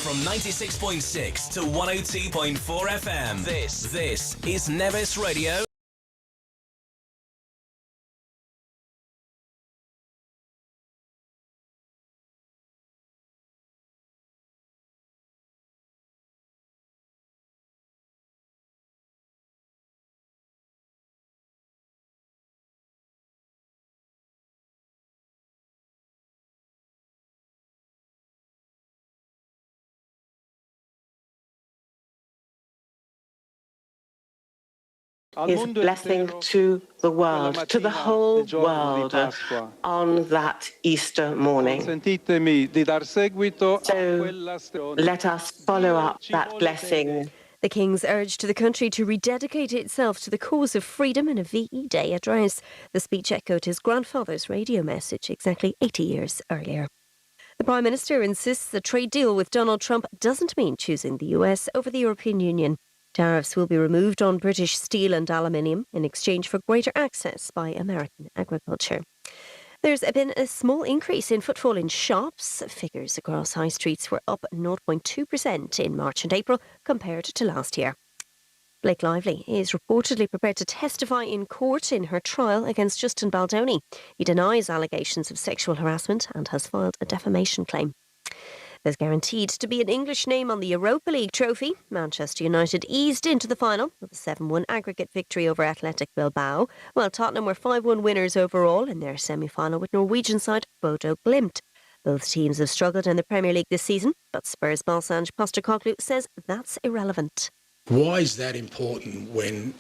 From 96.6 to 102.4 FM. This is Nevis Radio. His blessing to the world, to the whole world, on that Easter morning. So let us follow up that blessing. The King's urged the country to rededicate itself to the cause of freedom in a VE Day address. The speech echoed his grandfather's radio message exactly 80 years earlier. The Prime Minister insists a trade deal with Donald Trump doesn't mean choosing the US over the European Union. Tariffs will be removed on British steel and aluminium in exchange for greater access by American agriculture. There's been a small increase in footfall in shops. Figures across high streets were up 0.2% in March and April compared to last year. Blake Lively is reportedly prepared to testify in court in her trial against Justin Baldoni. He denies allegations of sexual harassment and has filed a defamation claim. There's guaranteed to be an English name on the Europa League trophy. Manchester United eased into the final with a 7-1 aggregate victory over Athletic Bilbao, while Tottenham were 5-1 winners overall in their semi-final with Norwegian side Bodo Glimt. Both teams have struggled in the Premier League this season, but Spurs' Balsanj Postecoglou says that's irrelevant. Why is that important when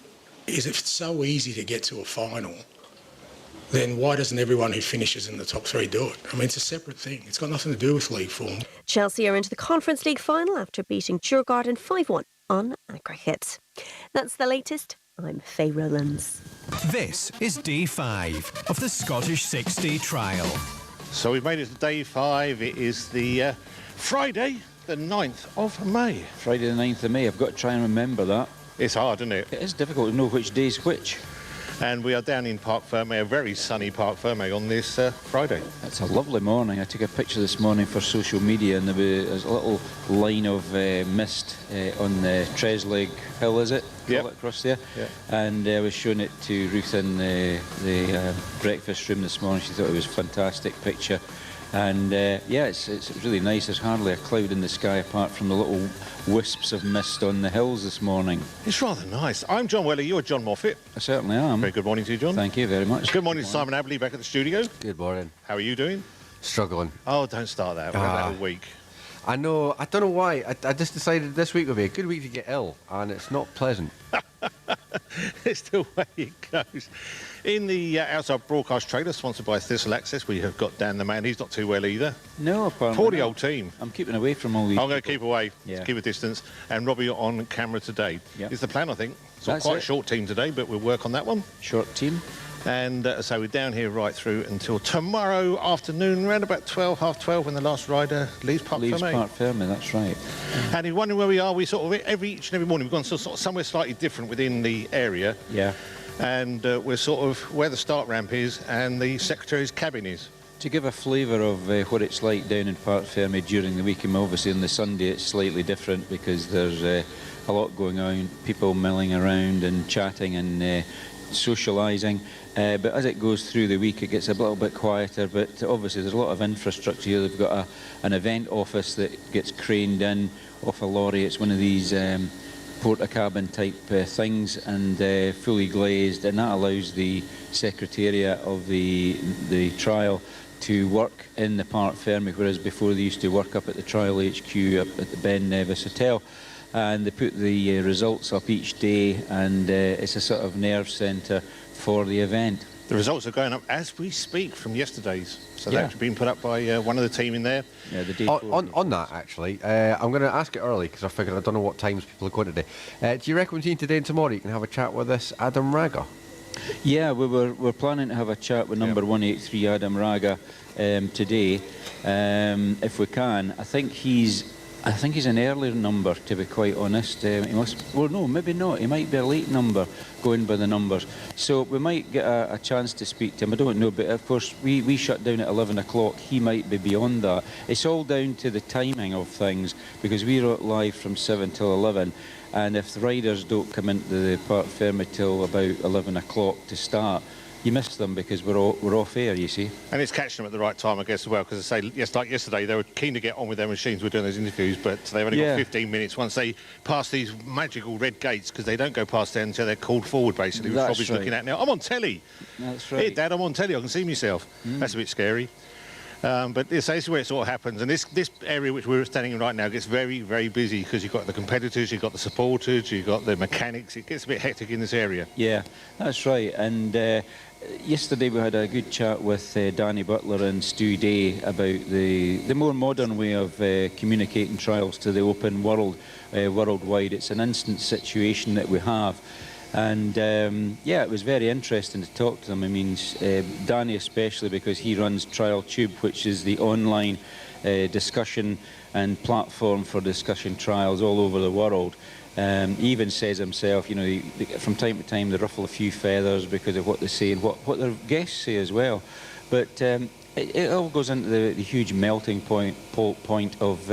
if it's so easy to get to a final? Then why doesn't everyone who finishes in the top three do it? I mean, it's a separate thing. It's got nothing to do with league form. Chelsea are into the Conference League final after beating Djurgården 5-1 on aggregate. That's the latest. I'm Faye Rowlands. This is day 5 of the Scottish 6-day trial. So we've made it to day 5. It is the Friday, the 9th of May. Friday the 9th of May. I've got to try and remember that. It's hard, isn't it? It is difficult to know which day's which. And we are down in Parc Fermé, a very sunny Parc Fermé on this Friday. It's a lovely morning. I took a picture this morning for social media, and there's a little line of mist on the Tresleg Hill, is it? Yep. Across there. Yep. And I was showing it to Ruth in the breakfast room this morning. She thought it was a fantastic picture. And yeah, it's really nice. There's hardly a cloud in the sky apart from the little wisps of mist on the hills this morning. It's rather nice. I'm John Welly, you're John Moffat. I certainly am. Very good morning to you, John. Thank you very much. Good morning to Simon Abley back at the studio. Good morning. How are you doing? Struggling. Oh, don't start that. We've had that all week. I know. I don't know why. I just decided this week would be a good week to get ill, and it's not pleasant. It's the way it goes. In the outside broadcast trailer, sponsored by Thistle Access, we have got Dan the man. He's not too well either. No, apparently Poor the not. old team. I'm keeping away from all these. I'm going to keep away, yeah. Keep a distance. And Robbie on camera today. Yep. Is the plan, I think. It's not That's quite it. Short team today, but we'll work on that one. Short team. And so we're down here right through until tomorrow afternoon, around about 12, half 12, when the last rider leaves Parc Fermé. Parc Fermé, that's right. And if you're wondering where we are, we sort of each and every morning we've gone sort of somewhere slightly different within the area. Yeah. And we're sort of where the start ramp is and the secretary's cabin is. To give a flavour of what it's like down in Parc Fermé during the week, and obviously on the Sunday it's slightly different because there's a lot going on, people milling around and chatting and socialising. But as it goes through the week, it gets a little bit quieter. But obviously, there's a lot of infrastructure here. They've got an event office that gets craned in off a lorry. It's one of these porta-cabin type things, and fully glazed, and that allows the secretariat of the trial to work in the Parc Fermé, whereas before they used to work up at the trial HQ up at the Ben Nevis Hotel. And they put the results up each day, and it's a sort of nerve centre for the event. The results are going up as we speak from yesterday's, so Yeah. that's been put up by one of the team in there. Yeah, the day On that, actually, I'm going to ask it early because I figured I don't know what times people are going today. Do you reckon between today and tomorrow you can have a chat with this Adam Raga? Yeah, we're planning to have a chat with number 183 Adam Raga today, if we can. I think he's I think he's an earlier number, to be quite honest. He must, well, no, maybe not. He might be a late number, going by the numbers. So we might get a chance to speak to him. I don't know, but of course, we shut down at 11 o'clock. He might be beyond that. It's all down to the timing of things, because we're live from 7 till 11. And if the riders don't come into the Parc Fermé till about 11 o'clock to start, you miss them because we're off air, you see. And it's catching them at the right time, I guess, as well, because I say, yes, like yesterday, they were keen to get on with their machines. We're doing those interviews, but they've only got 15 minutes once they pass these magical red gates, because they don't go past there until they're called forward, basically, which Robbie's looking at now. I'm on telly. That's right. Hey, Dad, I'm on telly. I can see myself. That's a bit scary. But this is where it sort of happens. And this area which we're standing in right now gets very, very busy, because you've got the competitors, you've got the supporters, you've got the mechanics. It gets a bit hectic in this area. Yeah, that's right. And yesterday we had a good chat with Danny Butler and Stu Day about the more modern way of communicating trials to the open world, worldwide. It's an instant situation that we have. And yeah, it was very interesting to talk to them. I mean, Danny especially, because he runs Trial Tube, which is the online discussion and platform for discussion trials all over the world. He even says himself, you know, from time to time they ruffle a few feathers because of what they say and what their guests say as well. But it all goes into the huge melting point of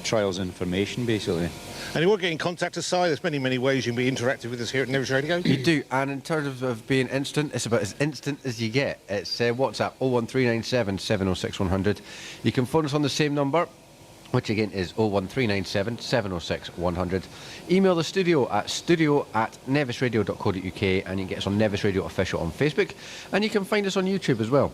trials information, basically. And you want to get in contact us, Si? There's many, many ways you can be interactive with us here at Nevis Radio. You do, and in terms of being instant, it's about as instant as you get. It's WhatsApp 01397 706 100. You can phone us on the same number, which again is 01397 706 100. Email the studio at studio@nevisradio.co.uk, and you can get us on Nevis Radio Official on Facebook, and you can find us on YouTube as well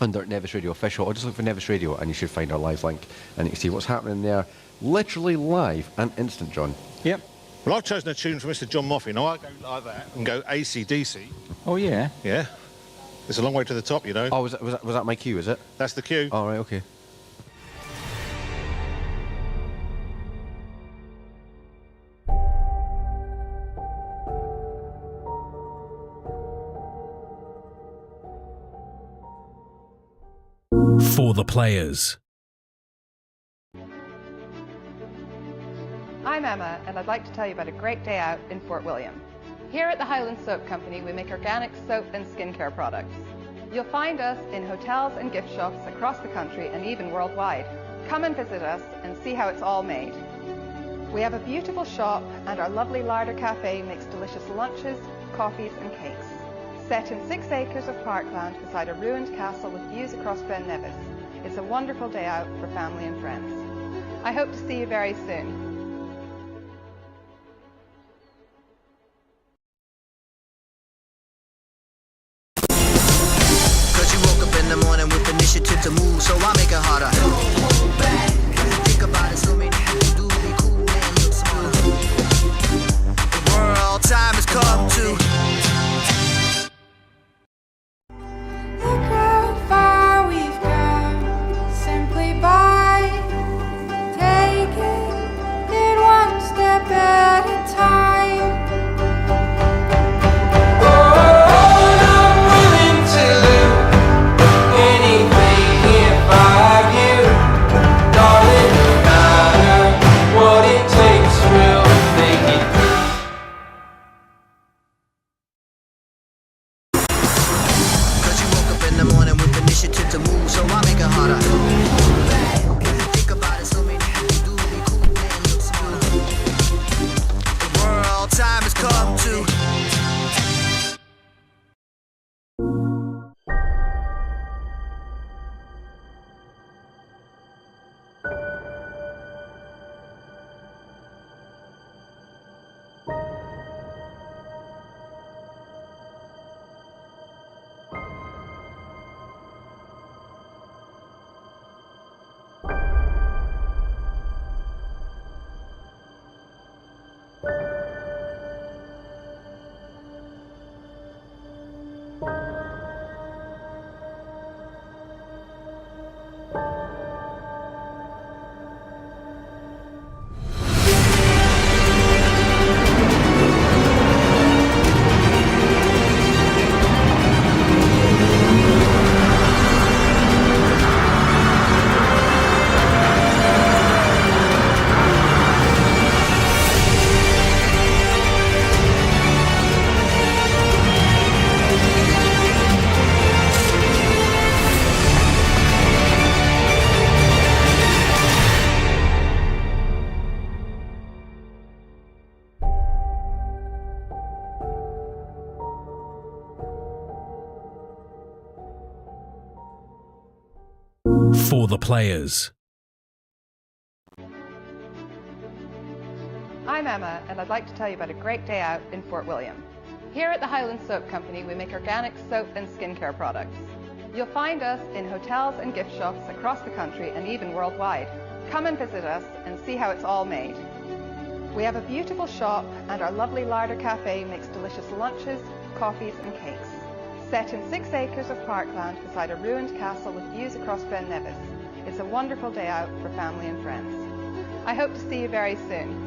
under Nevis Radio Official, or just look for Nevis Radio and you should find our live link, and you can see what's happening there, literally live and instant, John. Yep. Well, I've chosen a tune from Mr. John Moffey. Now I go like that and go AC/DC. Oh yeah. Yeah. It's a long way to the top, you know. Oh, was that my cue, is it? That's the cue. All right, okay. For the players. I'm Emma, and I'd like to tell you about a great day out in Fort William. Here at the Highland Soap Company, we make organic soap and skincare products. You'll find us in hotels and gift shops across the country and even worldwide. Come and visit us and see how it's all made. We have a beautiful shop, and our lovely larder cafe makes delicious lunches, coffees and cakes. Set in 6 acres of parkland beside a ruined castle with views across Ben Nevis. It's a wonderful day out for family and friends. I hope to see you very soon. Cause you woke up in the morning with initiative to move, so I make it harder. Don't hold back. Think about it, so many people do be cool and look smooth. The world time has come to. Look how far we've come, simply by taking it one step at a time. Oh, I'm willing to do anything if I have you. for the players. I'm Emma, and I'd like to tell you about a great day out in Fort William. Here at the Highland Soap Company, we make organic soap and skincare products. You'll find us in hotels and gift shops across the country and even worldwide. Come and visit us and see how it's all made. We have a beautiful shop, and our lovely larder cafe makes delicious lunches, coffees and cakes. Set in 6 acres of parkland beside a ruined castle with views across Ben Nevis. It's a wonderful day out for family and friends. I hope to see you very soon.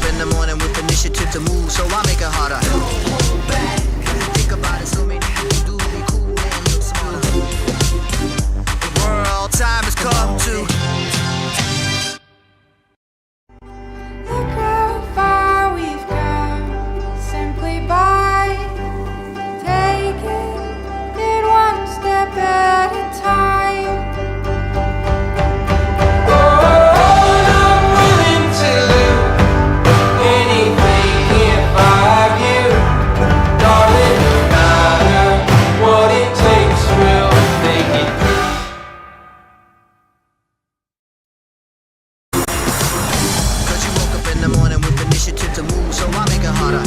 In the morning with initiative to move, so I make it harder. Don't hold back. Think about it, so many people do be cool and look smooth. The world time has come to. Look how far we've come, simply by taking it one step at a time. To move, so I make it harder.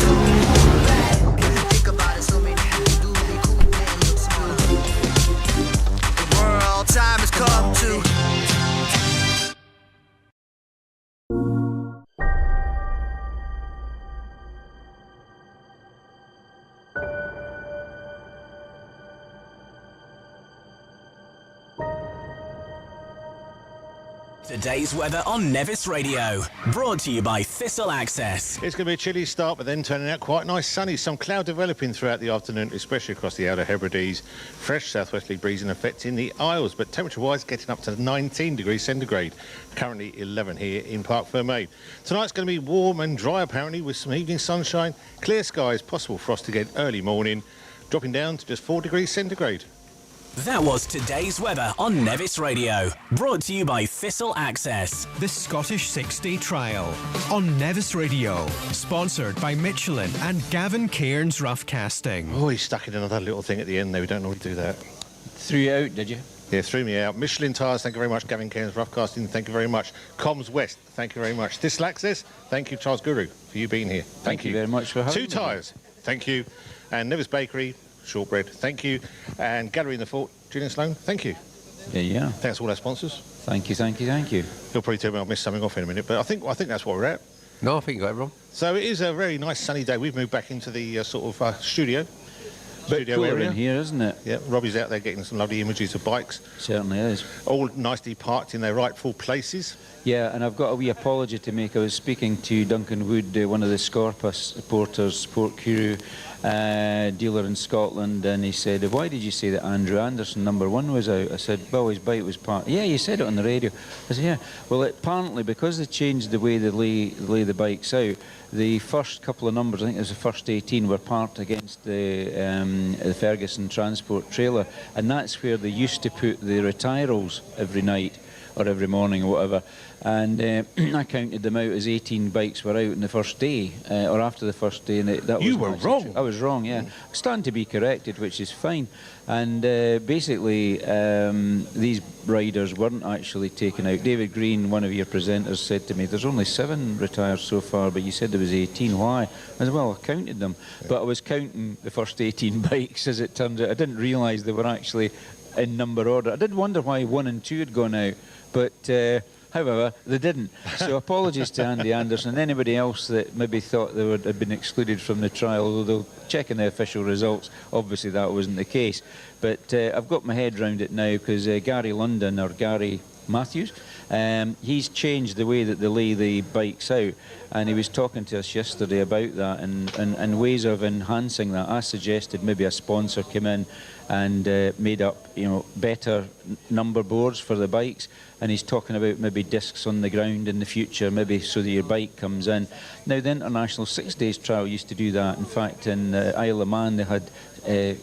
Think about it, so many people do be cool and look smooth. The world time has come to. Today's weather on Nevis Radio, brought to you by Thistle Access. It's going to be a chilly start, but then turning out quite nice sunny. Some cloud developing throughout the afternoon, especially across the Outer Hebrides. Fresh southwesterly breeze in effect in the Isles, but temperature-wise getting up to 19 degrees centigrade. Currently 11 here in Parc Fermé. Tonight's going to be warm and dry, apparently, with some evening sunshine, clear skies, possible frost again early morning, dropping down to just 4 degrees centigrade. That was today's weather on Nevis Radio, brought to you by Thistle Access. The Scottish 6-Day Trial on Nevis Radio, sponsored by Michelin and Gavin Cairns Rough Casting. Oh, he stuck in another little thing at the end there. We don't normally do that. Threw you out, did you? Yeah, threw me out. Michelin tyres, thank you very much. Gavin Cairns Rough Casting, thank you very much. Coombes West, thank you very much. Thistle Access, thank you, Charles Guru, for you being here. Thank you very much for having me. Two tyres, thank you. And Nevis Bakery, shortbread, thank you. And Gallery in the Fort, Julian Sloan, thank you. Yeah. Thanks to all our sponsors. Thank you, thank you, thank you. You'll probably tell me I'll miss something off in a minute, but I think that's what we're at. No, I think you got it wrong. So it is a very nice sunny day. We've moved back into the sort of studio. Bit cooler area in here, isn't it? Yeah, Robbie's out there getting some lovely images of bikes. Certainly is. All nicely parked in their rightful places. Yeah, and I've got a wee apology to make. I was speaking to Duncan Wood, one of the Scorpa supporters, Sport Guru dealer in Scotland, and he said, "Why did you say that Andrew Anderson #1 was out?" I said, "Well, his bike was parked." "Yeah, you said it on the radio." I said, "Yeah." Well, apparently, because they changed the way they lay the bikes out, the first couple of numbers, I think it was the first 18, were parked against the Ferguson transport trailer, and that's where they used to put the retirals every night or every morning or whatever. And I counted them out as 18 bikes were out on the first day, or after the first day. And that you were wrong. I was wrong, yeah. I stand to be corrected, which is fine. And basically, these riders weren't actually taken out. David Green, one of your presenters, said to me, "There's only 7 retired so far, but you said there was 18. Why?" I said, "Well, I counted them." Yeah. But I was counting the first 18 bikes, as it turns out. I didn't realise they were actually in number order. I did wonder why 1 and 2 had gone out, but however, they didn't. So apologies to Andy Anderson and anybody else that maybe thought they had been excluded from the trial, although they'll check in the official results. Obviously that wasn't the case. But I've got my head round it now, because Gary London, or Gary Matthews, he's changed the way that they lay the bikes out, and he was talking to us yesterday about that and ways of enhancing that. I suggested maybe a sponsor come in and made up, better number boards for the bikes, and he's talking about maybe discs on the ground in the future, maybe so that your bike comes in. Now, the International 6 Days Trial used to do that. In fact, in Isle of Man, they had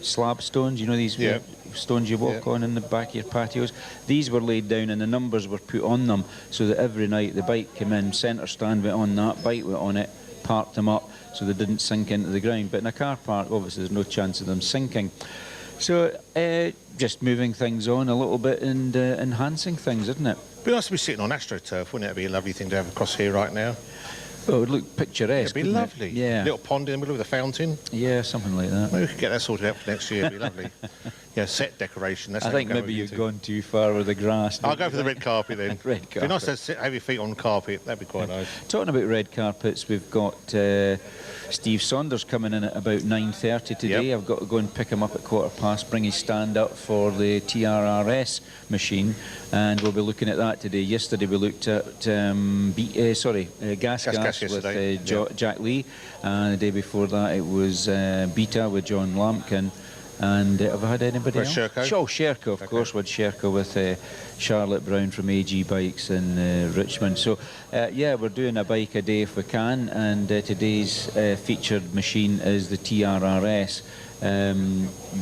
slab stones, these stones you walk on in the back of your patios. These were laid down and the numbers were put on them, so that every night the bike came in, centre stand went on that, bike went on it, parked them up, so they didn't sink into the ground. But in a car park, obviously, there's no chance of them sinking. So just moving things on a little bit and enhancing things, isn't it? It'd be nice to be sitting on AstroTurf, wouldn't it? It'd be a lovely thing to have across here right now. Oh, it would look picturesque. It'd be lovely. Yeah. Little pond in the middle with a fountain. Yeah, something like that. Maybe we could get that sorted out for next year. It'd be lovely. Yeah, set decoration. That's I think maybe you've gone too far with the grass. I'll go for the red carpet then. Red carpet. It'd be nice to have your feet on carpet. That'd be quite nice. Talking about red carpets, we've got Steve Saunders coming in at about 9:30 today. Yep. I've got to go and pick him up at 15:15, bring his stand up for the TRRS machine, and we'll be looking at that today. Yesterday we looked at gas with Jack Lee, and the day before that it was Beta with John Lampkin. And have I had anybody else? Sherco. Oh, Sherco, of course, with Sherco with Charlotte Brown from AG Bikes in Richmond. So, yeah, we're doing a bike a day if we can, and today's featured machine is the TRRS,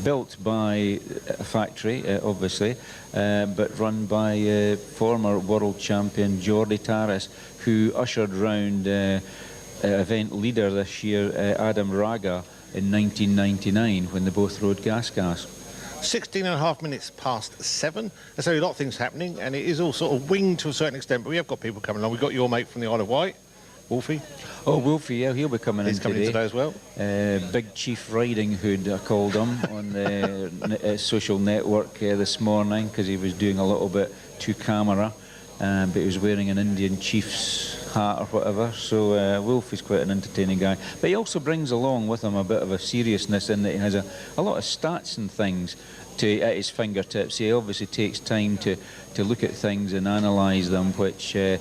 built by a factory, obviously, but run by former world champion Jordi Tarras, who ushered round event leader this year, Adam Raga, in 1999 when they both rode gas. 16.5 minutes past 7. There's a lot of things happening, and it is all sort of winged to a certain extent, but we have got people coming along. We've got your mate from the Isle of Wight, Wulfy. Oh, Wulfy, yeah, he'll be coming in today. He's coming in today as well. Big Chief Riding Hood, I called him on the social network this morning because he was doing a little bit to camera, but he was wearing an Indian chief's hat or whatever, so Wulfy's quite an entertaining guy. But he also brings along with him a bit of a seriousness in that he has a lot of stats and things at his fingertips. He obviously takes time to look at things and analyse them, which I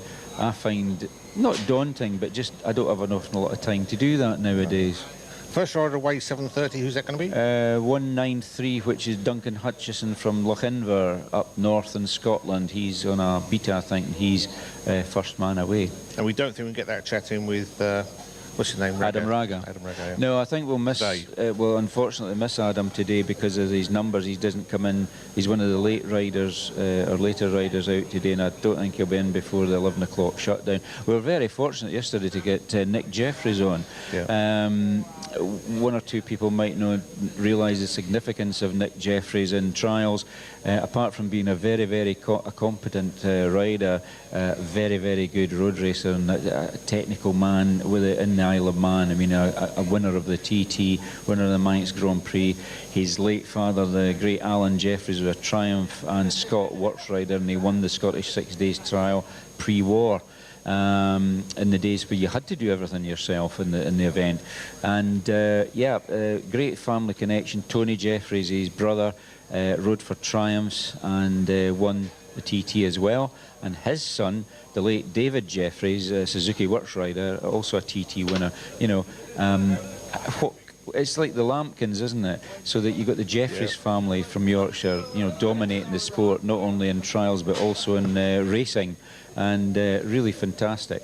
find not daunting, but just I don't have an awful lot of time to do that nowadays. First rider away 7:30, who's that going to be? 193, which is Duncan Hutchison from Lochinver up north in Scotland. He's on a beta, I think, and he's first man away. And we don't think we can get that chat in with, what's his name? Adam Raga. Adam Raga, yeah. No, I think we'll miss, we'll unfortunately miss Adam today because of his numbers. He doesn't come in, he's one of the late riders, or later riders out today, and I don't think he'll be in before the 11 o'clock shutdown. We were very fortunate yesterday to get Nick Jeffries on. Yeah. One or two people might not realise the significance of Nick Jeffries in trials. Apart from being a very, very competent rider, very, very good road racer and a technical man with it in the Isle of Man. I mean, a winner of the TT, winner of the Manx Grand Prix. His late father, the great Alan Jeffries, was a Triumph and Scott Works rider, and he won the Scottish 6 Days trial pre-war. In the days where you had to do everything yourself in the event, and great family connection. Tony Jeffries, his brother, rode for Triumphs and won the TT as well, and his son, the late David Jeffries, Suzuki Works rider, also a TT winner. You know, it's like the Lampkins, isn't it? So that you've got the Jeffries family from Yorkshire, you know, dominating the sport, not only in trials but also in racing, and really fantastic.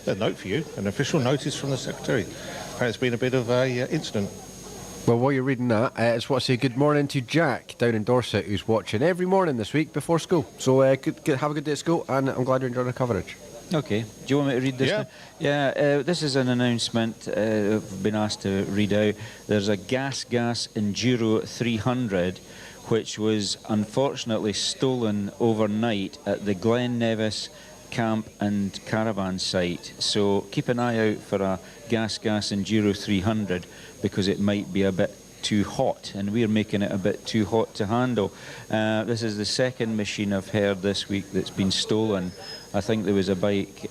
A note for you, an official notice from the Secretary. Apparently it's been a bit of a incident. Well, while you're reading that, I just want to say good morning to Jack down in Dorset, who's watching every morning this week before school. So have a good day at school, and I'm glad you're enjoying the coverage. Okay. Do you want me to read this? Yeah. Yeah, this is an announcement I've been asked to read out. There's a Gas Enduro 300, which was unfortunately stolen overnight at the Glen Nevis camp and caravan site. So keep an eye out for a Gas Enduro 300 because it might be a bit too hot, and we're making it a bit too hot to handle. This is the second machine I've heard this week that's been stolen. I think there was a bike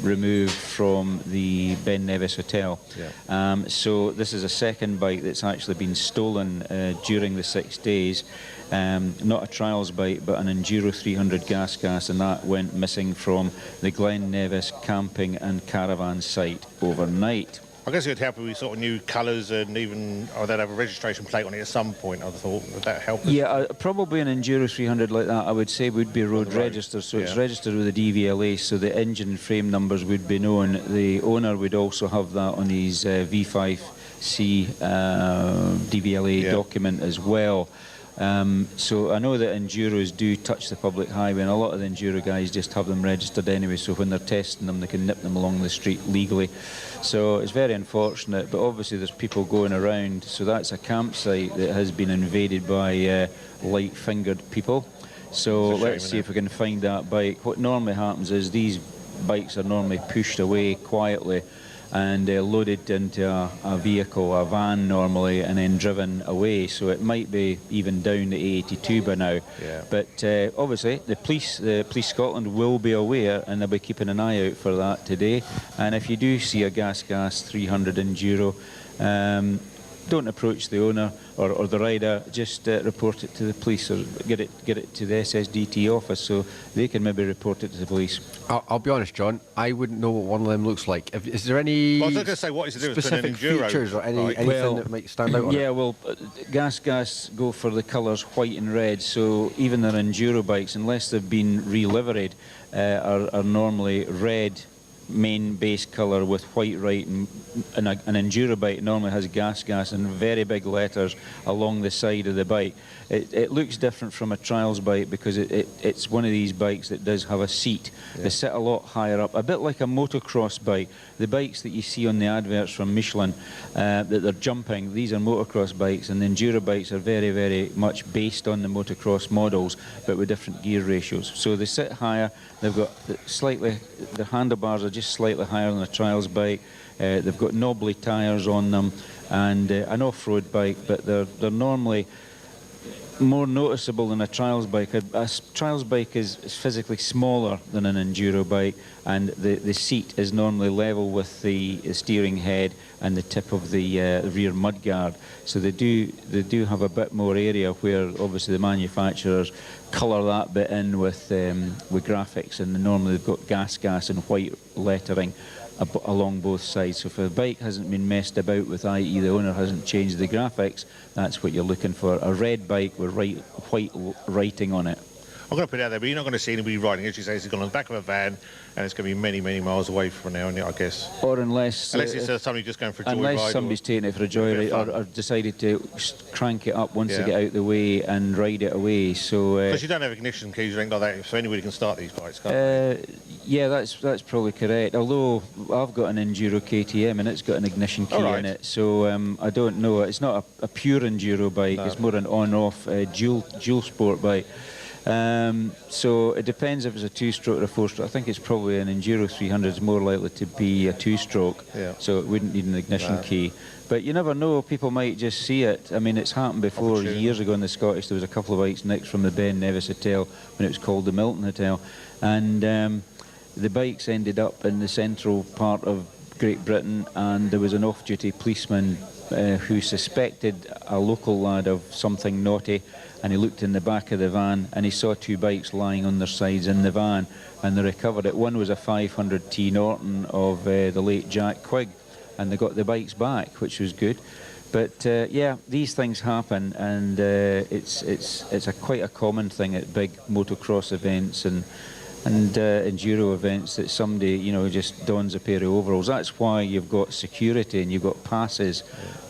removed from the Ben Nevis Hotel. Yeah. So this is a second bike that's actually been stolen during the 6 days. Not a trials bike, but an Enduro 300 gas, and that went missing from the Glen Nevis camping and caravan site overnight. I guess it would help if we sort of knew colours and even, or they'd have a registration plate on it at some point, I thought. Would that help us? Yeah, probably an Enduro 300 like that, I would say, would be road registered. So it's registered with the DVLA, so the engine and frame numbers would be known. The owner would also have that on his V5C DVLA document as well. So I know that enduros do touch the public highway, and a lot of the enduro guys just have them registered anyway, so when they're testing them they can nip them along the street legally. So it's very unfortunate, but obviously there's people going around, so that's a campsite that has been invaded by light-fingered people. So let's see if we can find that bike. What normally happens is these bikes are normally pushed away quietly and loaded into a vehicle, a van normally, and then driven away. So it might be even down the A82 by now. Yeah. But obviously the police Scotland will be aware, and they'll be keeping an eye out for that today. And if you do see a Gas 300 Enduro, don't approach the owner or the rider, just report it to the police, or get it to the SSDT office so they can maybe report it to the police. I'll be honest, John, I wouldn't know what one of them looks like. Is there any I was going to say, what is the difference specific between an enduro features or anything that might stand out on it? Yeah, well, Gas go for the colours white and red, so even their enduro bikes, unless they've been re-liveried, are normally red main base colour with white right, and an enduro bike normally has gas and very big letters along the side of the bike. It looks different from a trials bike because it's one of these bikes that does have a seat. Yeah. They sit a lot higher up, a bit like a motocross bike. The bikes that you see on the adverts from Michelin that they're jumping, these are motocross bikes, and the enduro bikes are very, very much based on the motocross models but with different gear ratios. So they sit higher, they've got the handlebars are just slightly higher than a trials bike. They've got knobbly tyres on them, and an off-road bike, but they're normally more noticeable than a trials bike. A trials bike is physically smaller than an enduro bike, and the seat is normally level with the steering head and the tip of the rear mudguard. So they do have a bit more area, where obviously the manufacturers colour that bit in with graphics, and normally they've got gas and white lettering along both sides. So if a bike hasn't been messed about with, i.e. the owner hasn't changed the graphics, that's what you're looking for. A red bike with white writing on it. I'm going to put it out there, but you're not going to see anybody riding. As you say, it's gone on the back of a van, and it's going to be many, many miles away from now, I guess. Or unless it's somebody just going for a joyride. Unless somebody's taking it for a joyride, or decided to crank it up once they get out of the way and ride it away. So because you don't have ignition keys or anything like that, so anybody can start these bikes, can't they? Yeah, that's probably correct. Although I've got an Enduro KTM and it's got an ignition key in it, so I don't know. It's not a pure Enduro bike. No. It's more an on-off dual sport bike. So it depends if it's a two-stroke or a four-stroke. I think it's probably an Enduro 300 is more likely to be a two-stroke, so it wouldn't need an ignition key. But you never know, people might just see it. I mean, it's happened before. Years ago in the Scottish, there was a couple of bikes nicked from the Ben Nevis Hotel when it was called the Milton Hotel, and the bikes ended up in the central part of Great Britain, and there was an off-duty policeman who suspected a local lad of something naughty, and he looked in the back of the van and he saw two bikes lying on their sides in the van, and they recovered it. One was a 500T Norton of the late Jack Quigg, and they got the bikes back, which was good. But yeah, these things happen, and it's quite a common thing at big motocross events and enduro events that somebody, just dons a pair of overalls. That's why you've got security and you've got passes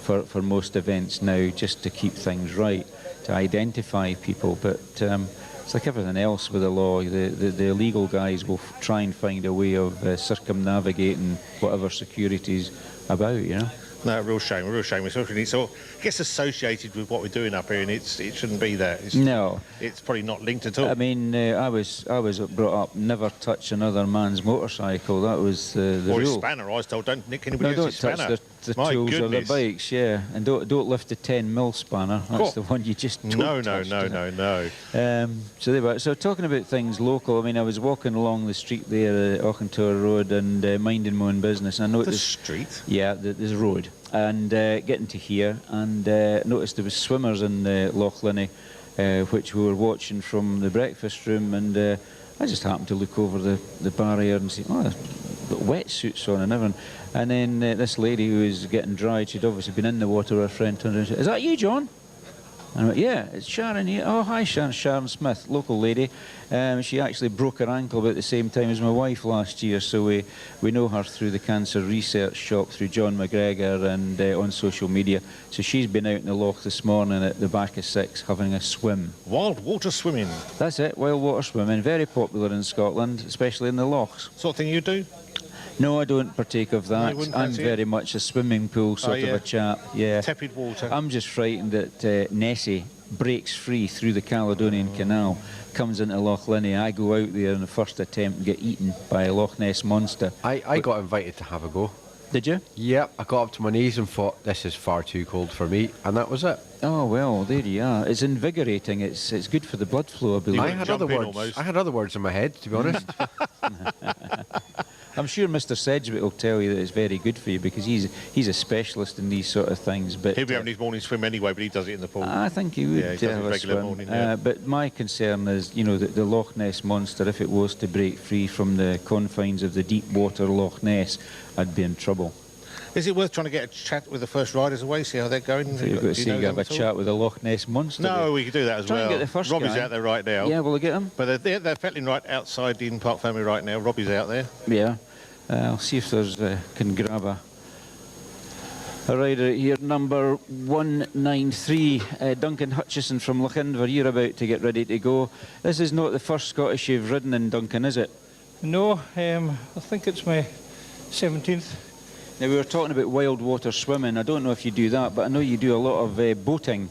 for most events now, just to keep things right, to identify people. But it's like everything else with the law. The illegal guys will try and find a way of circumnavigating whatever security's about, No, real shame. Especially so it gets associated with what we're doing up here, and it shouldn't be that. No. It's probably not linked at all. I mean, I was brought up, never touch another man's motorcycle. That was the rule. Or his spanner. I was told, don't nick anybody else's spanner. No, don't touch the tools or the bikes, yeah. And don't lift the 10mm spanner. That's the one you just don't touch. No. So they were. So talking about things local, I mean, I was walking along the street there, Auchentor Road, and minding my own business. And I noticed... The street? Yeah, there's a road. And getting to here, and noticed there was swimmers in Loch Linnhe, which we were watching from the breakfast room, and I just happened to look over the barrier and see, oh, they've got wetsuits on and everything. And then this lady who was getting dried, she'd obviously been in the water with her friend, turned around and said, "Is that you, John?" And I went, yeah, it's Sharon here. Oh, hi, Sharon. Sharon Smith, local lady. She actually broke her ankle about the same time as my wife last year, so we know her through the Cancer Research Shop, through John McGregor, and on social media. So she's been out in the loch this morning at the back of 6 having a swim. Wild water swimming. That's it, wild water swimming. Very popular in Scotland, especially in the lochs. Sort of thing you do? No, I don't partake of that. I'm very much a swimming pool sort of a chap. Yeah. Tepid water. I'm just frightened that Nessie breaks free through the Caledonian Canal, comes into Loch Linnhe. I go out there in the first attempt and get eaten by a Loch Ness monster. I got invited to have a go. Did you? Yeah, I got up to my knees and thought, this is far too cold for me, and that was it. Oh, well, there you are. It's invigorating. It's good for the blood flow, I believe. I had other words in my head, to be honest. I'm sure Mr. Sedgwick will tell you that it's very good for you because he's a specialist in these sort of things. But he'll be having his morning swim anyway, but he does it in the pool. I think he would he does have a regular swim. morning, yeah. But my concern is, you know, that the Loch Ness monster, if it was to break free from the confines of the deep water Loch Ness, I'd be in trouble. Is it worth trying to get a chat with the first riders away, see how they're going? So you've got to see you have a chat with the Loch Ness monster. No, we could do that as well. And get the first Robbie's guy. out there right now. Yeah, will I get him? But they're fettling right outside in Parc Fermé right now. Robbie's out there. Yeah. I'll see if there's can grab a rider here, number 193, Duncan Hutchison from Lochinver. You're about to get ready to go. This is not the first Scottish you've ridden in, Duncan, is it? No, I think it's my 17th. Now, we were talking about wild water swimming. I don't know if you do that, but I know you do a lot of boating.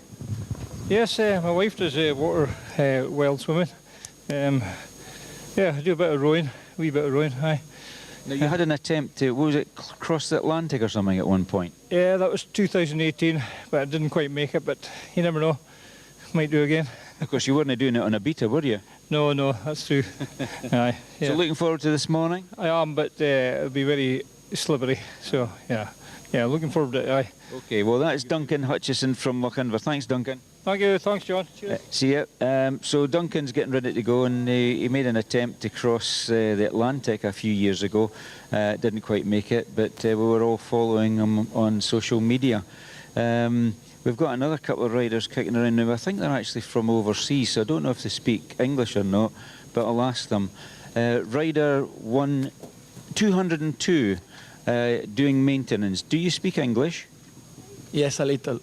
Yes, my wife does wild swimming. Yeah, I do a bit of rowing, a wee bit of rowing, aye. Now, you had an attempt to, what was it, cross the Atlantic or something at one point? Yeah, that was 2018, but I didn't quite make it, but you never know. Might do again. Of course, you weren't doing it on a beta, were you? No, that's true. Aye. Yeah. So looking forward to this morning? I am, but it'll be very slippery, so yeah, looking forward to it, aye. OK, well, that's Duncan Hutchison from Lochinver. Thanks, Duncan. Thank you, thanks, John. Cheers. See you. So Duncan's getting ready to go, and he made an attempt to cross the Atlantic a few years ago. Didn't quite make it, but we were all following him on social media. We've got another couple of riders kicking around now. I think they're actually from overseas, so I don't know if they speak English or not, but I'll ask them. Rider 202, doing maintenance. Do you speak English? Yes, a little.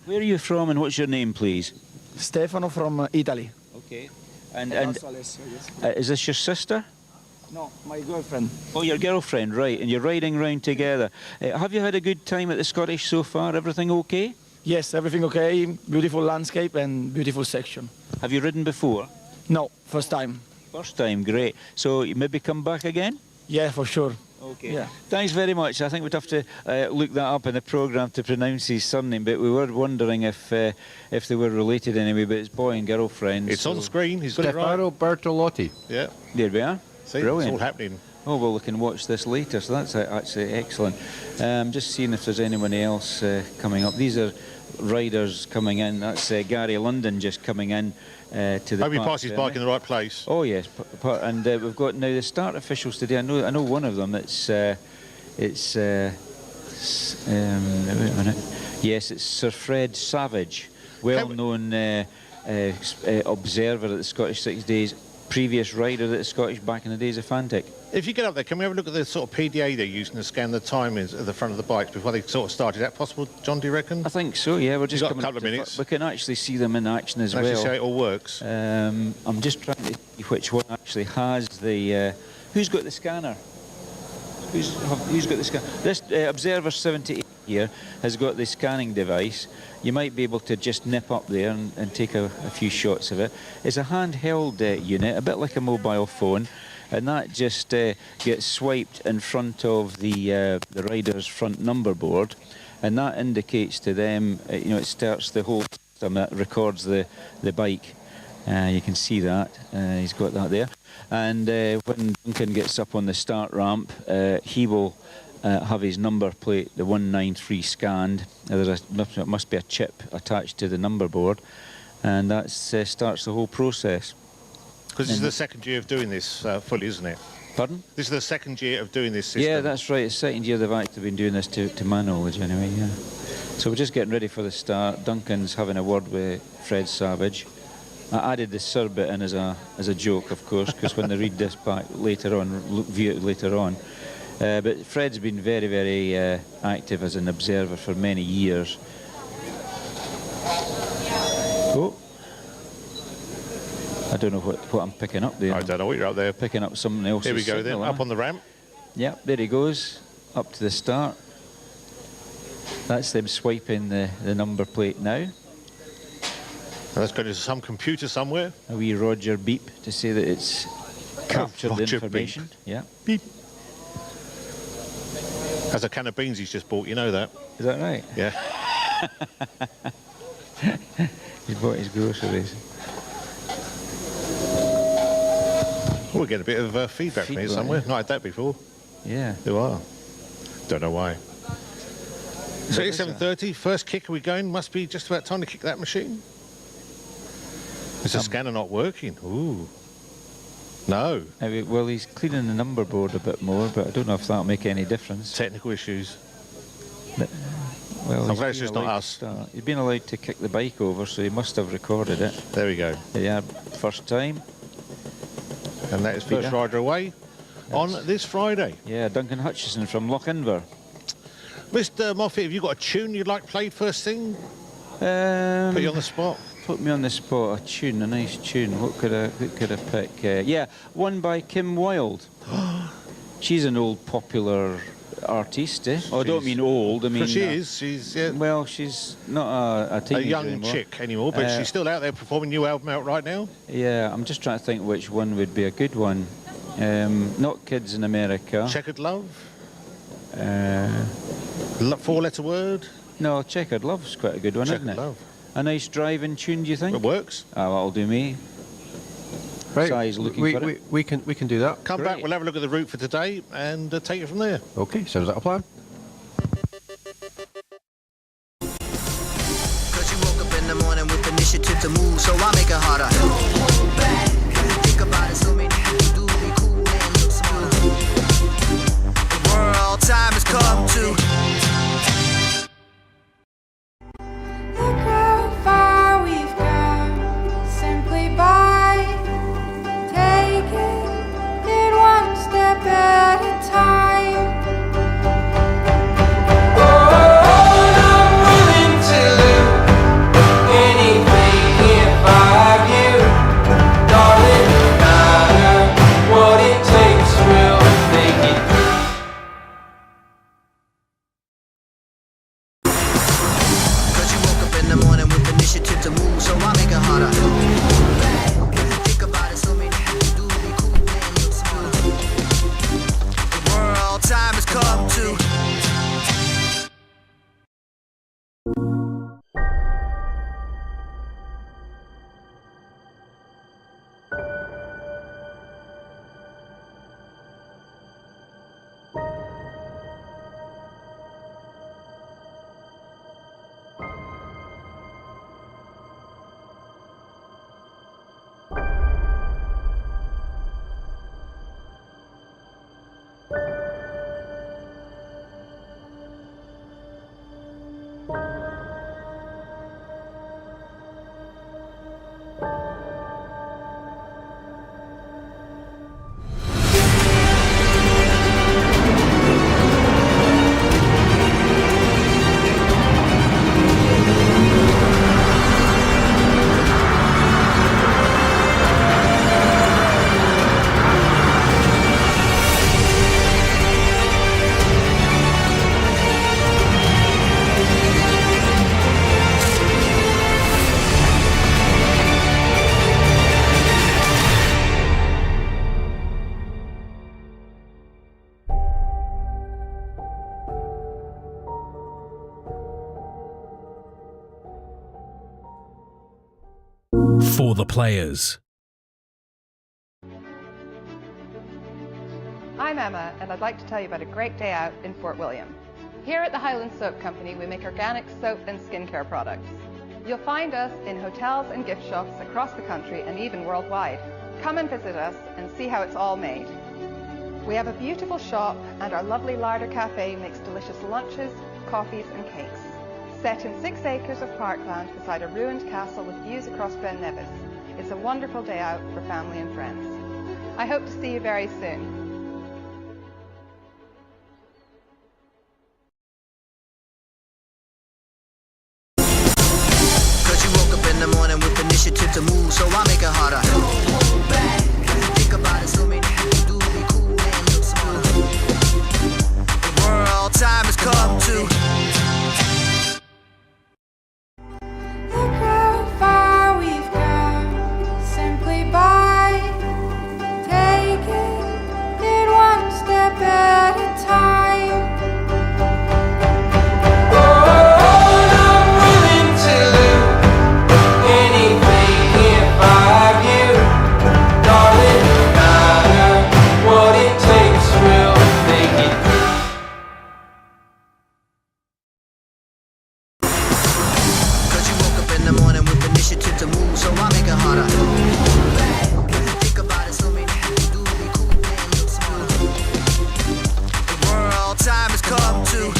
Where are you from and what's your name, please? Stefano from Italy. Okay. And is this your sister? No, my girlfriend. Oh, your girlfriend, right. And you're riding round together. Have you had a good time at the Scottish so far? Everything okay? Yes, everything okay. Beautiful landscape and beautiful section. Have you ridden before? No, first time. First time, great. So you maybe come back again? Yeah, for sure. Okay. Yeah. Thanks very much. I think we'd have to look that up in the programme to pronounce his surname, but we were wondering if they were related anyway, but it's boy and girlfriend. It's on screen. He's got it right. Stefano Bertolotti. Yeah. There we are. See, brilliant. It's all happening. Oh, well, we can watch this later, so that's actually excellent. Just seeing if there's anyone else coming up. These are riders coming in. That's Gary London just coming in to the Hope he passed his bike in the right place. Oh, yes. And we've got now the start officials today. I know one of them. It's wait a minute. Yes, it's Sir Fred Savage, well-known observer at the Scottish 6 Days, previous rider at the Scottish back in the days of Fantic. If you get up there, can we have a look at the sort of PDA they're using to scan the timings at the front of the bikes before they sort of start? Is that possible, John, do you reckon? I think so, yeah. We're just got a coming couple of minutes. We can actually see them in action as well. Actually see how it all works. I'm just trying to see which one actually has the... who's got the scanner? Who's got the scanner? This Observer 78 here has got the scanning device. You might be able to just nip up there and take a few shots of it. It's a handheld unit, a bit like a mobile phone, and that just gets swiped in front of the rider's front number board, and that indicates to them, it starts the whole system that records the bike. You can see that. He's got that there. And when Duncan gets up on the start ramp, he will have his number plate, the 193, scanned. There must be a chip attached to the number board, and that starts the whole process. Because this is the second year of doing this fully, isn't it? Pardon? This is the second year of doing this system. Yeah, that's right. It's the second year they've actually been doing this to my knowledge, anyway, yeah. So we're just getting ready for the start. Duncan's having a word with Fred Savage. I added the Sir bit in as a joke, of course, because when they read this back later on, view it later on. But Fred's been very, very active as an observer for many years. Oh, I don't know what I'm picking up there. I don't know what you're up there. Picking up something else. Here we go then, up on the ramp. Yep, there he goes, up to the start. That's them swiping the number plate now. And that's going to some computer somewhere. A wee Roger beep to say that it's captured the information. Beep. Yeah. Beep. Has a can of beans he's just bought, you know that. Is that right? Yeah. He's bought his groceries. We'll get a bit of feedback from here somewhere. Not had that before. Yeah. There are. Don't know why. So it's 7:30. First kick, are we going? Must be just about time to kick that machine. Is the scanner not working? Ooh. No. Well, he's cleaning the number board a bit more, but I don't know if that'll make any difference. Technical issues. Well, I'm glad it's just not us. He's been allowed to kick the bike over, so he must have recorded it. There we go. Yeah, first time. And that is first rider away on this Friday. Yeah, Duncan Hutchison from Lochinver. Mr. Moffat, have you got a tune you'd like played first thing? Put you on the spot. Put me on the spot. A tune, a nice tune. What could I pick? Yeah, one by Kim Wilde. She's an old popular artiste. Oh, I don't mean old. I mean she is. She's well, she's not a teenager young anymore. chick anymore, but she's still out there performing new album out right now. Yeah, I'm just trying to think which one would be a good one. Not Kids in America. Checkered Love. Four-letter word. No, Checkered Love's quite a good one, isn't it? Checkered Love. A nice driving tune, do you think? It works. Oh, that'll do me. Right, Si's looking for it. We can do that. Come back, we'll have a look at the route for today and take it from there. Okay, sounds like a plan. Cause you woke up in the morning with initiative to move, so I make it harder. Don't hold back. Think about it, so many people do be cool and look smooth. The world time has come to. Look how far we've come, simply by taking it one step at a time. Oh, I'm willing to do anything if I have you, darling. No matter what it takes, we'll make it through. Cause you woke up in the morning with initiative to move, so I make it harder. Think about it, so many people do be cool and look smooth. The world time has come to. For the players. I'm Emma, and I'd like to tell you about a great day out in Fort William. Here at the Highland Soap Company, we make organic soap and skincare products. You'll find us in hotels and gift shops across the country and even worldwide. Come and visit us and see how it's all made. We have a beautiful shop, and our lovely larder cafe makes delicious lunches, coffees and cakes. Set in 6 acres of parkland beside a ruined castle with views across Ben Nevis, it's a wonderful day out for family and friends. I hope to see you very soon. In the morning with initiative to move, so I make it harder. Hold back. Think about it, so many people do be cool and look smooth. The world time has come to. Look how far we've come, simply by taking it one step at a time. To move, so I make it harder. Think about it, so many people do be cool and look smooth. The world time has come to.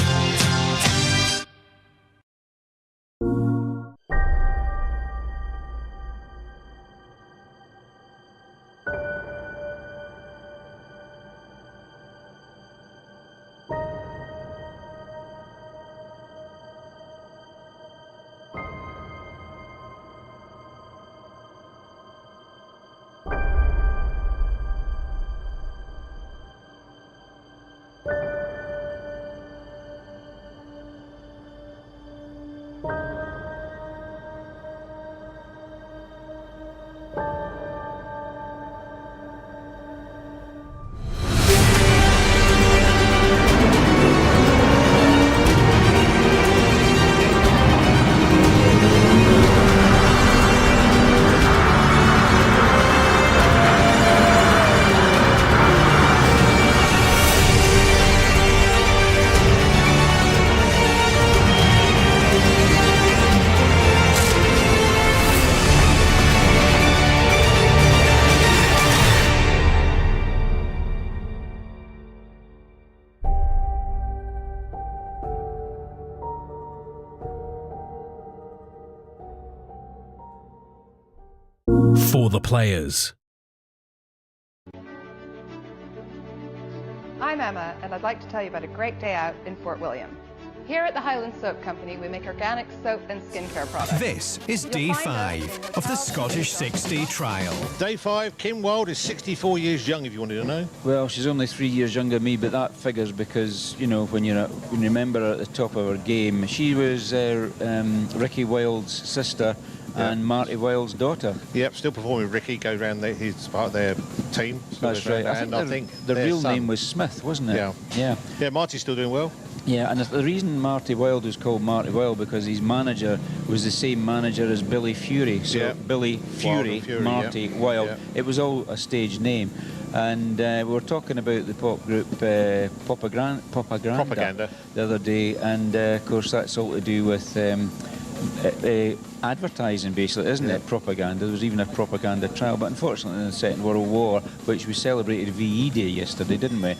For the players. I'm Emma, and I'd like to tell you about a great day out in Fort William. Here at the Highland Soap Company, we make organic soap and skincare products. This is day 5 of the Scottish 6-day trial. Day 5, Kim Wilde is 64 years young, if you wanted to know. Well, she's only 3 years younger than me, but that figures because, you know, when you remember her at the top of her game, she was Ricky Wilde's sister and Marty Wilde's daughter. Yep, still performing with Ricky, go round there, he's part of their team. That's right. I think the real name was Smith, wasn't it? Yeah, Marty's still doing well. Yeah, and the reason Marty Wilde was called Marty Wilde because his manager was the same manager as Billy Fury. So Billy Fury, Marty Wilde. It was all a stage name. And we were talking about the pop group Propaganda the other day, and of course that's all to do with advertising, basically, isn't it? Propaganda. There was even a propaganda trial, but unfortunately in the Second World War, which we celebrated VE Day yesterday, didn't we?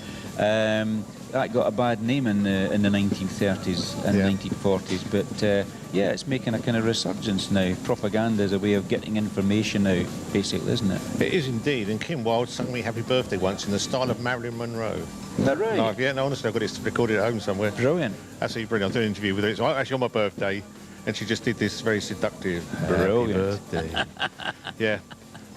That got a bad name in the 1930s and 1940s, but yeah, it's making a kind of resurgence now. Propaganda is a way of getting information out, basically, isn't it? It is indeed, and Kim Wilde sung me Happy Birthday once in the style of Marilyn Monroe. Is that right? Like, yeah, no, honestly, I've got it recorded at home somewhere. Brilliant. Absolutely brilliant. I did an interview with her. It's actually on my birthday, and she just did this very seductive Brilliant. Happy Birthday. Yeah.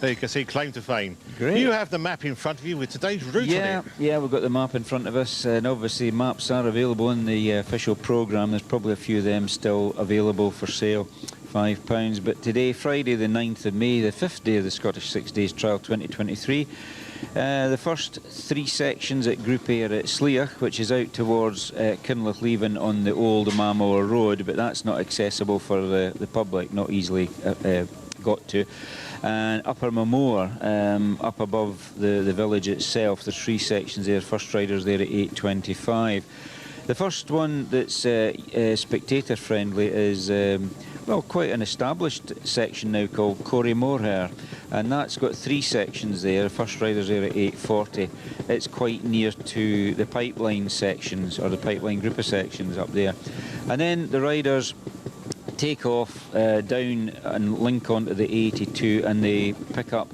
There you can see claim to fame. Great. You have the map in front of you with today's route on it. Yeah, we've got the map in front of us, and obviously maps are available in the official programme. There's probably a few of them still available for sale, £5. But today, Friday the 9th of May, the 5th day of the Scottish 6 Days Trial 2023, the first 3 sections at Group A are at Sleach, which is out towards Kinlochleven on the old Mamor Road, but that's not accessible for the public, not easily got to. And Upper Mamor, up above the village itself, there's 3 sections there. First riders there at 8:25. The first one that's spectator friendly is well, quite an established section now called Corrie Moorher, and that's got 3 sections there. The first rider's there at 8:40. It's quite near to the pipeline sections, or the pipeline group of sections up there. And then the riders take off down and link onto the 82, and they pick up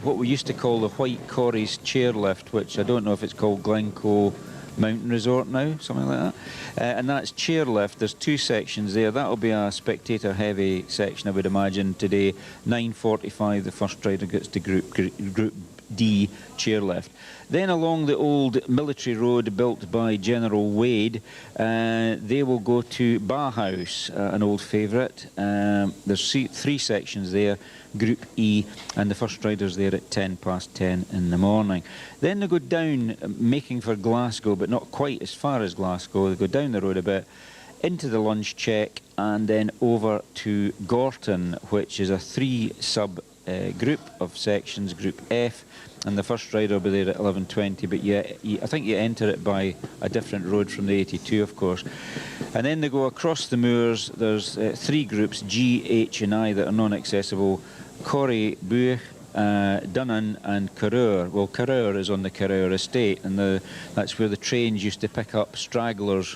what we used to call the White Corries chairlift, which I don't know if it's called Glencoe Mountain Resort now, something like that. And that's chairlift. There's 2 sections there. That'll be a spectator heavy section, I would imagine, today. 9:45 the first rider gets to Group D chairlift. Then along the old military road built by General Wade, they will go to Bauhaus, an old favourite. There's 3 sections there, Group E, and the first rider's there at 10:10 in the morning. Then they go down, making for Glasgow, but not quite as far as Glasgow. They go down the road a bit, into the lunch check, and then over to Gorton, which is a 3 sub group of sections, Group F, and the first rider will be there at 11:20, but I think you enter it by a different road from the 82, of course. And then they go across the moors. There's 3 groups, G, H and I, that are non-accessible: Corrie, Buch, Dunnan and Carrour. Well, Carrour is on the Carrour Estate, and that's where the trains used to pick up stragglers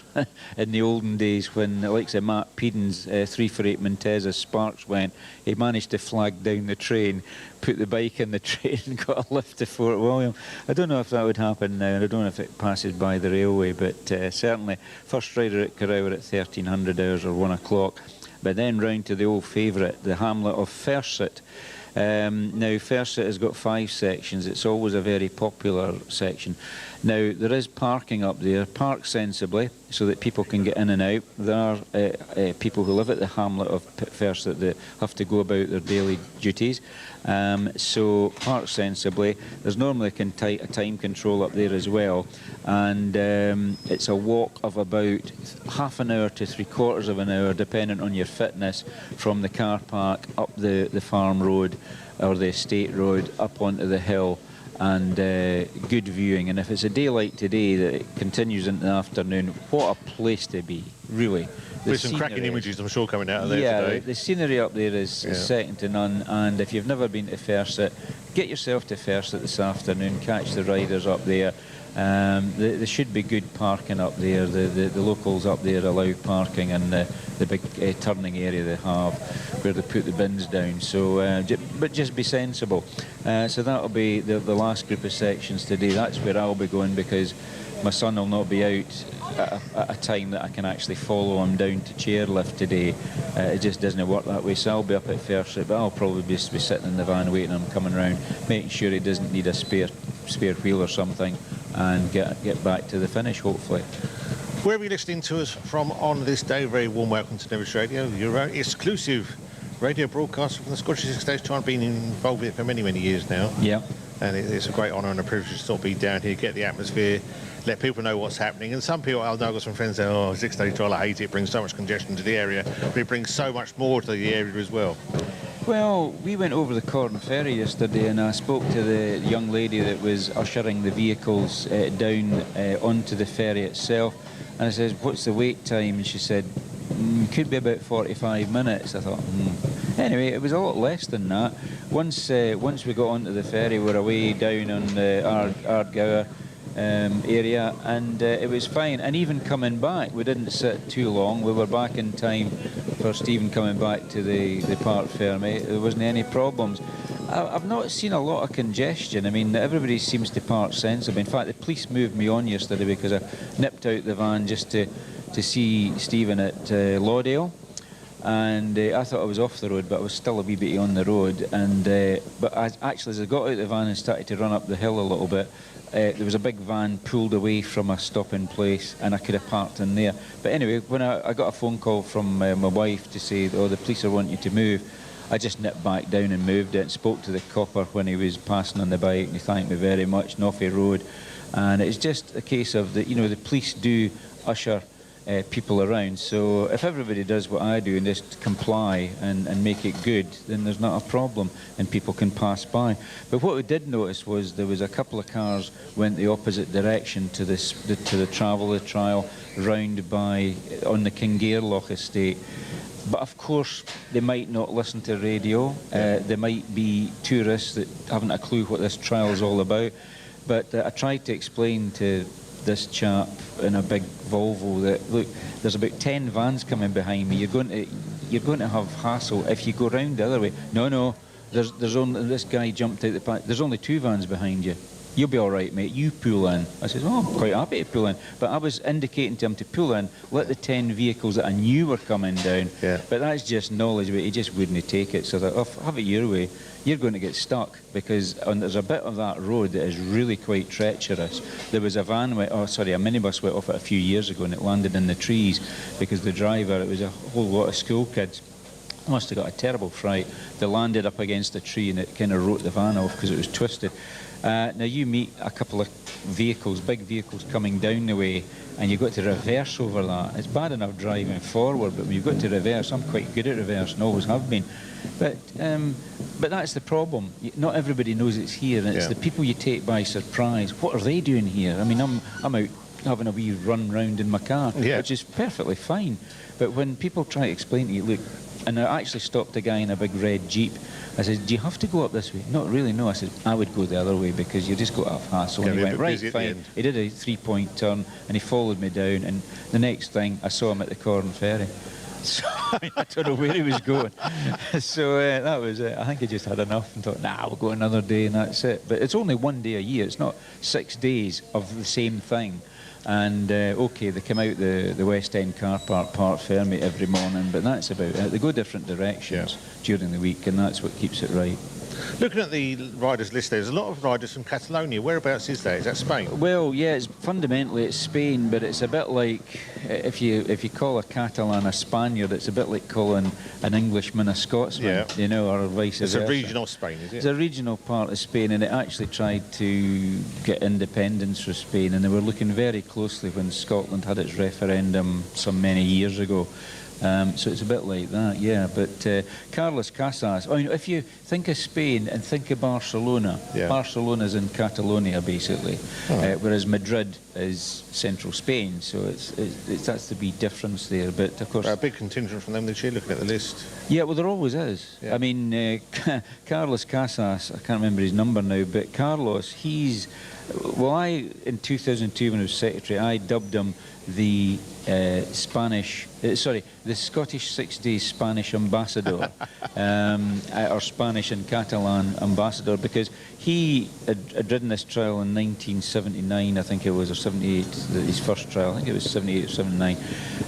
in the olden days when, like say, Matt Pedon's 348 Monteza Sparks went. He managed to flag down the train, put the bike in the train and got a lift to Fort William. I don't know if that would happen now, and I don't know if it passes by the railway, but certainly first rider at Carrour at 1300 hours or 1 o'clock. But then round to the old favourite, the hamlet of Ferset. Now, Ferset has got 5 sections. It's always a very popular section. Now, there is parking up there. Park sensibly so that people can get in and out. There are people who live at the hamlet of Ferset that have to go about their daily duties. So park sensibly. There's normally a time control up there as well. And it's a walk of about half an hour to 3/4 of an hour, depending on your fitness, from the car park up the farm road or the estate road up onto the hill, and good viewing. And if it's a day like today that it continues into the afternoon, what a place to be, really. There's some cracking images, I'm sure, coming out of there today. Yeah, the scenery up there is second to none, and if you've never been to Ferset, get yourself to Ferset this afternoon, catch the riders up there. There should be good parking up there. The locals up there allow parking, and the big turning area they have where they put the bins down. So, but just be sensible. So that'll be the last group of sections today. That's where I'll be going, because my son will not be out at a time that I can actually follow him down to chairlift today. It just doesn't work that way. So I'll be up at Ferset, but I'll probably just be sitting in the van waiting him coming round, making sure he doesn't need a spare wheel or something, and get back to the finish, hopefully. Wherever you're listening to us from on this day, very warm welcome to Nevis Radio, your own exclusive radio broadcast from the Scottish Estate Chart. Been involved with it for many, many years now. Yeah. And it's a great honour and a privilege to sort of be down here, get the atmosphere, let people know what's happening. And some people, I've got some friends say, oh, 6 Day Trial, I hate it, it brings so much congestion to the area, but it brings so much more to the area as well. Well, we went over the Corn Ferry yesterday, and I spoke to the young lady that was ushering the vehicles down onto the ferry itself, and I said, what's the wait time? And she said, could be about 45 minutes. I thought, Anyway, it was a lot less than that. Once we got onto the ferry, we were away down on the Ardgour area, and it was fine. And even coming back, we didn't sit too long. We were back in time for Stephen coming back to the Parc Fermé. There wasn't any problems. I've not seen a lot of congestion. I mean, everybody seems to park sensibly. In fact, the police moved me on yesterday because I nipped out the van just to see Stephen at Lawdale. And I thought I was off the road, but I was still a wee bit on the road. And but actually, as I got out of the van and started to run up the hill a little bit, there was a big van pulled away from a stopping place, and I could have parked in there. But anyway, when I got a phone call from my wife to say, oh, the police are wanting you to move, I just nipped back down and moved it and spoke to the copper when he was passing on the bike, and he thanked me very much, and off he rode. And it's just a case of that, you know, the police do usher people around. So if everybody does what I do and just comply and make it good, then there's not a problem and people can pass by. But what we did notice was there was a couple of cars went the opposite direction to the trial round by on the Kingairloch estate. But of course, they might not listen to radio. There might be tourists that haven't a clue what this trial is all about. But I tried to explain to this chap in a big Volvo that, look, there's about 10 vans coming behind me. You're going to have hassle if you go round the other way. No, there's only, this guy jumped out the back. There's only 2 vans behind you. You'll be all right, mate. You pull in. I said, oh, I'm quite happy to pull in. But I was indicating to him to pull in, let the 10 vehicles that I knew were coming down. Yeah. But that's just knowledge, but he just wouldn't take it. So I thought, oh, have it your way. You're going to get stuck, because there's a bit of that road that is really quite treacherous. There was a minibus went off it a few years ago, and it landed in the trees because the driver, it was a whole lot of school kids, must have got a terrible fright. They landed up against a tree and it kind of wrote the van off because it was twisted. Now you meet a couple of vehicles, big vehicles coming down the way, and you've got to reverse over that. It's bad enough driving forward, but when you've got to reverse, I'm quite good at reverse and always have been. But that's the problem. Not everybody knows it's here, and it's the people you take by surprise. What are they doing here? I mean, I'm out having a wee run round in my car, which is perfectly fine. But when people try to explain to you, look, and I actually stopped a guy in a big red Jeep. I said, do you have to go up this way? Not really, no. I said, I would go the other way because you just got to have hassle. And he went, right, fine. He did a 3-point turn and he followed me down, and the next thing I saw him at the Parc Fermé. So I don't know where he was going. So that was it. I think he just had enough and thought, nah, we'll go another day and that's it. But it's only 1 day a year. It's not 6 days of the same thing. And OK, they come out the West End car park, Parc Fermé, every morning, but that's about it. They go different directions during the week, and that's what keeps it right. Looking at the riders list, there's a lot of riders from Catalonia. Whereabouts is that? Is that Spain? Well, yeah, fundamentally it's Spain, but it's a bit like if you call a Catalan a Spaniard, it's a bit like calling an Englishman a Scotsman, you know, or vice versa. It's a regional Spain, is it? It's a regional part of Spain, and it actually tried to get independence for Spain, and they were looking very closely when Scotland had its referendum some many years ago. So it's a bit like that, yeah. But Carlos Casas, if you think of Spain and think of Barcelona, Barcelona's in Catalonia, basically, whereas Madrid is central Spain, so that's the big difference there. But of course, a big contingent from them this year, looking at the list. Yeah, well, there always is. I mean, Carlos Casas, I can't remember his number now, but Carlos, in 2002 when I was secretary, I dubbed him the the Scottish 6 Days Spanish ambassador, or Spanish and Catalan ambassador, because he had ridden this trial in 1979, I think it was, or 78, his first trial, I think it was 78 or 79,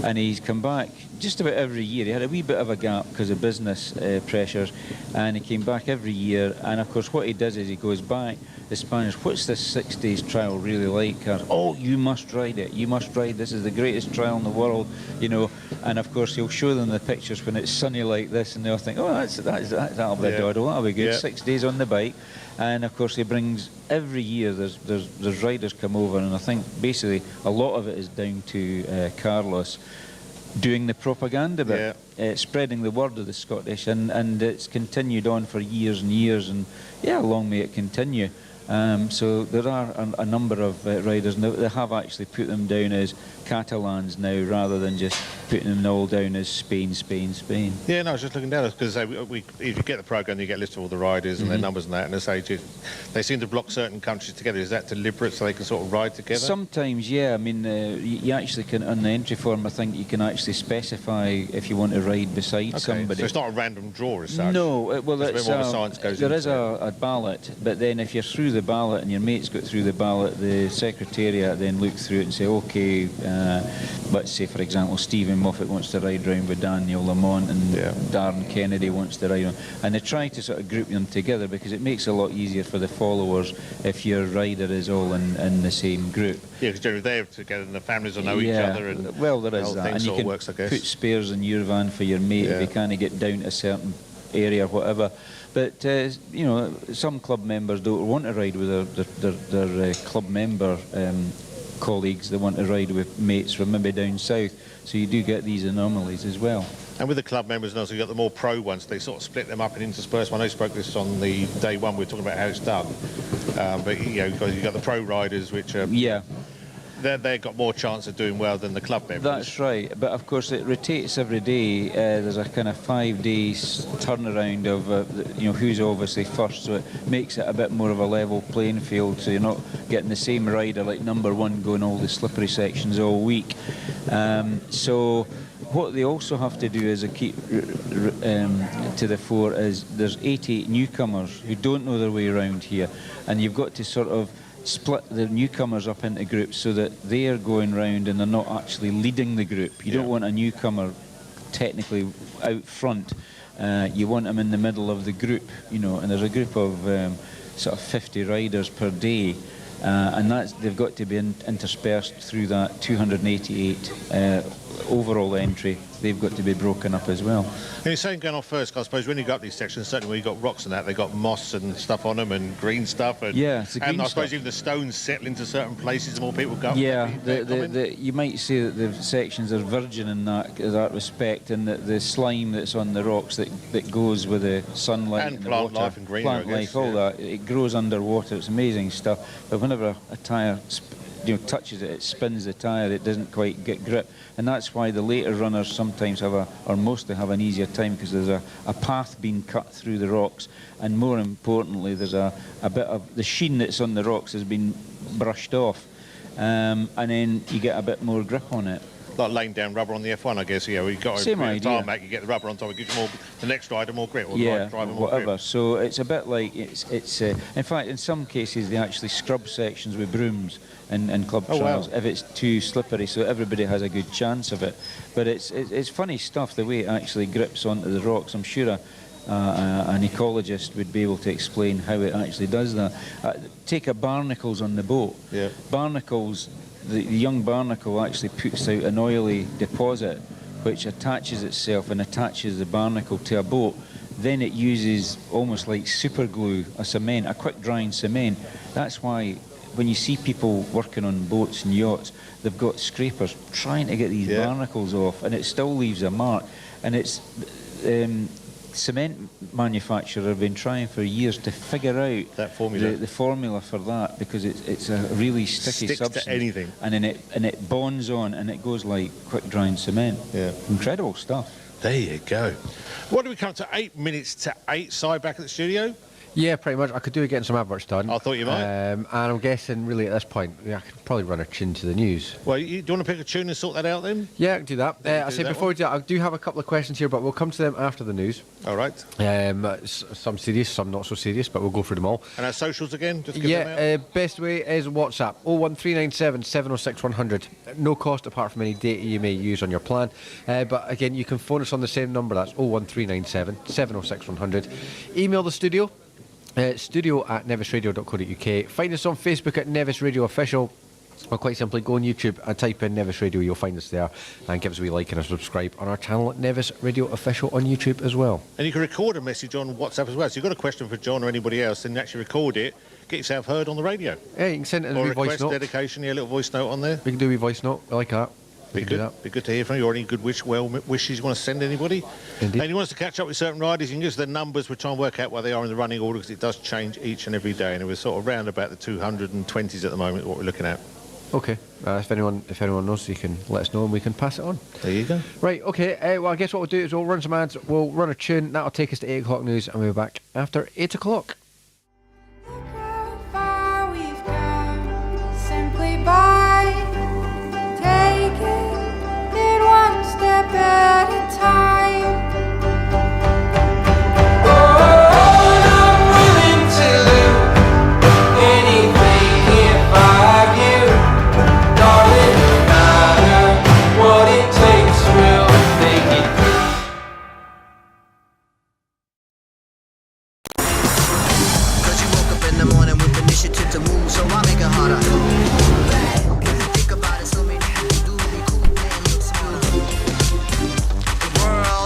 and he's come back just about every year. He had a wee bit of a gap because of business pressures, and he came back every year, and of course what he does is he goes back, the Spanish, what's this 6 days trial really like? Oh, you must ride it, you must ride, this is the greatest trial in the world, you know, and of course he'll show them the pictures when it's sunny like this, and they'll think, oh, that'll be a doddle, that'll be good, 6 days on the bike. And of course he brings, every year there's riders come over, and I think basically a lot of it is down to Carlos doing the propaganda bit, spreading the word of the Scottish, and it's continued on for years and years, and long may it continue. So there are a number of riders now. They have actually put them down as Catalans now, rather than just putting them all down as Spain, Spain, Spain. Yeah, no, I was just looking down, because if you get the programme, you get a list of all the riders and their numbers and that, and they seem to block certain countries together. Is that deliberate so they can sort of ride together? Sometimes, yeah. I mean, you actually can, on the entry form, I think you can actually specify if you want to ride beside somebody. So it's not a random draw as such? No, well, there's a bit more science goes there into is a ballot, but then if you're through the ballot and your mate's got through the ballot, the secretariat then look through it and say, OK, let's say, for example, Stephen Moffat wants to ride round with Daniel Lamont, and Darren Kennedy wants to ride on. And they try to sort of group them together, because it makes it a lot easier for the followers if your rider is all in the same group. Yeah, because generally they're together and the families will know each other. And well, there is that. And you can put spares in your van for your mate if you can't get down to a certain area or whatever. But, you know, some club members don't want to ride with their club member colleagues. They want to ride with mates from maybe down south. So you do get these anomalies as well. And with the club members, and also you've got the more pro ones, they sort of split them up and intersperse. I know you spoke this on the day one, we were talking about how it's done. But, you know, you've got the pro riders, which are... Yeah. they've got more chance of doing well than the club members. That's right, but of course it rotates every day. There's a kind of 5 days turnaround of who's obviously first, so it makes it a bit more of a level playing field, so you're not getting the same rider like number one going all the slippery sections all week. So what they also have to do is keep to the fore is there's 88 newcomers who don't know their way around here, and you've got to sort of split the newcomers up into groups so that they're going round and they're not actually leading the group. You don't want a newcomer technically out front. You want them in the middle of the group, and there's a group of sort of 50 riders per day. And they've got to be interspersed through that 288 overall entry. They've got to be broken up as well. And you're saying going off first, I suppose when you go up these sections, certainly when you've got rocks and that, they've got moss and stuff on them and green stuff. And, yeah, it's the green and I suppose stuff. even the stones settle into certain places, the more people go. Yeah, you might say that the sections are virgin in that respect, and that the slime that's on the rocks that goes with the sunlight and the plant water, life and greenery, plant life, all that, it grows underwater. It's amazing stuff. But whenever a tyre touches it, it spins the tyre. It doesn't quite get grip, and that's why the later runners sometimes or mostly have an easier time, because there's a path being cut through the rocks, and more importantly, there's a bit of the sheen that's on the rocks has been brushed off, and then you get a bit more grip on it. Like laying down rubber on the F1, I guess. Yeah, we've got Same idea. tarmac, you get the rubber on top, it gives you the next rider more grip, or yeah, the driver more whatever. grip. So it's a bit like it's. In fact, in some cases, they actually scrub sections with brooms in club trials if it's too slippery, so everybody has a good chance of it. But it's funny stuff the way it actually grips onto the rocks. I'm sure an ecologist would be able to explain how it actually does that. Take a barnacles on the boat. Yeah. Barnacles. The young barnacle actually puts out an oily deposit which attaches itself and attaches the barnacle to a boat. Then it uses almost like super glue, a quick drying cement. That's why when you see people working on boats and yachts, they've got scrapers trying to get these barnacles off, and it still leaves a mark. And it's cement manufacturers have been trying for years to figure out that formula, the formula for that, because it's a really sticky substance. To anything. And it bonds on, and it goes like quick drying cement. Yeah, incredible stuff. There you go. What do we come to? 8 minutes to 8. Side back at the studio. Yeah, pretty much. I could do getting some adverts done. I thought you might. And I'm guessing, really, at this point, I could probably run a tune to the news. Well, do you want to pick a tune and sort that out then? Yeah, I can do that. I say before we do that, I do have a couple of questions here, but we'll come to them after the news. All right. Some serious, some not so serious, but we'll go through them all. And our socials again? Just give them out. Best way is WhatsApp, 01397 706 100. No cost apart from any data you may use on your plan. But again, you can phone us on the same number, that's 01397 706 100. Email the studio. studio@nevisradio.co.uk. Find us on Facebook at Nevis Radio Official, or quite simply go on YouTube and type in Nevis Radio. You'll find us there, and give us a wee like and a subscribe on our channel at Nevis Radio Official on YouTube as well. And you can record a message on WhatsApp as well. So you've got a question for John or anybody else, then actually record it, get yourself heard on the radio. Yeah, you can send it in a wee voice note. Dedication, a little voice note on there. We can do a wee voice note. I like that. Be good. Be good to hear from you, or any good wishes you want to send anybody. Indeed. And you want us to catch up with certain riders, you can use the numbers. We'll try and work out where they are in the running order, because it does change each and every day, and we're sort of round about the 220s at the moment, what we're looking at. Okay. If anyone knows, you can let us know and we can pass it on. There you go. Right, okay. Well, I guess what we'll do is we'll run some ads, we'll run a tune, that'll take us to 8 o'clock news, and we'll be back after 8 o'clock. Simply by taking it one step at a time. Oh, I'm willing to lose anything if I have you, darling. No matter what it takes, we'll make it through. Cause you woke up in the morning with initiative to move, so I make it harder. Think about it, so many people do be cool and look smooth. The world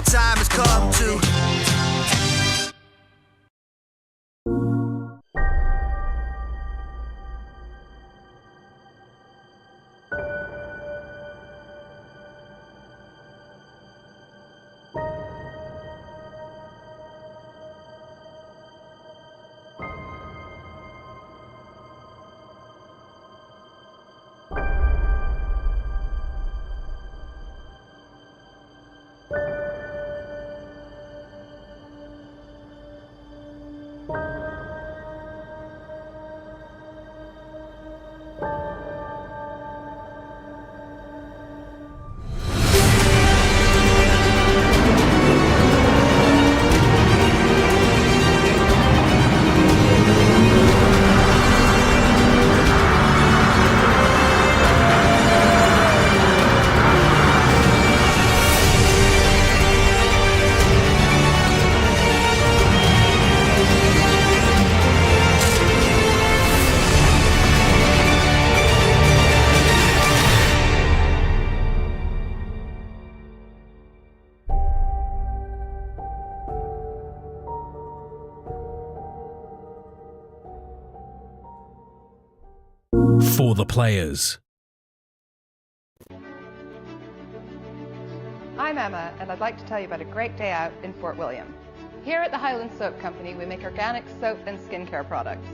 For the players. I'm Emma, and I'd like to tell you about a great day out in Fort William. Here at the Highland Soap Company, we make organic soap and skincare products.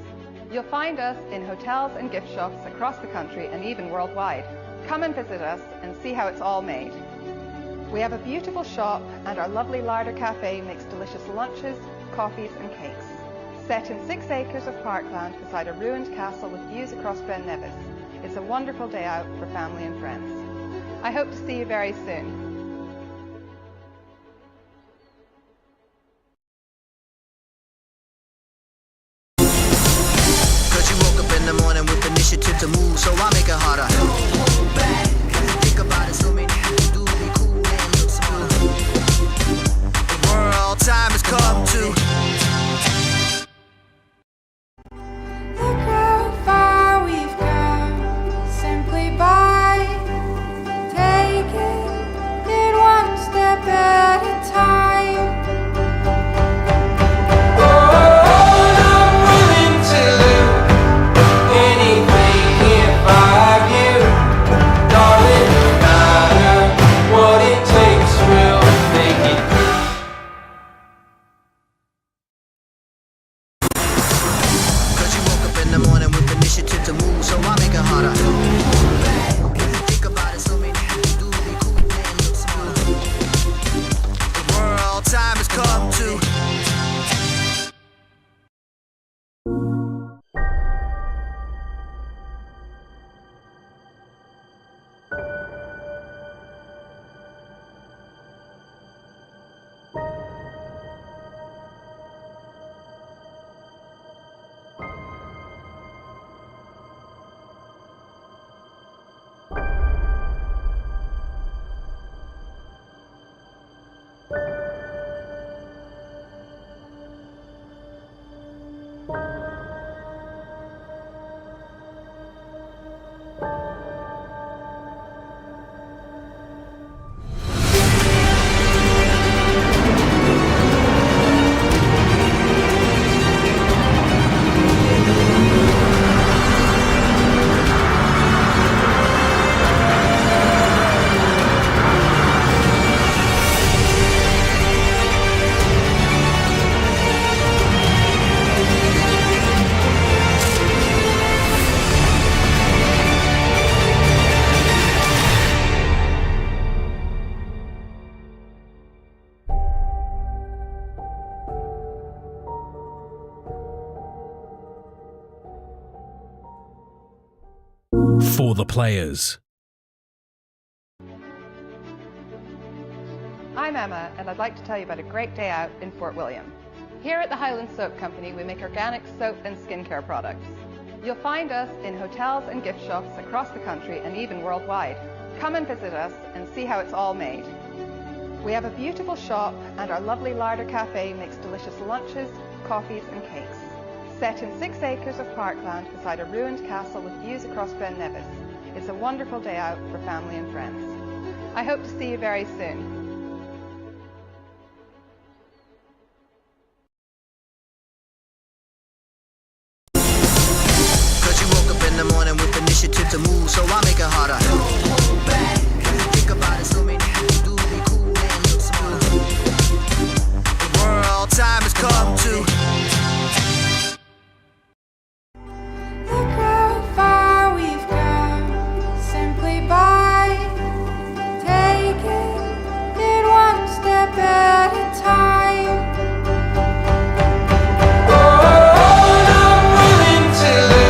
You'll find us in hotels and gift shops across the country and even worldwide. Come and visit us and see how it's all made. We have a beautiful shop, and our lovely larder cafe makes delicious lunches, coffees and cakes. Set in 6 acres of parkland beside a ruined castle with views across Ben Nevis. It's a wonderful day out for family and friends. I hope to see you very soon. In the morning with initiative to move, so I make it harder. Hold back, think about it, so many people do be cool and look smart. The world time has come to. Look how far we've come, simply by taking it one step at a time. To move, so I make it harder. Think about it, so many people do be cool and look smart. The world time has come to. For the players. I'm Emma, and I'd like to tell you about a great day out in Fort William. Here at the Highland Soap Company, we make organic soap and skincare products. You'll find us in hotels and gift shops across the country and even worldwide. Come and visit us and see how it's all made. We have a beautiful shop, and our lovely larder cafe makes delicious lunches, coffees and cakes. Set in 6 acres of parkland beside a ruined castle with views across Ben Nevis. It's a wonderful day out for family and friends. I hope to see you very soon. Cause you woke up in the morning with initiative to move, so I make it harder. Hold back, think about it, so many people do be cool and look smart. The world time has come to. Look how far we've come, simply by taking it one step at a time. Oh, I'm willing to do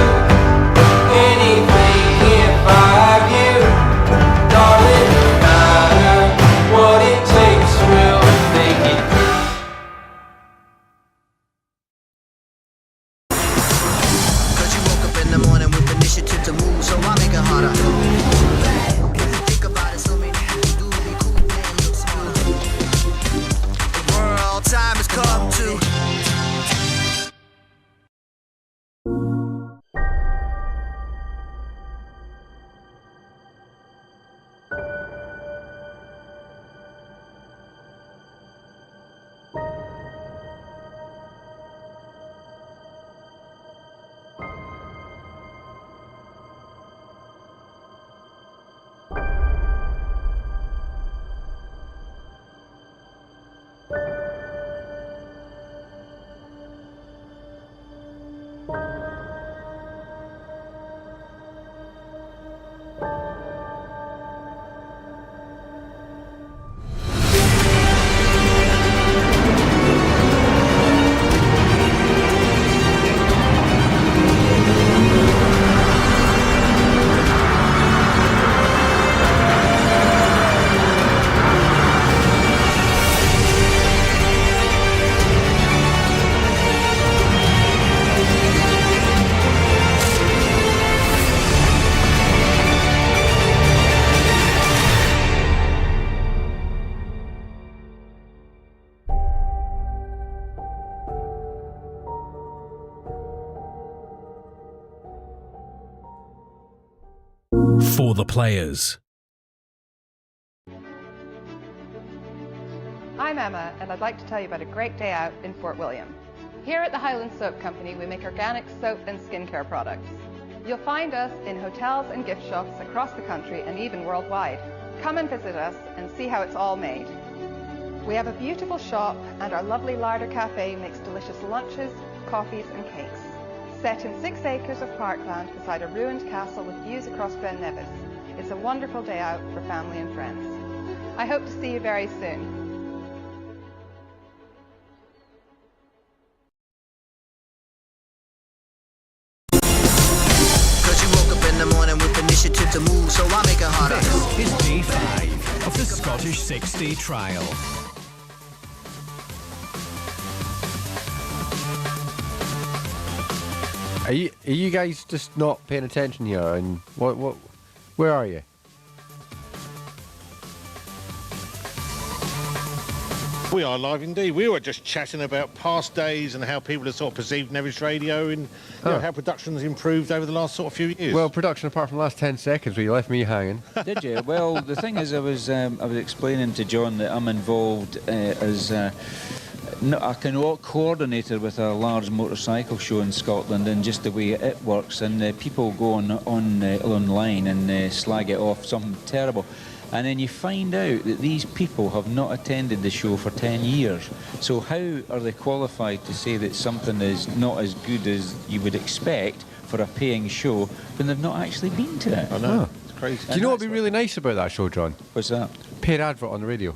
anything if I for the players. I'm Emma, and I'd like to tell you about a great day out in Fort William. Here at the Highland Soap Company, we make organic soap and skincare products. You'll find us in hotels and gift shops across the country and even worldwide. Come and visit us and see how it's all made. We have a beautiful shop, and our lovely larder cafe makes delicious lunches, coffees and cakes. Set in 6 acres of parkland beside a ruined castle with views across Ben Nevis. It's a wonderful day out for family and friends. I hope to see you very soon. In the morning with initiative to move, so I make it harder. This is day 5 of the Scottish 6-day trial. Are you guys just not paying attention here? And where are you? We are live indeed. We were just chatting about past days and how people have sort of perceived Nevis Radio and you know, how production's improved over the last sort of few years. Well, production apart from the last 10 seconds where you left me hanging. Did you? Well, the thing is, I was explaining to John that I'm involved as a kind of coordinator with a large motorcycle show in Scotland, and just the way it works, and people go online and slag it off, something terrible. And then you find out that these people have not attended the show for 10 years. So how are they qualified to say that something is not as good as you would expect for a paying show when they've not actually been to it? I know. It's crazy. Do you know what would be really nice about that show, John? What's that? Paid advert on the radio.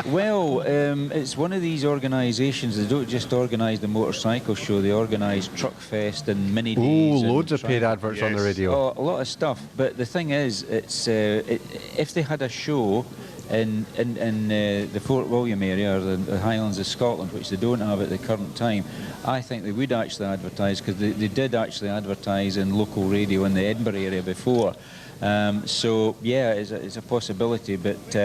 Well, it's one of these organisations. They don't just organise the motorcycle show, they organise Truck Fest and Mini Days. Oh, loads of paid adverts on the radio. Oh, a lot of stuff. But the thing is, it's if they had a show in the Fort William area or the Highlands of Scotland, which they don't have at the current time, I think they would actually advertise, because they did actually advertise in local radio in the Edinburgh area before. So yeah, it's a possibility, but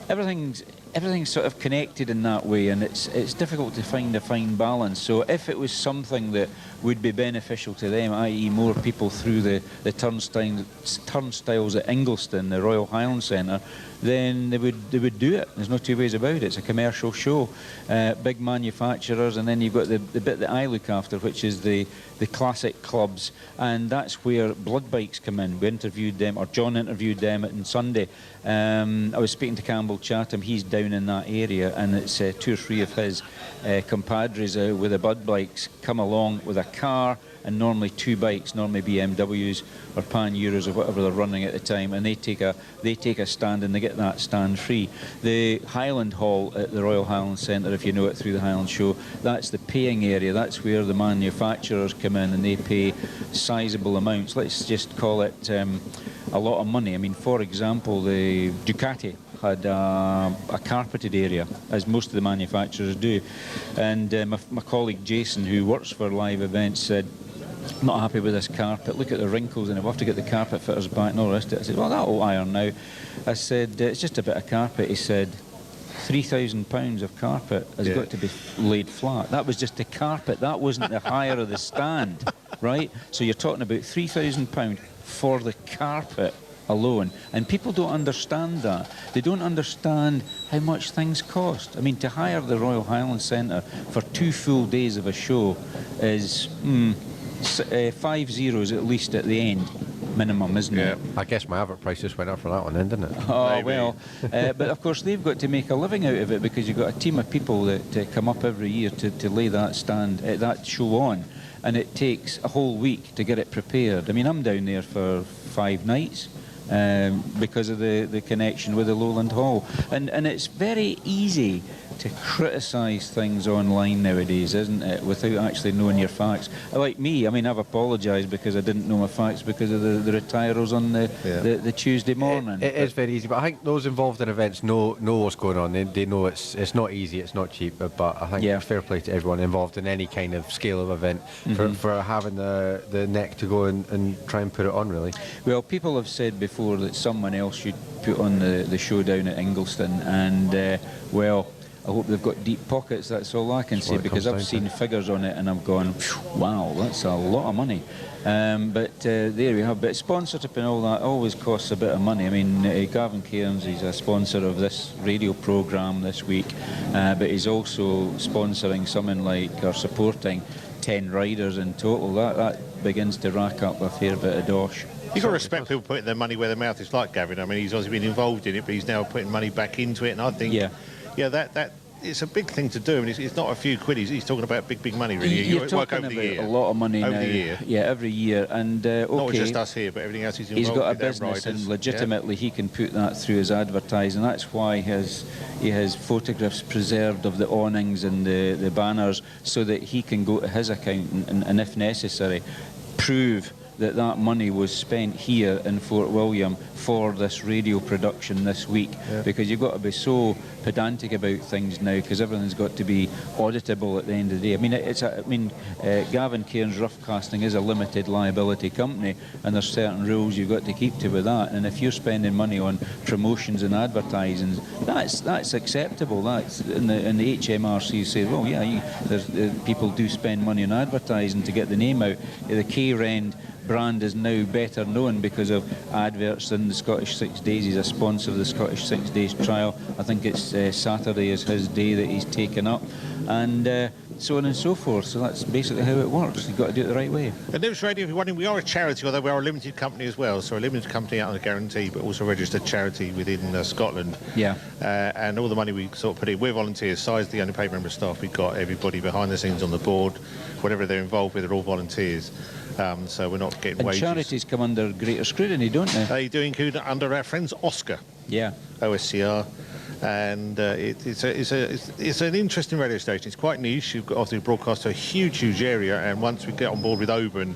everything's sort of connected in that way, and it's difficult to find a fine balance. So if it was something that would be beneficial to them, i.e. more people through the turnstiles at Ingliston, the Royal Highland Centre, then they would do it. There's no two ways about it. It's a commercial show, big manufacturers, and then you've got the bit that I look after, which is the classic clubs, and that's where blood bikes come in. We interviewed them, or John interviewed them on Sunday. I was speaking to Campbell Chatham. He's down in that area, and it's 2 or 3 of his compadres with the blood bikes come along with a car, and normally 2 bikes, normally BMWs or Pan Euros or whatever they're running at the time, and they take a stand, and they get that stand free. The Highland Hall at the Royal Highland Centre, if you know it through the Highland Show, that's the paying area. That's where the manufacturers come in and they pay sizable amounts. Let's just call it a lot of money. I mean, for example, the Ducati had a carpeted area, as most of the manufacturers do, and my colleague Jason, who works for live events, said, not happy with this carpet, look at the wrinkles, and we'll have to get the carpet fitters back and all the rest of it. I said, well, that'll iron now. I said, it's just a bit of carpet. He said, £3,000 of carpet has got to be laid flat. That was just the carpet, that wasn't the hire of the stand, right? So you're talking about £3,000 for the carpet alone, and people don't understand that. They don't understand how much things cost. I mean, to hire the Royal Highland Centre for 2 full days of a show is 5 zeros at least at the end, minimum, isn't it? I guess my advert price just went up for that one then, didn't it? Oh, maybe. Well, but of course they've got to make a living out of it, because you've got a team of people that come up every year to lay that stand, that show on, and it takes a whole week to get it prepared. I mean, I'm down there for 5 nights. Because of the connection with the Lowland Hall, and it's very easy to criticise things online nowadays, isn't it, without actually knowing your facts. Like me, I mean, I've apologised because I didn't know my facts because of the retirals on the Tuesday morning. It is very easy, but I think those involved in events know what's going on. They know it's not easy, it's not cheap, but I think fair play to everyone involved in any kind of scale of event for having the neck to go and try and put it on, really. Well, people have said before that someone else should put on the show down at Ingliston, and well, I hope they've got deep pockets, that's all I can say, because I've seen figures on it and I'm going, wow, that's a lot of money. But there we have. But sponsorship and all that always costs a bit of money. I mean, Gavin Cairns, he's a sponsor of this radio programme this week, but he's also sponsoring something like, or supporting 10 riders in total. That begins to rack up a fair bit of dosh. You've got to respect people putting their money where their mouth is, like Gavin. I mean, he's obviously been involved in it, but he's now putting money back into it, and I think, that it's a big thing to do. I mean, it's not a few quid. He's talking about big money, really. You're talking about a lot of money over now. The year. Yeah, every year. And not just us here, but everything else he's involved. He's got a with business, and legitimately he can put that through his advertising. That's why he has photographs preserved of the awnings and the banners, so that he can go to his account and if necessary, prove that money was spent here in Fort William for this radio production this week, because you've got to be so pedantic about things now, because everything's got to be auditable at the end of the day. I mean, Gavin Cairns Rough Casting is a limited liability company, and there's certain rules you've got to keep to with that. And if you're spending money on promotions and advertising, that's acceptable. That's in the HMRC say, well, yeah, people do spend money on advertising to get the name out. The K-Rend brand is now better known because of adverts in the Scottish 6 Days. He's a sponsor of the Scottish 6 Days trial. I think it's Saturday is his day that he's taken up, and so on and so forth. So that's basically how it works. You've got to do it the right way. And Nevis Radio, if you're wondering, we are a charity, although we are a limited company as well. So a limited company out on a guarantee, but also a registered charity within Scotland. Yeah. And all the money we sort of put in, we're volunteers. Si's the only paid member of staff. We've got everybody behind the scenes on the board. Whatever they're involved with, they're all volunteers. So we're not getting wages. Charities come under greater scrutiny, don't they? They do include under our friends Oscar. Yeah. OSCR. And it's an interesting radio station. It's quite niche. You've got obviously broadcast to a huge area, and once we get on board with Oban,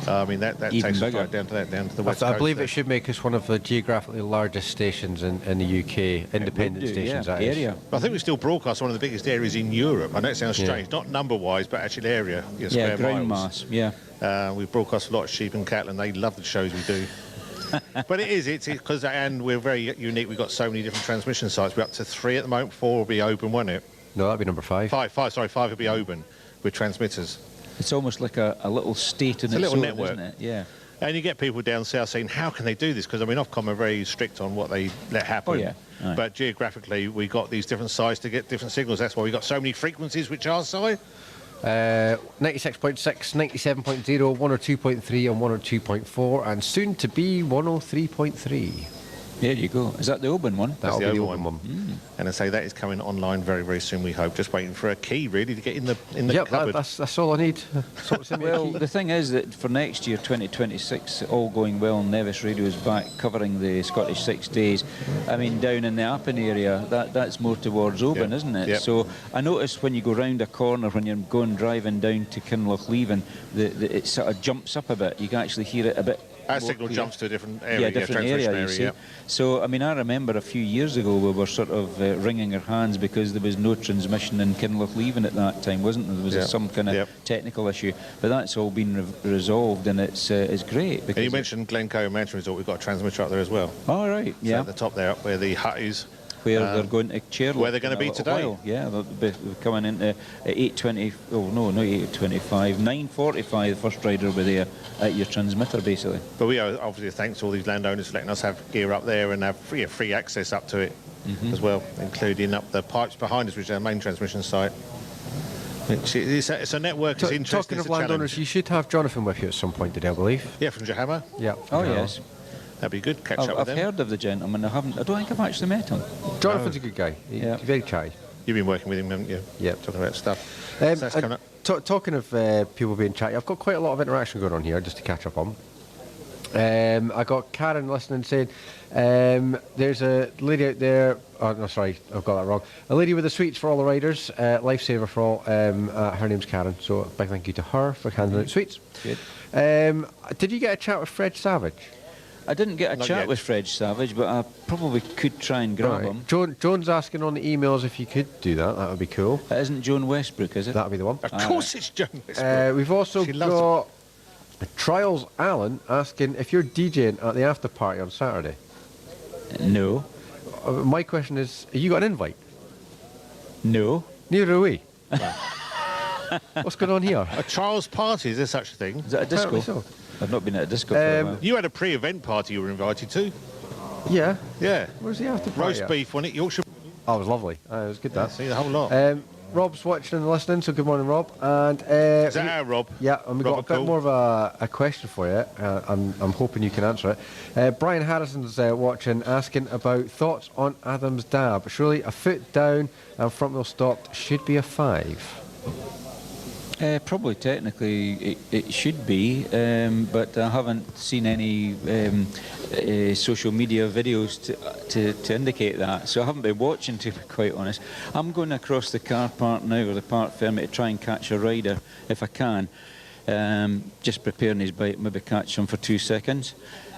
I mean that takes us right down to the west coast. I believe it should make us one of the geographically largest stations in the UK, independent stations. That area. I think we still broadcast one of the biggest areas in Europe. I know it sounds strange, not number-wise, but actually area. Yeah, ground mass. Yeah. We broadcast a lot of sheep and cattle, and they love the shows we do. But it's because, and we're very unique. We've got so many different transmission sites. We're up to 3 at the moment. 4 will be open, won't it? No, that'll be number 5. 5 will be open with transmitters. It's almost like a little state in its little own, network, isn't it? Yeah. And you get people down south saying, how can they do this? Because, I mean, Ofcom are very strict on what they let happen. Oh, yeah. Right. But geographically, we got these different sites to get different signals. That's why we got so many frequencies, which are, Si? 96.6, 97.0, 102.3 and 102.4, and soon to be 103.3. There you go. Is that the Oban one? That's the Oban one. And I say that is coming online very soon, we hope. Just waiting for a key, really, to get in the cupboard. That's all I need. Well, the thing is that for next year, 2026, all going well, Nevis Radio is back covering the Scottish 6 Days. I mean, down in the Appin area, that's more towards Oban, isn't it? So I noticed when you go round a corner, when you're driving down to Kinlochleven, it sort of jumps up a bit. You can actually hear it a bit. Our signal jumps to a different area, different area, you see. So, I mean, I remember a few years ago we were sort of wringing our hands because there was no transmission in Kinlochleven at that time, wasn't there? There was some kind of technical issue. But that's all been resolved, and it's great. And you mentioned Glencoe Mansion Resort. We've got a transmitter up there as well. Oh, right, So at the top there, up where the hut is. Where they're going to Chairlock. Where they're going to be today. While. Yeah, they'll be coming in at 8:20. Oh no, not 8:25. 9:45. The first rider will be there at your transmitter, basically. But we are obviously thanks to all these landowners for letting us have gear up there and have free access up to it as well, including up the pipes behind us, which is our main transmission site. It's a network. It's interesting. Talking of landowners, you should have Jonathon with you at some point today, I believe. Yeah, from Jahama. Yeah. Oh yes. That'd be good. Catch up with them. I've heard of the gentleman. I don't think I've actually met him. Jonathan's a good guy. He's very chatty. You've been working with him, haven't you? Yeah. Talking about stuff. So that's coming up. Talking of people being chatty, I've got quite a lot of interaction going on here, just to catch up on. I got Karen listening saying, there's a lady out there, oh no, sorry, I've got that wrong. A lady with the sweets for all the riders, lifesaver for all, her name's Karen, so a big thank you to her for handing out sweets. Good. Did you get a chat with Fred Savage? I didn't get a chat with Fred Savage, but I probably could try and grab him. Joan's asking on the emails if you could do that. That would be cool. It isn't Joan Westbrook, is it? That would be the one. Of course it's Joan Westbrook. We've also got Trials Alan asking if you're DJing at the after party on Saturday. No. My question is, have you got an invite? No. Neither are we. What's going on here? A trials party, is there such a thing? Is that a disco? So. I've not been at a disco for a while. You had a pre-event party you were invited to. Yeah. Yeah. Where's the after party? Roast beef, wasn't it? Yorkshire. Oh, it was lovely. It was good, that. See, the whole lot. Rob's watching and listening, so good morning, Rob. And is that our Rob? Yeah, and we've got a bit more of a question for you. I'm hoping you can answer it. Brian Harrison's watching, asking about thoughts on Adam's dab. Surely a foot down and front wheel stopped should be a 5. Probably technically it should be, but I haven't seen any social media videos to indicate that, so I haven't been watching, to be quite honest. I'm going across the car park now, or the Parc Fermé, to try and catch a rider if I can. Just preparing his bike, maybe catch him for 2 seconds.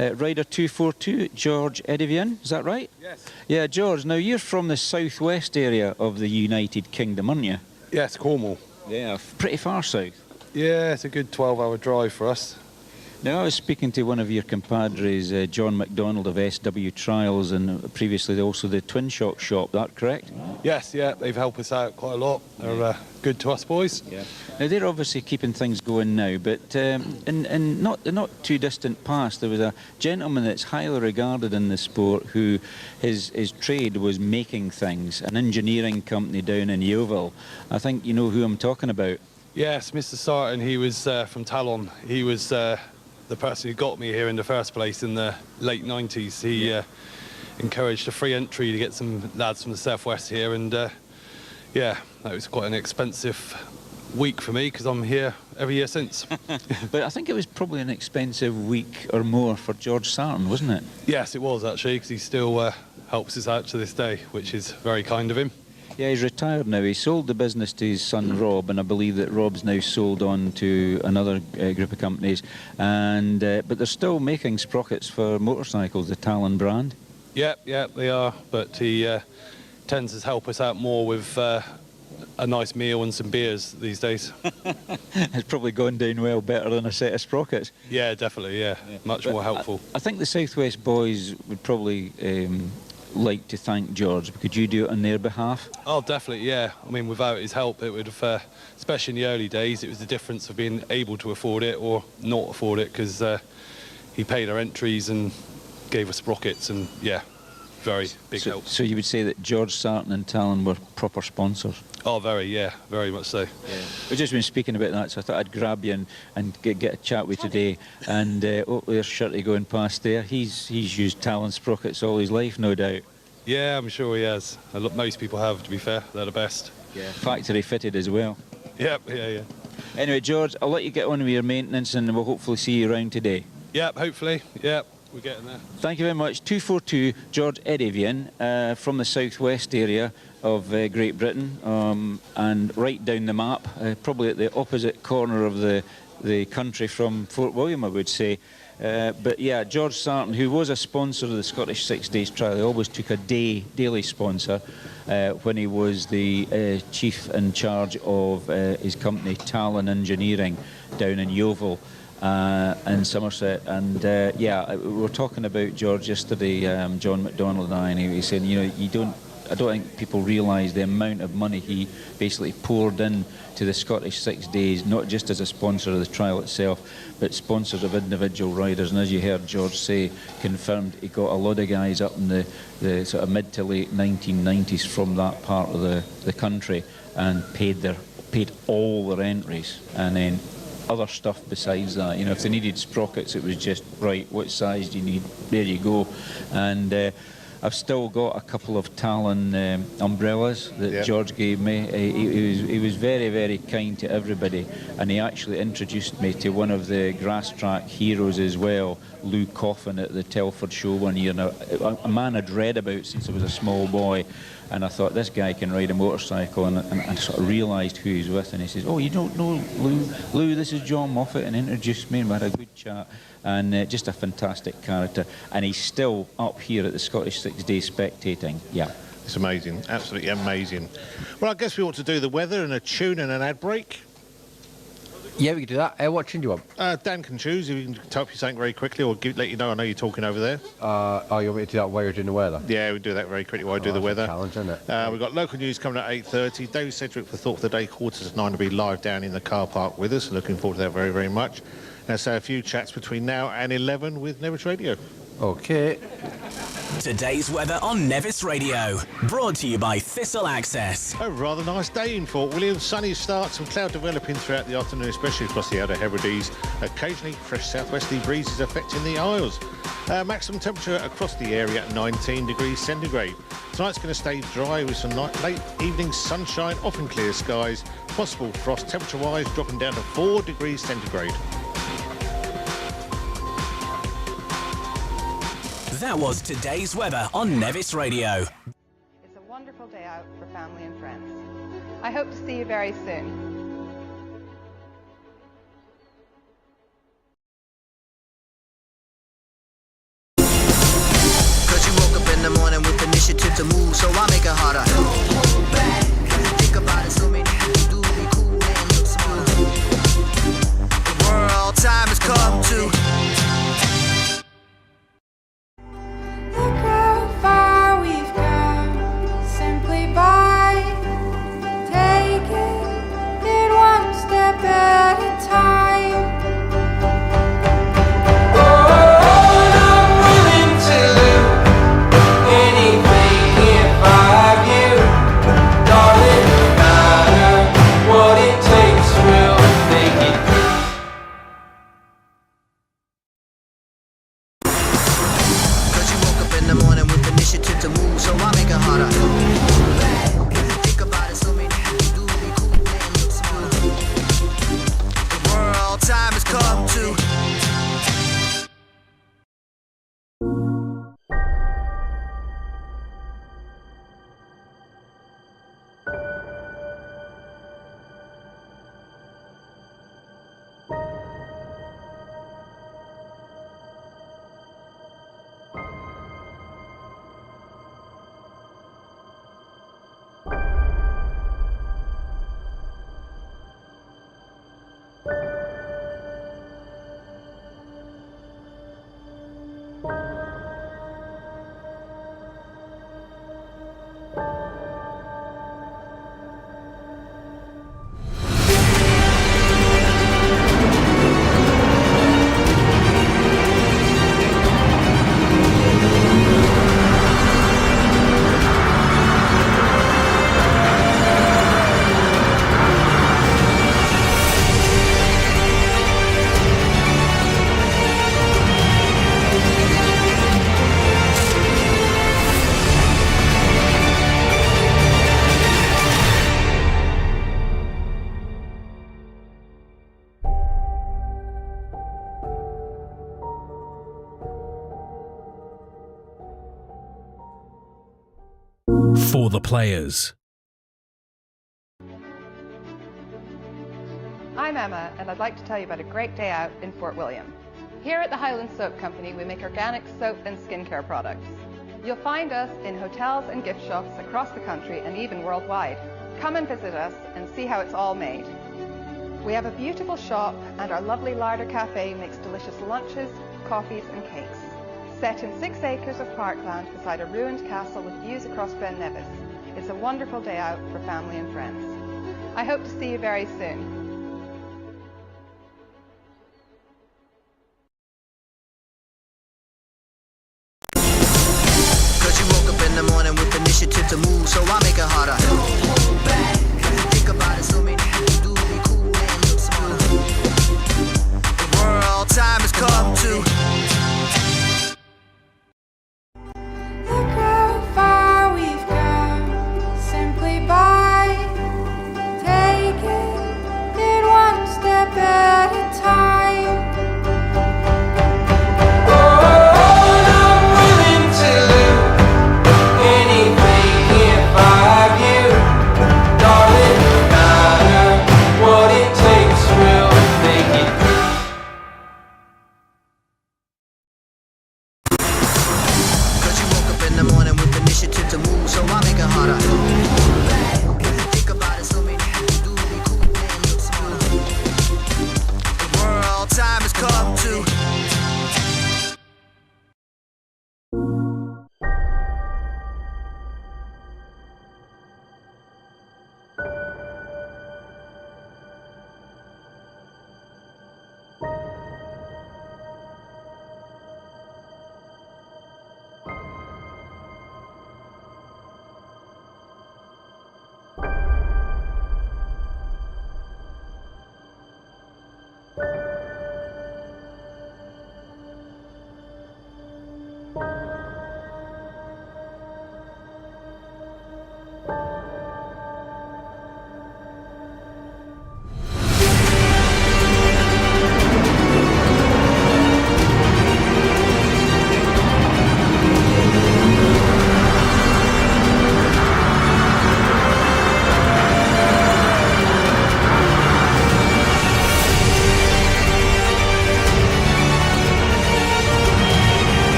Rider 242, George Edivian, is that right? Yes. Yeah, George, now you're from the southwest area of the United Kingdom, aren't you? Yes, Cornwall. Yeah, pretty far south. Yeah, it's a good 12-hour drive for us. Now, I was speaking to one of your compadres, John MacDonald of SW Trials, and previously also the Twin Shock shop, that correct? Yes, yeah, they've helped us out quite a lot. They're good to us boys. Yeah. Now, they're obviously keeping things going now, but in not too distant past, there was a gentleman that's highly regarded in the sport who his trade was making things, an engineering company down in Yeovil. I think you know who I'm talking about. Yes, Mr. Sarton, he was from Talon. He was the person who got me here in the first place in the late 90s. He encouraged a free entry to get some lads from the southwest here, and yeah, that was quite an expensive week for me because I'm here every year since. But I think it was probably an expensive week or more for George Sarton, wasn't it? Yes, it was actually, because he still helps us out to this day, which is very kind of him. Yeah, he's retired now. He sold the business to his son Rob, and I believe that Rob's now sold on to another group of companies. And but they're still making sprockets for motorcycles, the Talon brand. Yeah, they are. But he tends to help us out more with a nice meal and some beers these days. It's probably gone down well, better than a set of sprockets. Yeah, definitely. Yeah. Much more helpful. I think the Southwest boys would probably like to thank George. Could you do it on their behalf? Oh, definitely, yeah. I mean, without his help, it would have, especially in the early days, it was the difference of being able to afford it or not afford it, because he paid our entries and gave us sprockets, and yeah, very big help. So you would say that George Sarton and Talon were proper sponsors? Oh, very much so. Yeah. We've just been speaking about that, so I thought I'd grab you and get a chat with you today. And oh, there's Shirty going past there. He's used Talon sprockets all his life, no doubt. Yeah, I'm sure he has. Most people have, to be fair. They're the best. Yeah. Factory fitted as well. Yep, yeah. Anyway, George, I'll let you get on with your maintenance, and we'll hopefully see you around today. Yep, hopefully. Yep. We're getting there. Thank you very much. 242 George Edivian from the southwest area of Great Britain, and right down the map, probably at the opposite corner of the country from Fort William, I would say. But yeah, George Sarton, who was a sponsor of the Scottish 6 Days Trial, he always took a daily sponsor when he was the chief in charge of his company Talon Engineering down in Yeovil. In Somerset, and yeah, we were talking about George yesterday, John MacDonald and I, and he was saying, you know, I don't think people realise the amount of money he basically poured in to the Scottish 6 Days, not just as a sponsor of the trial itself, but sponsors of individual riders. And as you heard George say, confirmed, he got a lot of guys up in the sort of mid to late 1990s from that part of the country, and paid all their entries, and then other stuff besides that. You know, if they needed sprockets, it was just, right, what size do you need? There you go. And I've still got a couple of Talon umbrellas that George gave me. He was very, very kind to everybody, and he actually introduced me to one of the grass track heroes as well, Lou Coffin, at the Telford show one year. Now, a man I'd read about since I was a small boy, and I thought, this guy can ride a motorcycle, and I sort of realised who he's with, and he says, oh, you don't know Lou? Lou, this is John Moffat, and introduced me, and we had a good chat, and just a fantastic character, and he's still up here at the Scottish 6 Days spectating. Yeah. It's amazing, absolutely amazing. Well, I guess we ought to do the weather and a tune and an ad break. Yeah, we can do that. What tune do you want? Dan can choose if you can type you something very quickly or let you know. I know you're talking over there. Oh, you want me to do that while you're doing the weather? Yeah, we do that very quickly while I do the weather. Challenge, isn't it? We've got local news coming at 8:30. David Sedgwick for Thought of the Day, 8:45 to be live down in the car park with us. Looking forward to that very, very much. So a few chats between now and 11 with Nevis Radio. Okay. Today's weather on Nevis Radio, brought to you by Thistle Access. A rather nice day in Fort William. Sunny start, some cloud developing throughout the afternoon, especially across the Outer Hebrides. Occasionally fresh southwesterly breezes affecting the Isles. Maximum temperature across the area at 19 degrees centigrade. Tonight's going to stay dry with some late evening sunshine, often clear skies. Possible frost temperature-wise dropping down to 4 degrees centigrade. That was today's weather on Nevis Radio. It's a wonderful day out for family and friends. I hope to see you very soon. Cause you woke up in the morning with initiative to move, so I make it harder. Hold back. Think about it, so many things do be cool and look smart. The world time has come to. For the players. I'm Emma, and I'd like to tell you about a great day out in Fort William. Here at the Highland Soap Company, we make organic soap and skincare products. You'll find us in hotels and gift shops across the country and even worldwide. Come and visit us and see how it's all made. We have a beautiful shop, and our lovely larder cafe makes delicious lunches, coffees and cakes. Set in 6 acres of parkland beside a ruined castle with views across Ben Nevis. It's a wonderful day out for family and friends. I hope to see you very soon. Cause you woke up in the morning with initiative to move, so I make it harder. Hold back. Think about it, so many things do be cool and look smart. The world time has come to. Anything if I have you.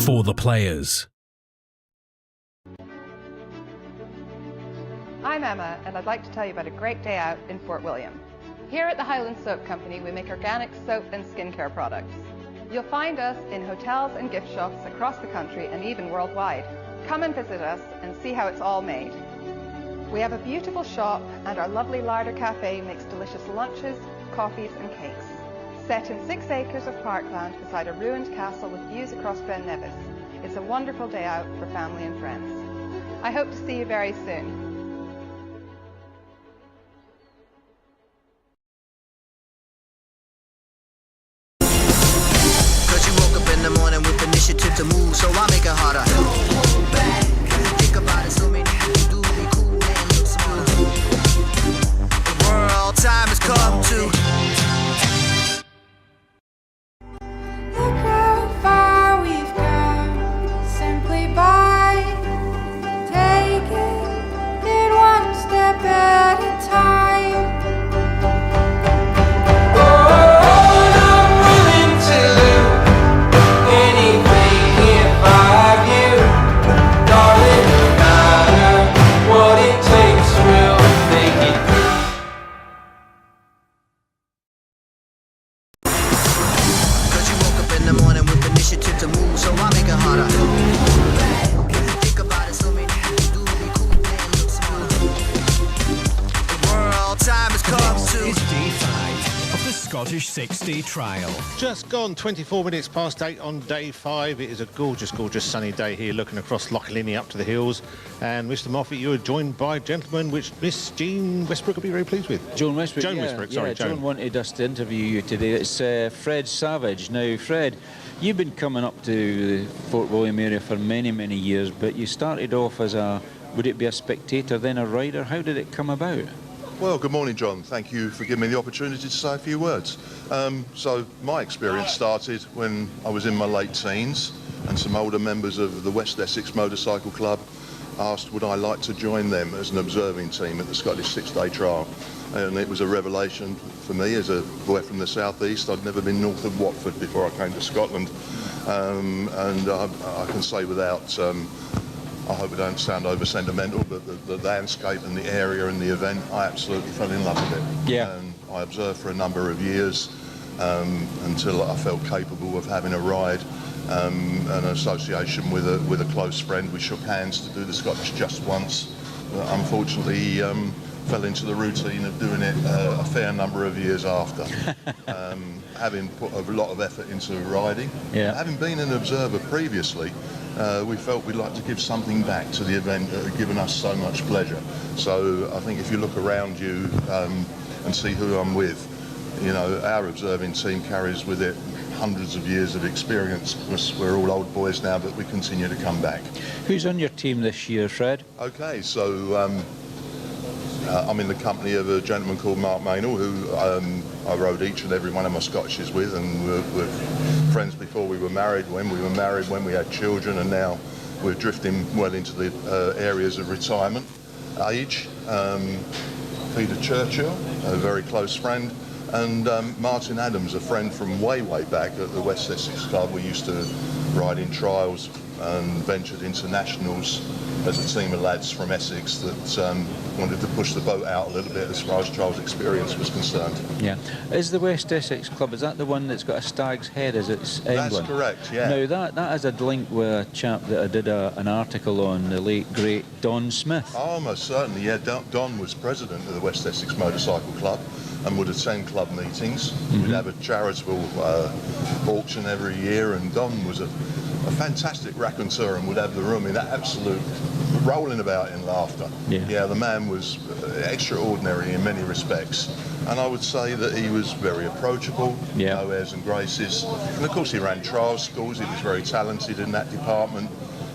for the players. I'm Emma, and I'd like to tell you about a great day out in Fort William. Here at the Highland Soap Company, we make organic soap and skincare products. You'll find us in hotels and gift shops across the country and even worldwide. Come and visit us and see how it's all made. We have a beautiful shop, and our lovely larder cafe makes delicious lunches, coffees and cakes. Set in 6 acres of parkland beside a ruined castle with views across Ben Nevis. It's a wonderful day out for family and friends. I hope to see you very soon. In the morning with initiative to move, so I make it harder. Don't hold back. Think about it, so many things do be cool and look smooth. The world time has come to. Look how far we've come, simply by taking it one step at a time. To move, so I make it harder. Think about it, so many things do be cool and look smooth. The world time has come to. It's day 5 of the Scottish 6-day trial. Just gone 24 minutes past 8 on day 5. It is a gorgeous, gorgeous sunny day here, looking across Loch Linney up to the hills. And Mr. Moffat, you are joined by a gentleman which Miss Jean Westbrook will be very pleased with. Joan Westbrook. Joan yeah, Westbrook, sorry, yeah, Joan. Joan wanted us to interview you today. It's Fred Savage. Now, Fred, you've been coming up to the Fort William area for many, many years, but you started off as would it be a spectator, then a rider? How did it come about? Well, good morning, John. Thank you for giving me the opportunity to say a few words. So my experience started when I was in my late teens, and some older members of the West Essex Motorcycle Club asked would I like to join them as an observing team at the Scottish 6-day trial. And it was a revelation for me as a boy from the southeast. I'd never been north of Watford before I came to Scotland, and I can say without, I hope I don't sound over sentimental, but the landscape and the area and the event, I absolutely fell in love with it. Yeah. And I observed for a number of years until I felt capable of having a ride. An association with a close friend. We shook hands to do the Scottish just once. But unfortunately, fell into the routine of doing it a fair number of years after. Having put a lot of effort into riding. Yeah. Having been an observer previously, we felt we'd like to give something back to the event that had given us so much pleasure. So I think if you look around you and see who I'm with, you know, our observing team carries with it hundreds of years of experience. We're all old boys now, but we continue to come back. Who's on your team this year, Fred? Okay, so I'm in the company of a gentleman called Mark Maynell, who I rode each and every one of my Scottishes with, and we're friends before we were married, when we were married, when we had children, and now we're drifting well into the areas of retirement age. Peter Churchill, a very close friend, and Martin Adams, a friend from way, way back at the West Essex Club. We used to ride in trials and ventured into nationals as a team of lads from Essex that wanted to push the boat out a little bit as far as trials experience was concerned. Yeah. Is the West Essex Club, is that the one that's got a stag's head as its emblem? That's correct, yeah. Now, that has a link with a chap that I did an article on, the late, great Don Smith. Oh, most certainly, yeah. Don was president of the West Essex Motorcycle Club and would attend club meetings. We'd have a charitable auction every year, and Don was a fantastic raconteur and would have the room in absolute rolling about in laughter. Yeah, the man was extraordinary in many respects, and I would say that he was very approachable, no airs and graces, and of course he ran trial schools. He was very talented in that department,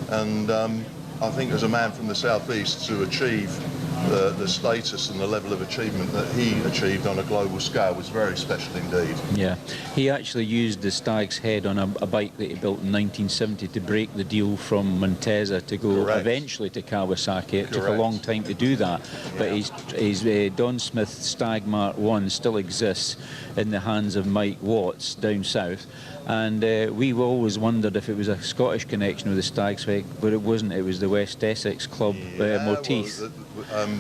and I think as a man from the southeast to achieve the status and the level of achievement that he achieved on a global scale was very special indeed. Yeah, he actually used the stag's head on a bike that he built in 1970 to break the deal from Monteza to go eventually to Kawasaki. It took a long time to do that, but his Don Smith Stag Mark 1 still exists in the hands of Mike Watts down south. And we've always wondered if it was a Scottish connection with the Stag's Head, but it wasn't. It was the West Essex Club motif. Well,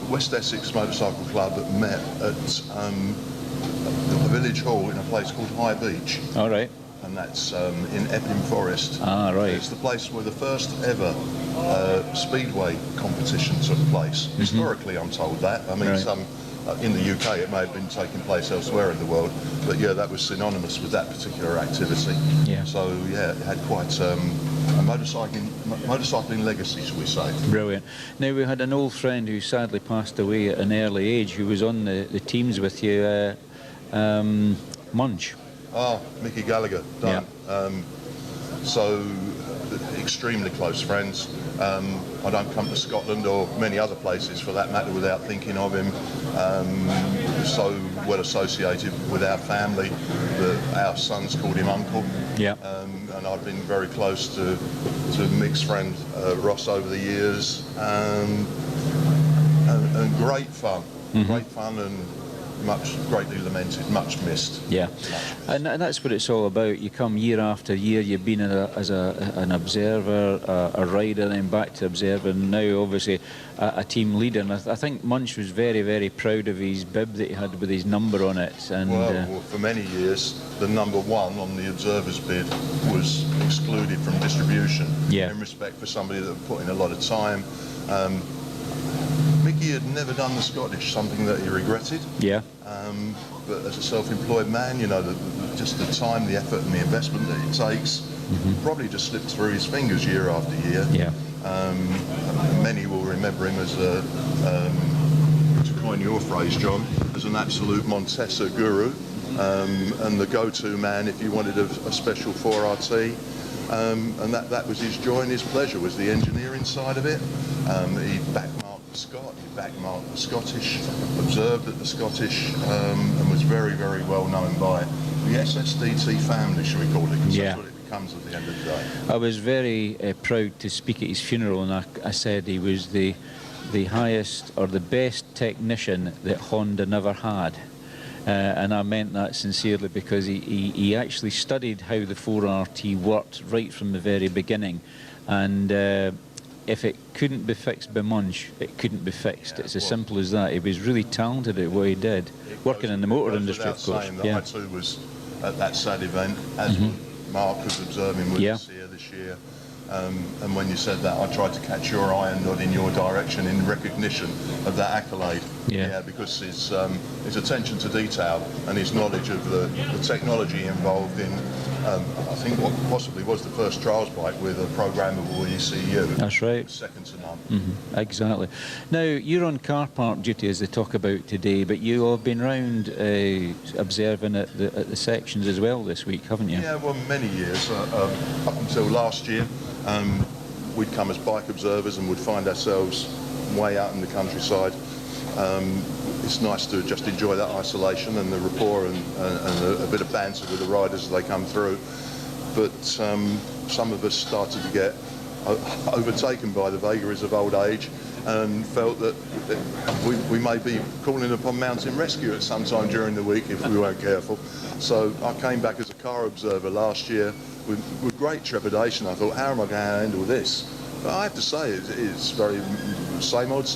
West Essex Motorcycle Club met at the village hall in a place called High Beach. All right. And that's in Epping Forest. Ah, right. It's the place where the first ever speedway competition took place. Historically, I'm told that. I mean, Right. In the UK, it may have been taking place elsewhere in the world, but yeah, that was synonymous with that particular activity. Yeah. So yeah, it had quite a motorcycling legacy, shall we say. Brilliant. Now, we had an old friend who sadly passed away at an early age, who was on the teams with you, Munch. Ah, Mickey Gallagher, done. So, extremely close friends. I don't come to Scotland or many other places for that matter without thinking of him. So well associated with our family that our sons called him Uncle. Yeah. And I've been very close to Mick's friend Ross over the years. And great fun. Great fun and much greatly lamented, much missed. Yeah, and that's what it's all about. You come year after year, you've been as an observer, a rider, and then back to observer, and now obviously a team leader. And I think Munch was very, very proud of his bib that he had with his number on it. And well, for many years, the number 1 on the observer's bid was excluded from distribution. Yeah. In respect for somebody that put in a lot of time. Mickey had never done the Scottish, something that he regretted. Yeah. But as a self-employed man, you know, just the time, the effort and the investment that it takes probably just slipped through his fingers year after year. Yeah. Many will remember him as to coin your phrase, John, as an absolute Montesa guru and the go-to man if you wanted a special 4RT. And that was his joy and his pleasure, was the engineering side of it. He backmarked the Scot, he backmarked the Scottish, observed at the Scottish, and was very, very well known by the SSDT family, shall we call it, because that's what it becomes at the end of the day. I was very proud to speak at his funeral, and I said he was the highest or the best technician that Honda never had. And I meant that sincerely, because he actually studied how the 4RT worked right from the very beginning, and if it couldn't be fixed by Munch, it couldn't be fixed. It's as simple as that. He was really talented at what he did, working in the motor industry, of course. Yeah. I too was at that sad event, as Mark was observing with us here this year. And when you said that, I tried to catch your eye and nod in your direction in recognition of that accolade. Yeah, because his attention to detail and his knowledge of the technology involved in, I think what possibly was the first trials bike with a programmable ECU. That's right. Second to none. Exactly. Now, you're on car park duty, as they talk about today, but you have been round observing at the sections as well this week, haven't you? Yeah, well, many years. Up until last year, we'd come as bike observers and would find ourselves way out in the countryside. It's nice to just enjoy that isolation and the rapport and a bit of banter with the riders as they come through. But some of us started to get overtaken by the vagaries of old age and felt that we may be calling upon mountain rescue at some time during the week if we weren't careful. So I came back as a car observer last year with great trepidation. I thought, how am I going to handle this? But I have to say, it's very same old,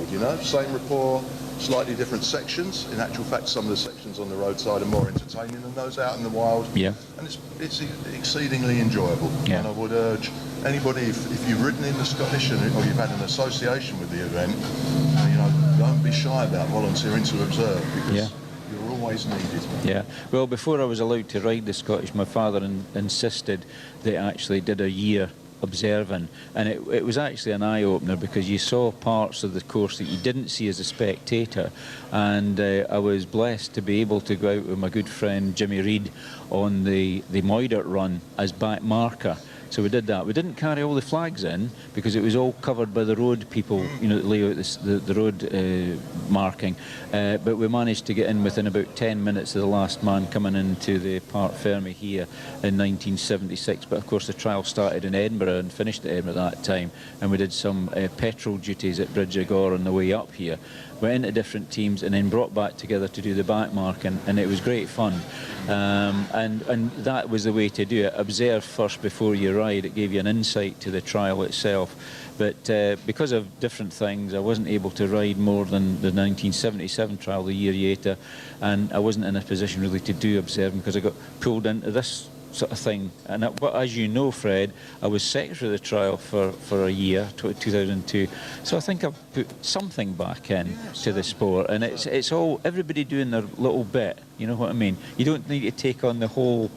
you know, same rapport, slightly different sections. In actual fact, some of the sections on the roadside are more entertaining than those out in the wild. Yeah. And it's exceedingly enjoyable. Yeah. And I would urge anybody, if you've ridden in the Scottish or you've had an association with the event, you know, don't be shy about volunteering to observe, because you're always needed. Yeah. Well, before I was allowed to ride the Scottish, my father insisted they actually did a year observing, and it was actually an eye-opener, because you saw parts of the course that you didn't see as a spectator, and I was blessed to be able to go out with my good friend Jimmy Reid on the Moidart run as back marker. So we did that. We didn't carry all the flags in because it was all covered by the road people, you know, that lay out the road marking. But we managed to get in within about 10 minutes of the last man coming into the Parc Fermé here in 1976. But of course the trial started in Edinburgh and finished at Edinburgh at that time. And we did some petrol duties at Bridge of Gore on the way up here. went into different teams and then brought back together to do the back mark, and it was great fun. And that was the way to do it. Observe first before you ride. It gave you an insight to the trial itself. But because of different things, I wasn't able to ride more than the 1977 trial, the year later, and I wasn't in a position really to do observing because I got pulled into this sort of thing. But as you know, Fred, I was secretary of the trial for a year, 2002. So I think I've put something back in to the sport, and it's all everybody doing their little bit. You know what I mean? You don't need to take on the whole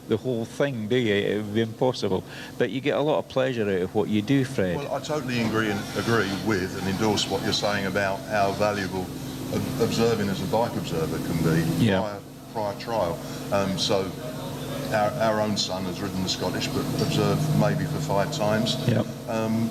thing, do you? It would be impossible. But you get a lot of pleasure out of what you do, Fred. Well, I totally agree with and endorse what you're saying about how valuable observing as a bike observer can be prior trial. So our own son has ridden the Scottish, but observed maybe for 5 times. Yep.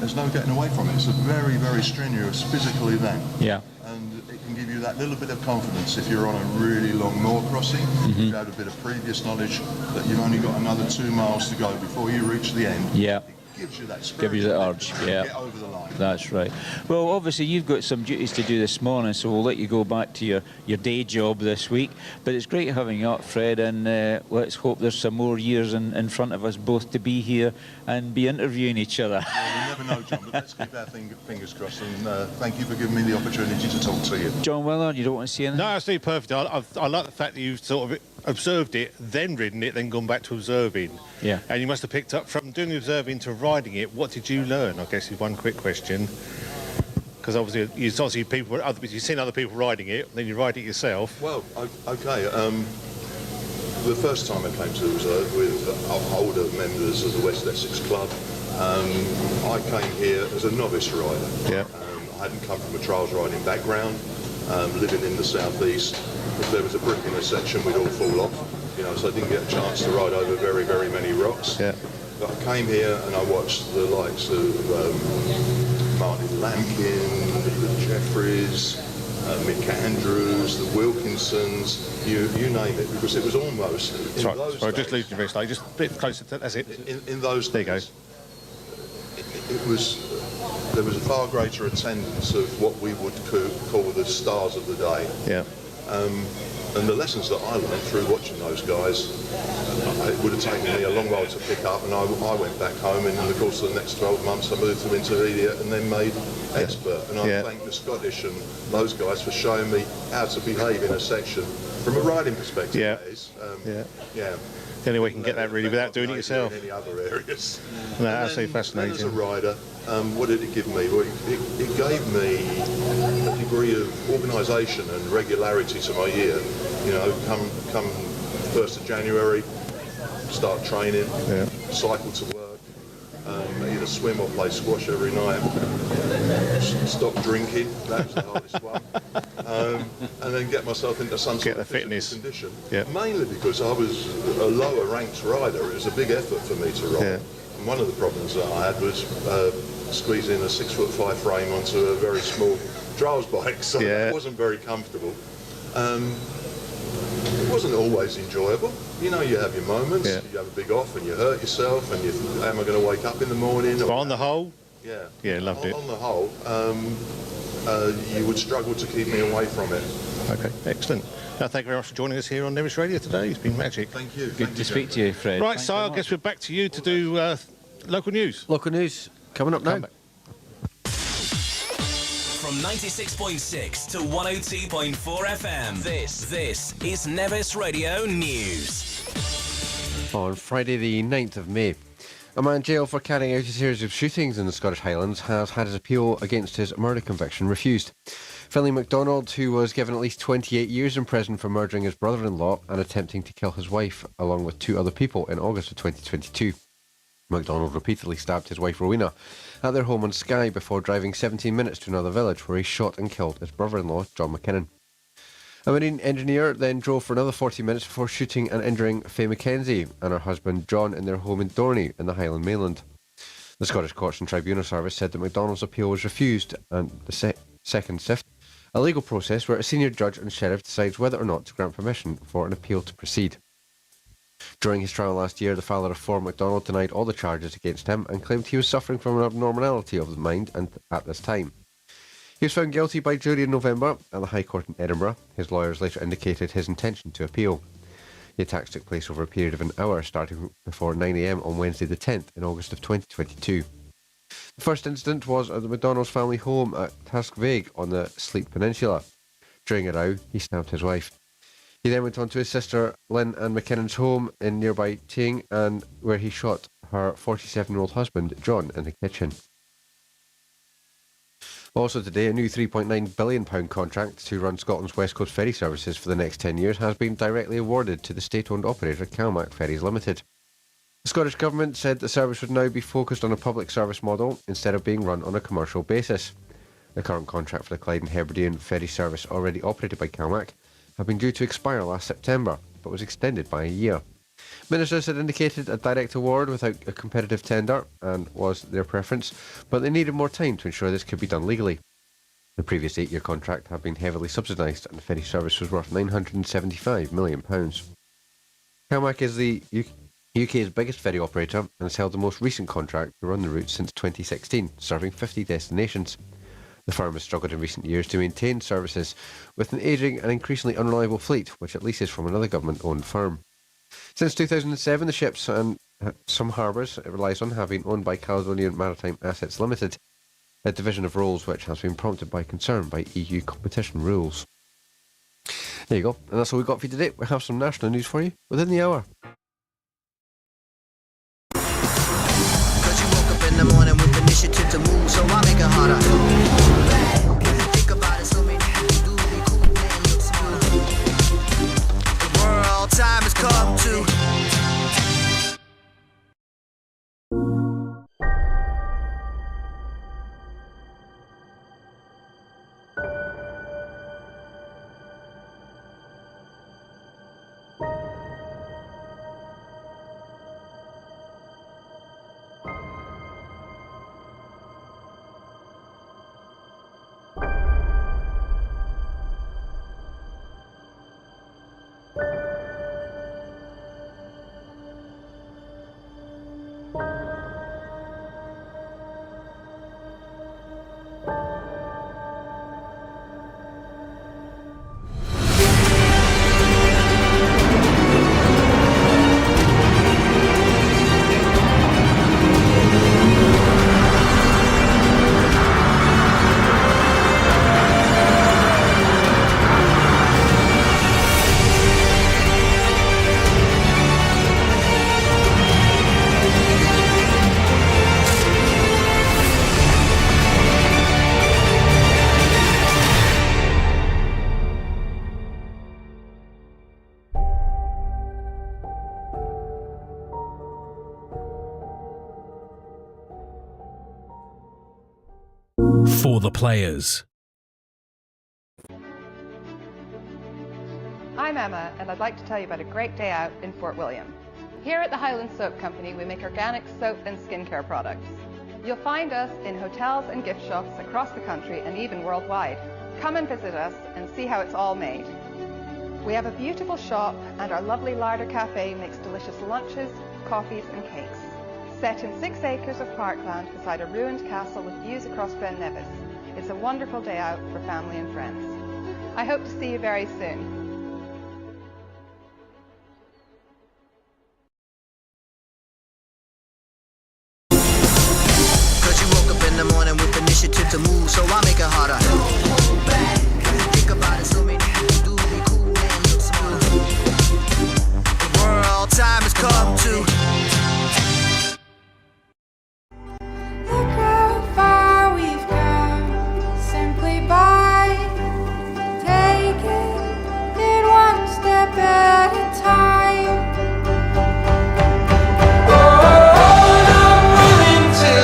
There's no getting away from it. It's a very, very strenuous physical event. Yeah. And it can give you that little bit of confidence if you're on a really long moor crossing. If you had a bit of previous knowledge that you've only got another 2 miles to go before you reach the end. Yeah. Gives you that spirit. Gives you the urge, yeah. Get over the line. That's right. Well, obviously you've got some duties to do this morning, so we'll let you go back to your day job this week. But it's great having you up, Fred, and let's hope there's some more years in front of us both to be here and be interviewing each other. Well, we never know, John, but let's keep our fingers crossed, and thank you for giving me the opportunity to talk to you. John Willard, you don't want to see anything? No, that's perfect. I like the fact that you've sort of observed it, then ridden it, then gone back to observing. Yeah. And you must have picked up from doing the observing to riding it. What did you learn? I guess is one quick question. Because obviously you've seen other people riding it, then you ride it yourself. Well, okay. The first time I came to observe with older members of the West Essex Club, I came here as a novice rider. Yeah. I hadn't come from a trials riding background. Living in the southeast, if there was a brick in a section, we'd all fall off. You know, so I didn't get a chance to ride over very, very many rocks. Yeah. But I came here and I watched the likes of Martin Lampkin, the Jeffreys, Mick Andrews, the Wilkinsons, you name it, because it was almost in those days. Just losing your wrist, just a bit closer to that's it. In those days, there you go. There was a far greater attendance of what we would call the stars of the day. Yeah. And the lessons that I learned through watching those guys, it would have taken me a long while to pick up, and I went back home, and in the course of the next 12 months I moved to intermediate and then made expert. And I thank the Scottish and those guys for showing me how to behave in a section from a riding perspective. Yeah. That is. Yeah. The only way you can get that really without doing it yourself. In any other areas. No, absolutely fascinating. As a rider, what did it give me? Well, it gave me a degree of organisation and regularity to my year. You know, come 1st of January, start training, cycle to work, either swim or play squash every night, stop drinking, that was the hardest one, and then get myself into some sort of fitness condition. Yeah. Mainly because I was a lower ranked rider. It was a big effort for me to ride. Yeah. And one of the problems that I had was squeezing a 6'5" frame onto a very small trials bike, so it wasn't very comfortable. It wasn't always enjoyable. You know, you have your moments, you have a big off and you hurt yourself and you think, am I going to wake up in the morning? But on the whole? Yeah, loved it. On the whole, you would struggle to keep me away from it. Okay, excellent. Now, thank you very much for joining us here on Nevis Radio today. It's been magic. Thank you. Good to speak to you, Fred. Right, so I guess we're back to you to do local news. Local news coming up now. From 96.6 to 102.4 FM, this is Nevis Radio News. On Friday the 9th of May, a man jailed for carrying out a series of shootings in the Scottish Highlands has had his appeal against his murder conviction refused. Philly MacDonald, who was given at least 28 years in prison for murdering his brother-in-law and attempting to kill his wife along with 2 other people in August of 2022. MacDonald repeatedly stabbed his wife Rowena at their home on Skye before driving 17 minutes to another village where he shot and killed his brother-in-law, John McKinnon. A marine engineer then drove for another 40 minutes before shooting and injuring Faye Mackenzie and her husband John in their home in Dorney in the Highland mainland. The Scottish Courts and Tribunal Service said that MacDonald's appeal was refused and the second SIFT, a legal process where a senior judge and sheriff decides whether or not to grant permission for an appeal to proceed. During his trial last year, the father of 4 MacDonald denied all the charges against him and claimed he was suffering from an abnormality of the mind and at this time. He was found guilty by jury in November at the High Court in Edinburgh. His lawyers later indicated his intention to appeal. The attacks took place over a period of an hour, starting before 9 a.m. on Wednesday the 10th in August of 2022. The first incident was at the McDonald's family home at Taskvig on the Sleat Peninsula. During a row, he stabbed his wife. He then went on to his sister Lynn Ann McKinnon's home in nearby Tyng, and where he shot her 47-year-old husband, John, in the kitchen. Also today, a new £3.9 billion contract to run Scotland's West Coast ferry services for the next 10 years has been directly awarded to the state-owned operator Calmac Ferries Limited. The Scottish Government said the service would now be focused on a public service model instead of being run on a commercial basis. The current contract for the Clyde and Hebridean ferry service, already operated by Calmac, had been due to expire last September, but was extended by a year. Ministers had indicated a direct award without a competitive tender, and was their preference, but they needed more time to ensure this could be done legally. The previous 8-year contract had been heavily subsidised, and the ferry service was worth £975 million. Calmac is the UK's biggest ferry operator and has held the most recent contract to run the route since 2016, serving 50 destinations. The firm has struggled in recent years to maintain services with an ageing and increasingly unreliable fleet, which it leases from another government-owned firm. Since 2007, the ships and some harbours it relies on have been owned by Caledonian Maritime Assets Limited, a division of Rolls which has been prompted by concern by EU competition rules. There you go, and that's all we've got for you today. We have some national news for you within the hour. Cause you woke up in the morning with initiative to move, so I make it harder. Think about it, so many you do be cool and look smart. The world time has come to. For the players. I'm Emma, and I'd like to tell you about a great day out in Fort William. Here at the Highland Soap Company, we make organic soap and skincare products. You'll find us in hotels and gift shops across the country and even worldwide. Come and visit us and see how it's all made. We have a beautiful shop, and our lovely larder cafe makes delicious lunches, coffees and cakes. Set in 6 acres of parkland beside a ruined castle with views across Ben Nevis. It's a wonderful day out for family and friends. I hope to see you very soon. Cause you woke up in the morning with initiative to move, so I make it harder. Don't hold back. Think about it, so many you do be cool and look smart. The world time has come to. Look how far we've come, simply by taking it one step at a time. Oh, I'm willing to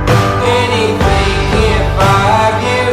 do anything if I have you.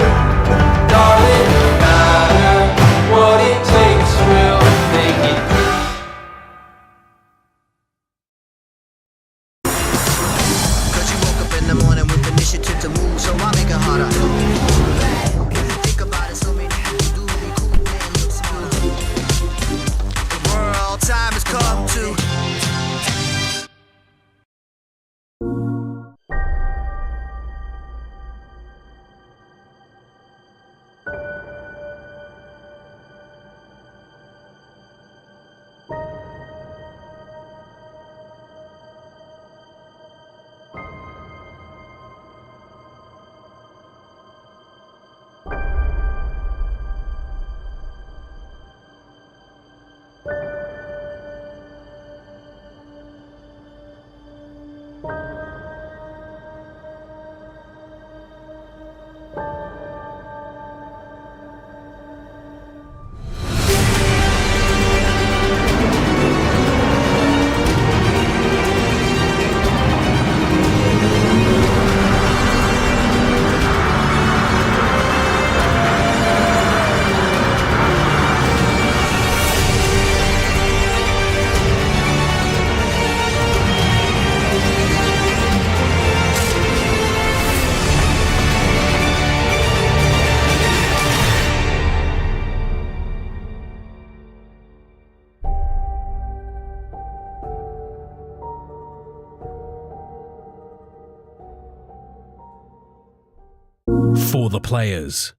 the players.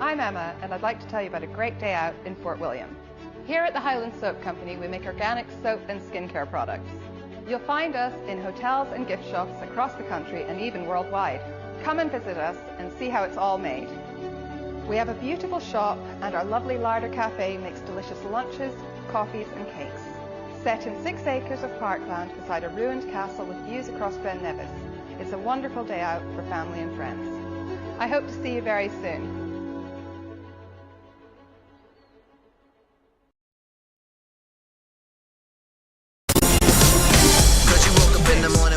I'm Emma, and I'd like to tell you about a great day out in Fort William. Here at the Highland Soap Company, we make organic soap and skincare products. You'll find us in hotels and gift shops across the country and even worldwide. Come and visit us and see how it's all made. We have a beautiful shop, and our lovely larder cafe makes delicious lunches, coffees and cakes. Set in 6 acres of parkland beside a ruined castle with views across Ben Nevis. It's a wonderful day out for family and friends. I hope to see you very soon.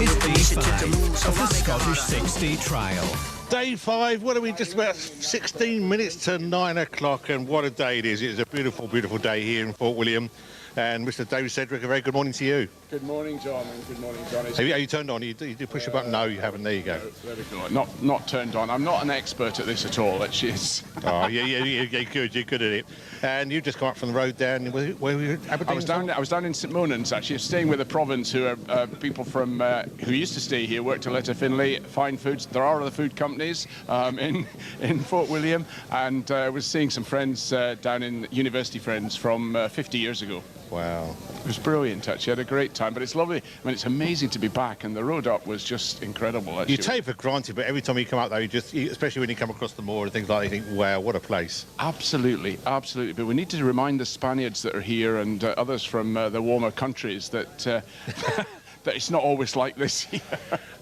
It's day 5 of the Scottish 6-day trial. Day 5, what are we, just about 16 minutes to 9 o'clock, and what a day it is. It's a beautiful, beautiful day here in Fort William. And Mr. David Cedric, a very good morning to you. Good morning, John, and good morning, John. Have you turned on? You did push a button? No, you haven't. There you go. Very good. Not turned on. I'm not an expert at this at all. Actually, oh, you're good. You're good at it. And you've just come up from the road down. Where were you? Aberdeen? I was down in St Monans, actually, staying with the province, who are people from who used to stay here, worked at Letter Finlay, fine foods. There are other food companies in Fort William, and I was seeing some friends down in university friends from 50 years ago. Wow. It was brilliant, actually. I had a great time, but it's lovely. I mean, it's amazing to be back, and the road up was just incredible, actually. You take it for granted, but every time you come up, though, especially when you come across the moor and things like that, you think, wow, what a place. Absolutely, absolutely. But we need to remind the Spaniards that are here and others from the warmer countries that that it's not always like this here.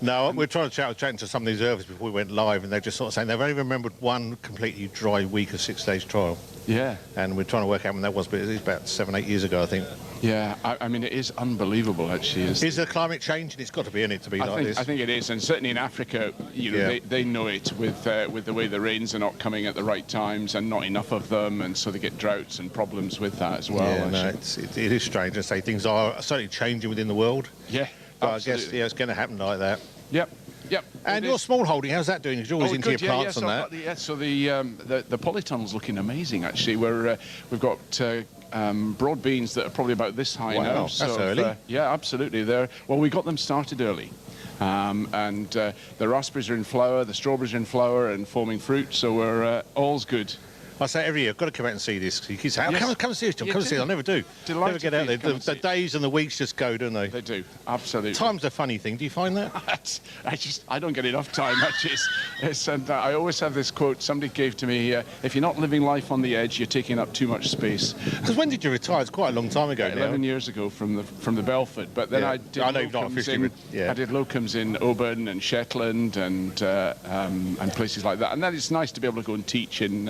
No, we're chatting to some of these observers before we went live, and they're just sort of saying they've only remembered one completely dry week of 6 days trial. Yeah. And we're trying to work out when that was, but it was about 7-8 years ago, I think. Yeah, I mean, it is unbelievable, actually. Is there climate change? And it's got to be in it to be like this. I think it is, and certainly in Africa, you know, they know it with the way the rains are not coming at the right times and not enough of them, and so they get droughts and problems with that as well. Yeah, no, it is strange to say things are certainly changing within the world. Yeah, but absolutely. I guess it's going to happen like that. Yep. Yep. And your small holding, how's that doing? Because you're always into your plants and that. So the polytunnel's looking amazing, actually. We've got broad beans that are probably about this high now. Wow, that's early. Yeah, absolutely. Well, we got them started early. And the raspberries are in flower, the strawberries are in flower and forming fruit, so we're all's good. I say every year, I've got to come out and see this. You keep saying, come and see us, John, come and see us. I never do. Never get out there. The days and the weeks just go, don't they? They do, absolutely. Time's a funny thing. Do you find that? I don't get enough time, actually. And I always have this quote somebody gave to me, if you're not living life on the edge, you're taking up too much space. Because when did you retire? It's quite a long time ago 11 years ago from the Belford. But then I did locums in Oban and Shetland and places like that. And then it's nice to be able to go and teach in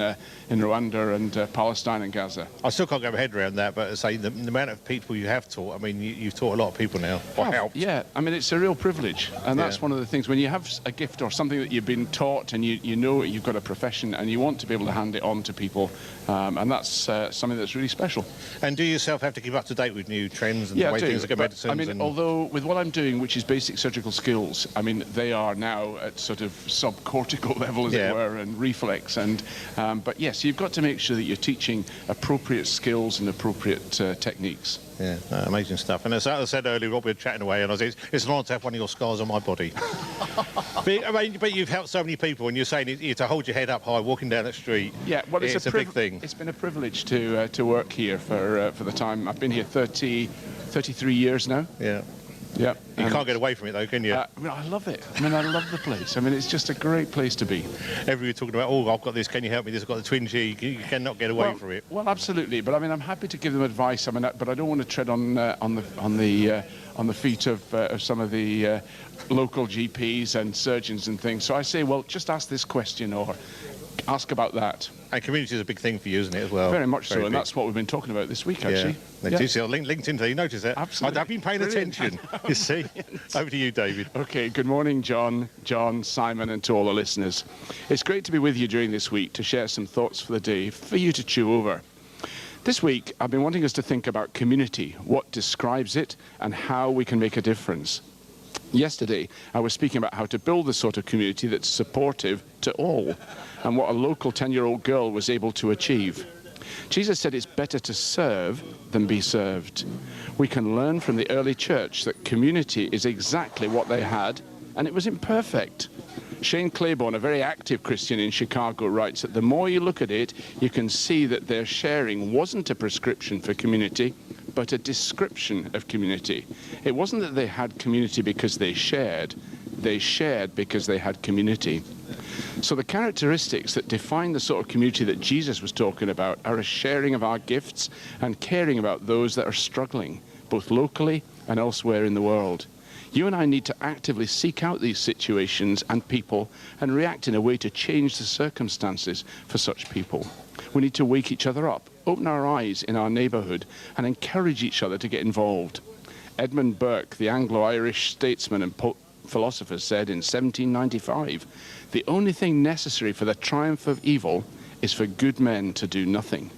Rwanda and Palestine and Gaza. I still can't get my head around that, but say the amount of people you have taught, I mean, you've taught a lot of people now, or helped. Yeah, I mean, it's a real privilege, and that's one of the things. When you have a gift or something that you've been taught and you know you've got a profession and you want to be able to hand it on to people, and that's something that's really special. And do you yourself have to keep up to date with new trends and the way things are going, medicines? I mean, although with what I'm doing, which is basic surgical skills, I mean, they are now at sort of subcortical level, as it were, and reflex. And but yes, you've got to make sure that you're teaching appropriate skills and appropriate techniques. Yeah, amazing stuff. And as I said earlier, Rob, we were chatting away, and I said, it's an honour to have one of your scars on my body. but you've helped so many people, and you're saying to hold your head up high, walking down the street. Yeah, well, it's a big thing. It's been a privilege to work here for the time. I've been here 33 years now. Yeah. Yeah. You can't get away from it, though, can you? I mean, I love it. I mean, I love the place. I mean, it's just a great place to be. Everybody talking about, oh, I've got this, can you help me? This, I've got the twinge here. You cannot get away from it. Well, absolutely. But I mean, I'm happy to give them advice. I mean, but I don't want to tread on the feet of some of the local GPs and surgeons and things. So I say, well, just ask this question or ask about that. And community is a big thing for you, isn't it, as well? Very much so, and that's what we've been talking about this week, actually. Yeah. You see, on LinkedIn, you notice that? Absolutely. I've been paying attention, you see. Over to you, David. OK, good morning, John, Simon, and to all the listeners. It's great to be with you during this week to share some thoughts for the day for you to chew over. This week, I've been wanting us to think about community, what describes it, and how we can make a difference. Yesterday, I was speaking about how to build the sort of community that's supportive to all, and what a local 10-year-old girl was able to achieve. Jesus said it's better to serve than be served. We can learn from the early church that community is exactly what they had and it was imperfect. Shane Claiborne, a very active Christian in Chicago, writes that the more you look at it, you can see that their sharing wasn't a prescription for community, but a description of community. It wasn't that they had community because they shared because they had community. So the characteristics that define the sort of community that Jesus was talking about are a sharing of our gifts and caring about those that are struggling, both locally and elsewhere in the world. You and I need to actively seek out these situations and people and react in a way to change the circumstances for such people. We need to wake each other up, open our eyes in our neighbourhood, and encourage each other to get involved. Edmund Burke, the Anglo-Irish statesman and philosopher, said in 1795, "The only thing necessary for the triumph of evil is for good men to do nothing."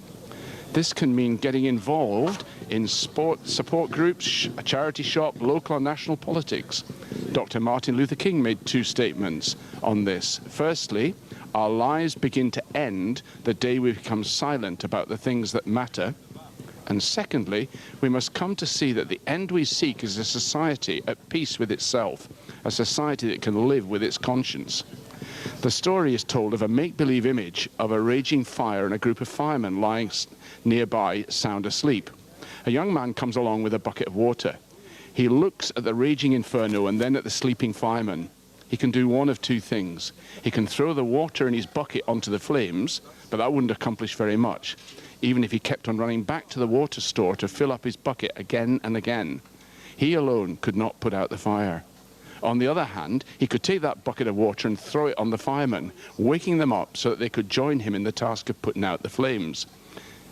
This can mean getting involved in sport support groups, a charity shop, local and national politics. Dr. Martin Luther King made two statements on this. Firstly, our lives begin to end the day we become silent about the things that matter. And secondly, we must come to see that the end we seek is a society at peace with itself, a society that can live with its conscience. The story is told of a make-believe image of a raging fire and a group of firemen lying nearby, sound asleep. A young man comes along with a bucket of water. He looks at the raging inferno and then at the sleeping firemen. He can do one of two things. He can throw the water in his bucket onto the flames, but that wouldn't accomplish very much, even if he kept on running back to the water store to fill up his bucket again and again. He alone could not put out the fire. On the other hand, he could take that bucket of water and throw it on the firemen, waking them up so that they could join him in the task of putting out the flames.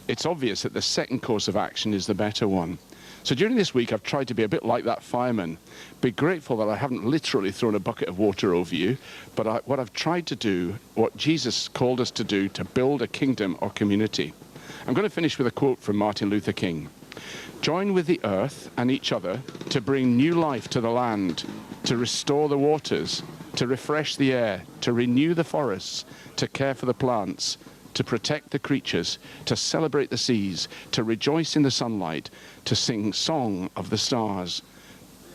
It's obvious that the second course of action is the better one. So during this week, I've tried to be a bit like that fireman. Be grateful that I haven't literally thrown a bucket of water over you, but what I've tried to do, what Jesus called us to do, to build a kingdom or community. I'm going to finish with a quote from Martin Luther King. "Join with the earth and each other to bring new life to the land, to restore the waters, to refresh the air, to renew the forests, to care for the plants, to protect the creatures, to celebrate the seas, to rejoice in the sunlight, to sing song of the stars,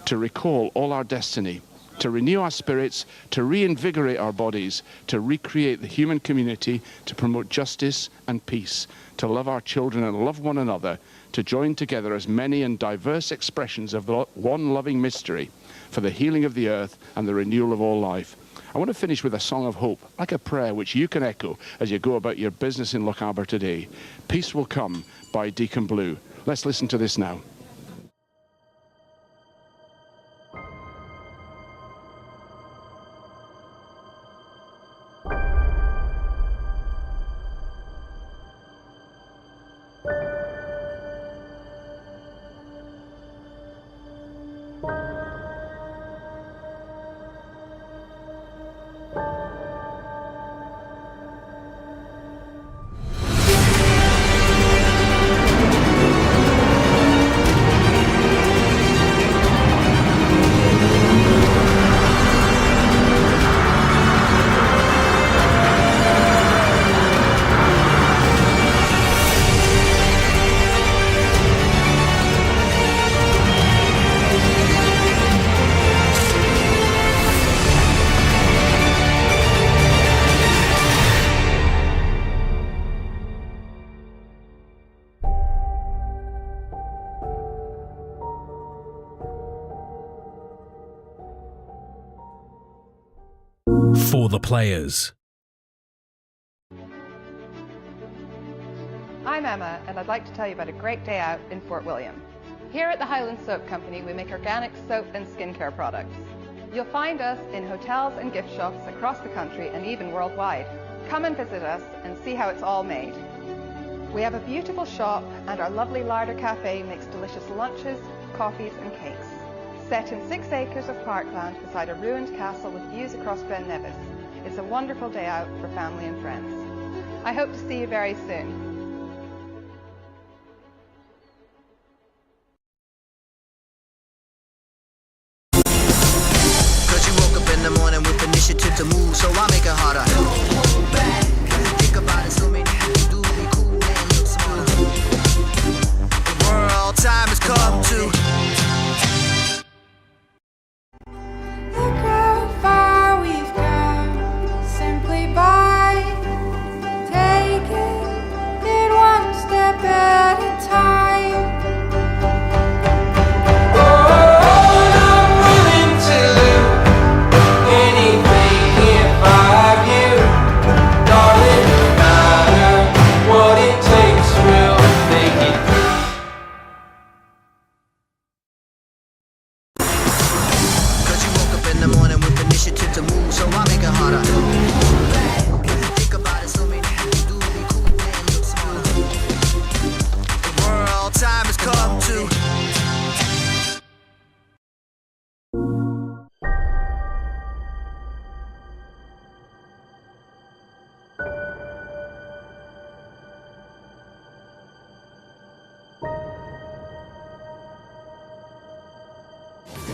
to recall all our destiny, to renew our spirits, to reinvigorate our bodies, to recreate the human community, to promote justice and peace, to love our children and love one another, to join together as many and diverse expressions of the one loving mystery for the healing of the earth and the renewal of all life." I want to finish with a song of hope, like a prayer which you can echo as you go about your business in Lochaber today. "Peace Will Come" by Deacon Blue. Let's listen to this now. For the players. I'm Emma, and I'd like to tell you about a great day out in Fort William. Here at the Highland Soap Company, we make organic soap and skincare products. You'll find us in hotels and gift shops across the country and even worldwide. Come and visit us and see how it's all made. We have a beautiful shop, and our lovely larder cafe makes delicious lunches, coffees and cakes. Set in 6 acres of parkland beside a ruined castle with views across Ben Nevis. It's a wonderful day out for family and friends. I hope to see you very soon. In the morning with initiative to move, so I make it harder. Don't hold back. Think about it, so many people do be cool and look smooth. The world time has come to. The crowd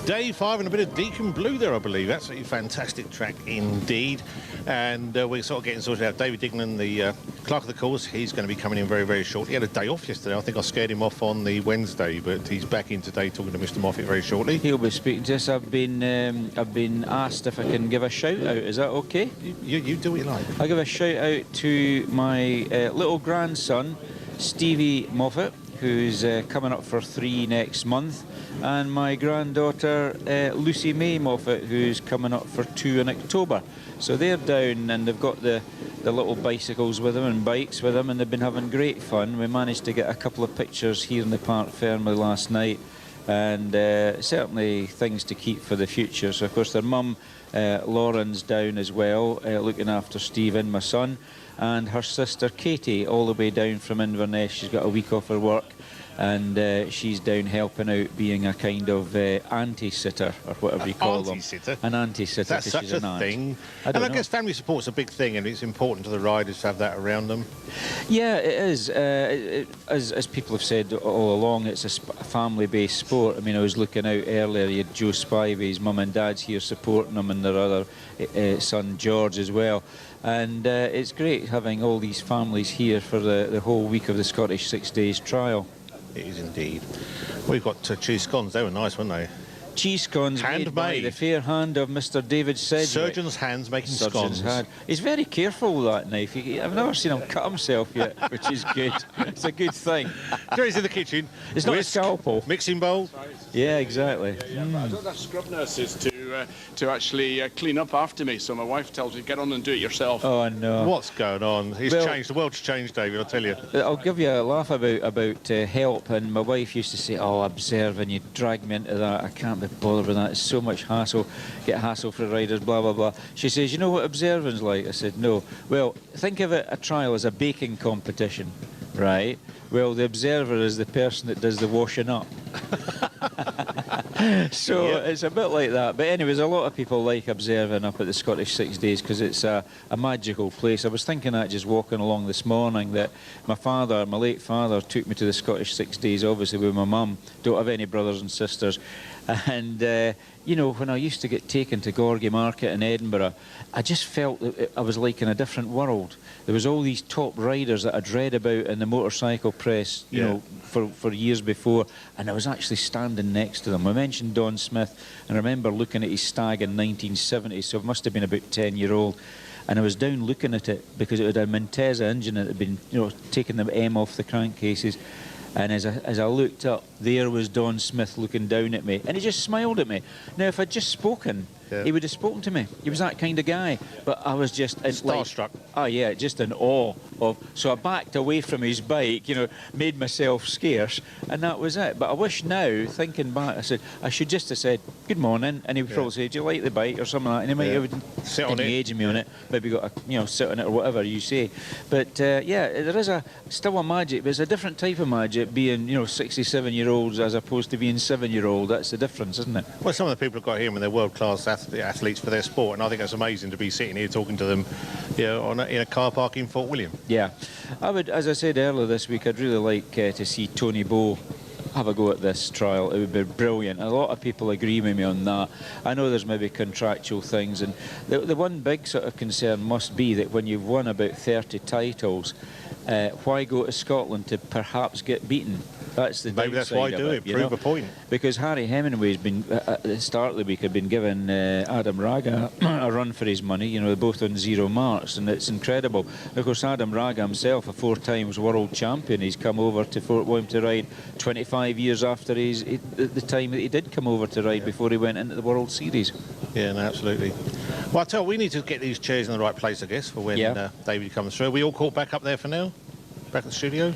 Day 5 and a bit of Deacon Blue there, I believe. Absolutely fantastic track indeed. And we're sort of getting sorted out. David Dignan, the clerk of the course, he's going to be coming in very, very shortly. He had a day off yesterday. I think I scared him off on the Wednesday, but he's back in today talking to Mr. Moffat very shortly. He'll be speaking to us. I've been asked if I can give a shout out. Is that okay? You do what you like. I'll give a shout out to my little grandson, Stevie Moffat, who's coming up for 3 next month, and my granddaughter Lucy May Moffat, who's coming up for 2 in October. So they're down and they've got the little bicycles with them and bikes with them, and they've been having great fun. We managed to get a couple of pictures here in the Parc Fermé last night, and certainly things to keep for the future. So of course their mum Lauren's down as well, looking after Stephen, my son, and her sister Katie, all the way down from Inverness. She's got a week off her work, and she's down helping out, being a kind of anti-sitter, or whatever you call them. An anti-sitter. That's such a thing. And I guess family support's a big thing, and it's important to the riders to have that around them. Yeah, it is. As people have said all along, it's a family-based sport. I mean, I was looking out earlier, you had Joe Spivey's mum and dad's here supporting them, and their other son George as well. And it's great having all these families here for the whole week of the Scottish 6 Days trial. It is indeed. We've got cheese scones. They were nice, weren't they? Cheese scones made by the fair hand of Mr. David Sedgwick. Surgeon's hands making scones. He's very careful with that knife. I've never seen him cut himself yet, which is good. It's a good thing. Jerry's in the kitchen. It's not a scalpel. Mixing bowl. Yeah, exactly. I don't have scrub nurses to actually clean up after me, so my wife tells me, get on and do it yourself. Oh, no. What's going on? He's changed. The world's changed, David, I'll tell you. I'll give you a laugh about help, and my wife used to say, oh, observing, you drag me into that. I can't be bothered with that. It's so much hassle. Get hassle for riders, blah, blah, blah. She says, you know what observing's like? I said, no. Well, think of it, a trial as a baking competition, right? Well, the observer is the person that does the washing up. So it's a bit like that. But anyways, a lot of people like observing up at the Scottish 6 Days because it's a magical place. I was thinking that just walking along this morning, that my late father took me to the Scottish 6 Days, obviously with my mum. Don't have any brothers and sisters. And, you know, when I used to get taken to Gorgie Market in Edinburgh, I just felt that I was like in a different world. There was all these top riders that I'd read about in the motorcycle press, you know, for years before, and I was actually standing next to them. I mentioned Don Smith, and I remember looking at his stag in 1970, so I must have been about 10-year-old, and I was down looking at it because it had a Montesa engine that had been, you know, taking the M off the crankcases. And as I looked up, there was Don Smith looking down at me, and he just smiled at me. Now, if I'd just spoken, he would have spoken to me. He was that kind of guy. But I was just starstruck. Oh yeah, just in awe of. So I backed away from his bike, you know, made myself scarce, and that was it. But I wish now, thinking back, I should just have said good morning, and he would probably say, "Do you like the bike?" or something like that, and he might have sit on engaging me on it. Maybe got a, sit on it or whatever you say. But yeah, there is still a magic, but it's a different type of magic. Being 67-year-olds as opposed to being 7-year-old. That's the difference, isn't it? Well, some of the people have got here and they're world-class athletes for their sport, and I think that's amazing to be sitting here talking to them, in a car park in Fort William. Yeah, I would, as I said earlier this week, I'd really like to see Tony Bowe have a go at this trial. It would be brilliant. A lot of people agree with me on that. I know there's maybe contractual things, and the one big sort of concern must be that when you've won about 30 titles, why go to Scotland to perhaps get beaten? That's the maybe that's why I do it. Prove a point. Because Harry Hemingway's been at the start of the week had been given Adam Raga a run for his money. You know, they're both on 0 marks, and it's incredible. And of course, Adam Raga himself, a 4-time world champion, he's come over to Fort William to ride 25 years after the time that he did come over to ride before he went into the World Series. Yeah, no, absolutely. Well, I tell you, we need to get these chairs in the right place, I guess, for when David comes through. Are we all caught back up there for now? Back at the studio?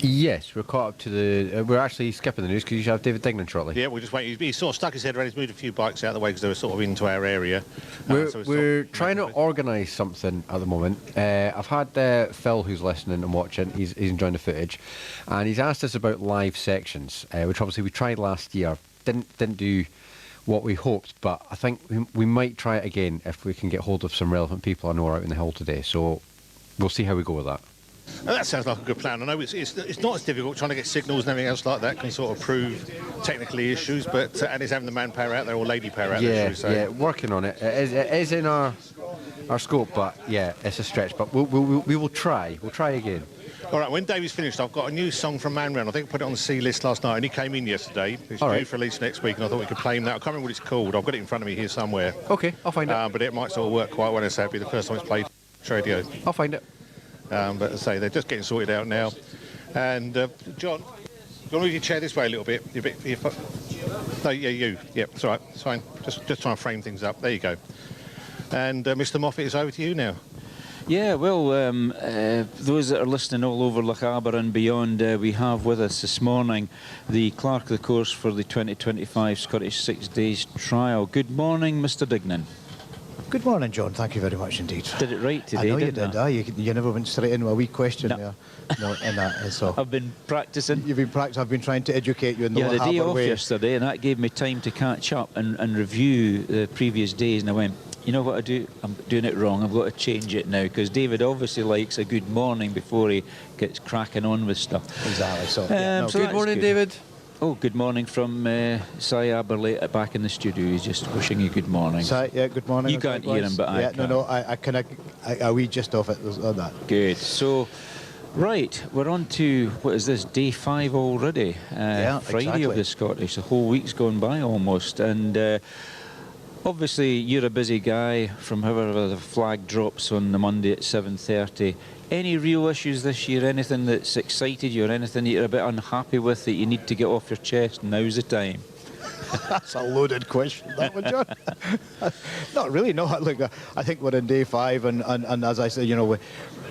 Yes, we're caught up to the... we're actually skipping the news because you should have David Dignan shortly. Yeah, we'll just wait. He sort of stuck his head around. He's moved a few bikes out of the way because they were sort of into our area. We're trying to organise something at the moment. I've had Phil, who's listening and watching, he's enjoying the footage, and he's asked us about live sections, which obviously we tried last year. Didn't do what we hoped, but I think we might try it again if we can get hold of some relevant people I know are out in the hill today. So we'll see how we go with that. And that sounds like a good plan. I know it's not as difficult trying to get signals and everything else like that can sort of prove technically issues, but and it's having the manpower out there or lady power out there. Yeah, working on it. It is in our scope, but yeah, it's a stretch. But we will try. We'll try again. All right, when David's finished, I've got a new song from Man Round. I think I put it on the C list last night, and he came in yesterday. It's due for release next week, and I thought we could play him that. I can't remember what it's called. I've got it in front of me here somewhere. Okay, I'll find it. But it might sort of work quite well. It'll be the first time it's played on radio. I'll find it. But as I say, they're just getting sorted out now. And John, you want to move your chair this way a little bit? No, yeah, you. Yeah, it's all right. It's fine. Just trying to frame things up. There you go. And Mr. Moffat, it's over to you now. Yeah, well, those that are listening all over Loch Arbor and beyond, we have with us this morning the clerk of the course for the 2025 Scottish 6 Days Trial. Good morning, Mr. Dignan. Good morning, John. Thank you very much indeed. Did it right today, I know you didn't did. You never went straight in with a wee question there. No, in that. So I've been practising. You've been practising. I've been trying to educate you in the Loch Arbor way. Yeah, the day off way. yesterday, and that gave me time to catch up and review the previous days, and I went, you know what I do? I'm doing it wrong. I've got to change it now, because David obviously likes a good morning before he gets cracking on with stuff. Exactly. So, so good morning, David. Oh, good morning from Si Aberley back in the studio. He's just wishing you good morning. Si, yeah, good morning. You can't hear him, but I can. I can. I wee just off it on that. Good. So, right, we're on to, what is this, day 5 already? Friday exactly. of the Scottish. The whole week's gone by almost. And obviously, you're a busy guy from however the flag drops on the Monday at 7:30. Any real issues this year? Anything that's excited you or anything that you're a bit unhappy with that you need to get off your chest? Now's the time. That's a loaded question, that one, John. Not really, no. Look, I think we're in day 5, and as I said, you know,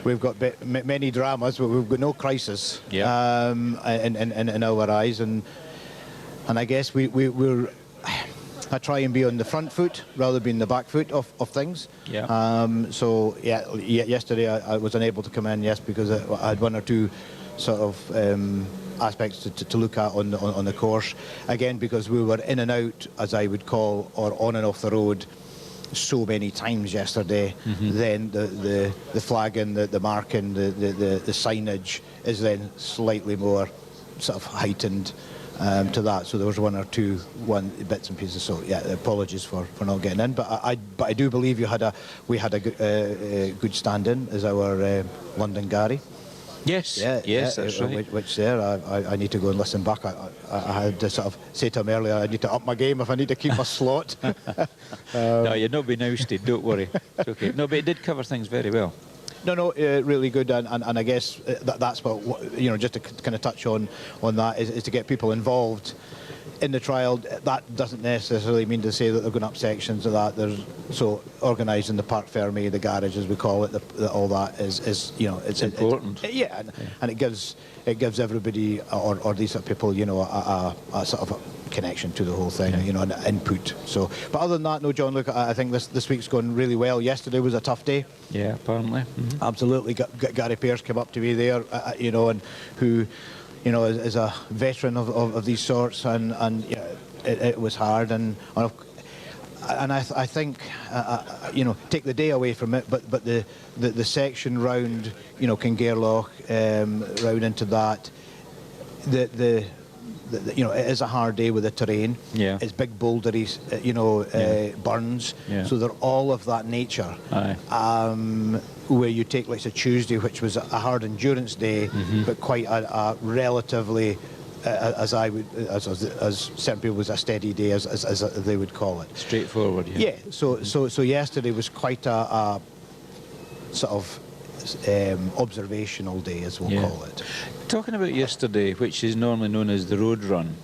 we've got many dramas, but we've got no crisis in our eyes, and I guess we're. I try and be on the front foot rather than being the back foot of things. Yeah. Yesterday I was unable to come in, because I had one or two sort of aspects to look at on the course. Again, because we were in and out, as I would call, or on and off the road so many times yesterday. Then the flagging, the marking, the signage is then slightly more sort of heightened. To that, so there was one or two bits and pieces. So yeah, apologies for not getting in, but I do believe we had a good stand-in as our London Gary. Yes, that's right. Which there, I need to go and listen back. I had to sort of say to him earlier, I need to up my game if I need to keep my slot. No, you're not being ousted. Don't worry. It's okay. No, but it did cover things very well. No, really good, and I guess that's what, you know, just to kind of touch on that is to get people involved in the trial. That doesn't necessarily mean to say that they're going up sections of that. There's so organising the Parc Fermé, the garage as we call it, all that is you know, it's important. And it gives everybody or these sort of people, you know, a sort of a connection to the whole thing, you know, an input. So, but other than that, no, John, look, I think this week's gone really well. Yesterday was a tough day. Yeah, apparently. Absolutely. Gary Pearce came up to me there, you know, and who, you know, is a veteran of these sorts, and you know, it was hard, and I think you know, take the day away from it, but the section round, you know, Kingairloch, round into that, you know, it is a hard day with the terrain. Yeah. It's big bouldery, you know, burns. Yeah. So they're all of that nature. Aye. Where you take, like, a Tuesday, which was a hard endurance day, but quite a relatively, as certain people, was a steady day, as they would call it. Straightforward. Yeah. So yesterday was quite a sort of observational day, as we'll call it. Talking about yesterday, which is normally known as the road run,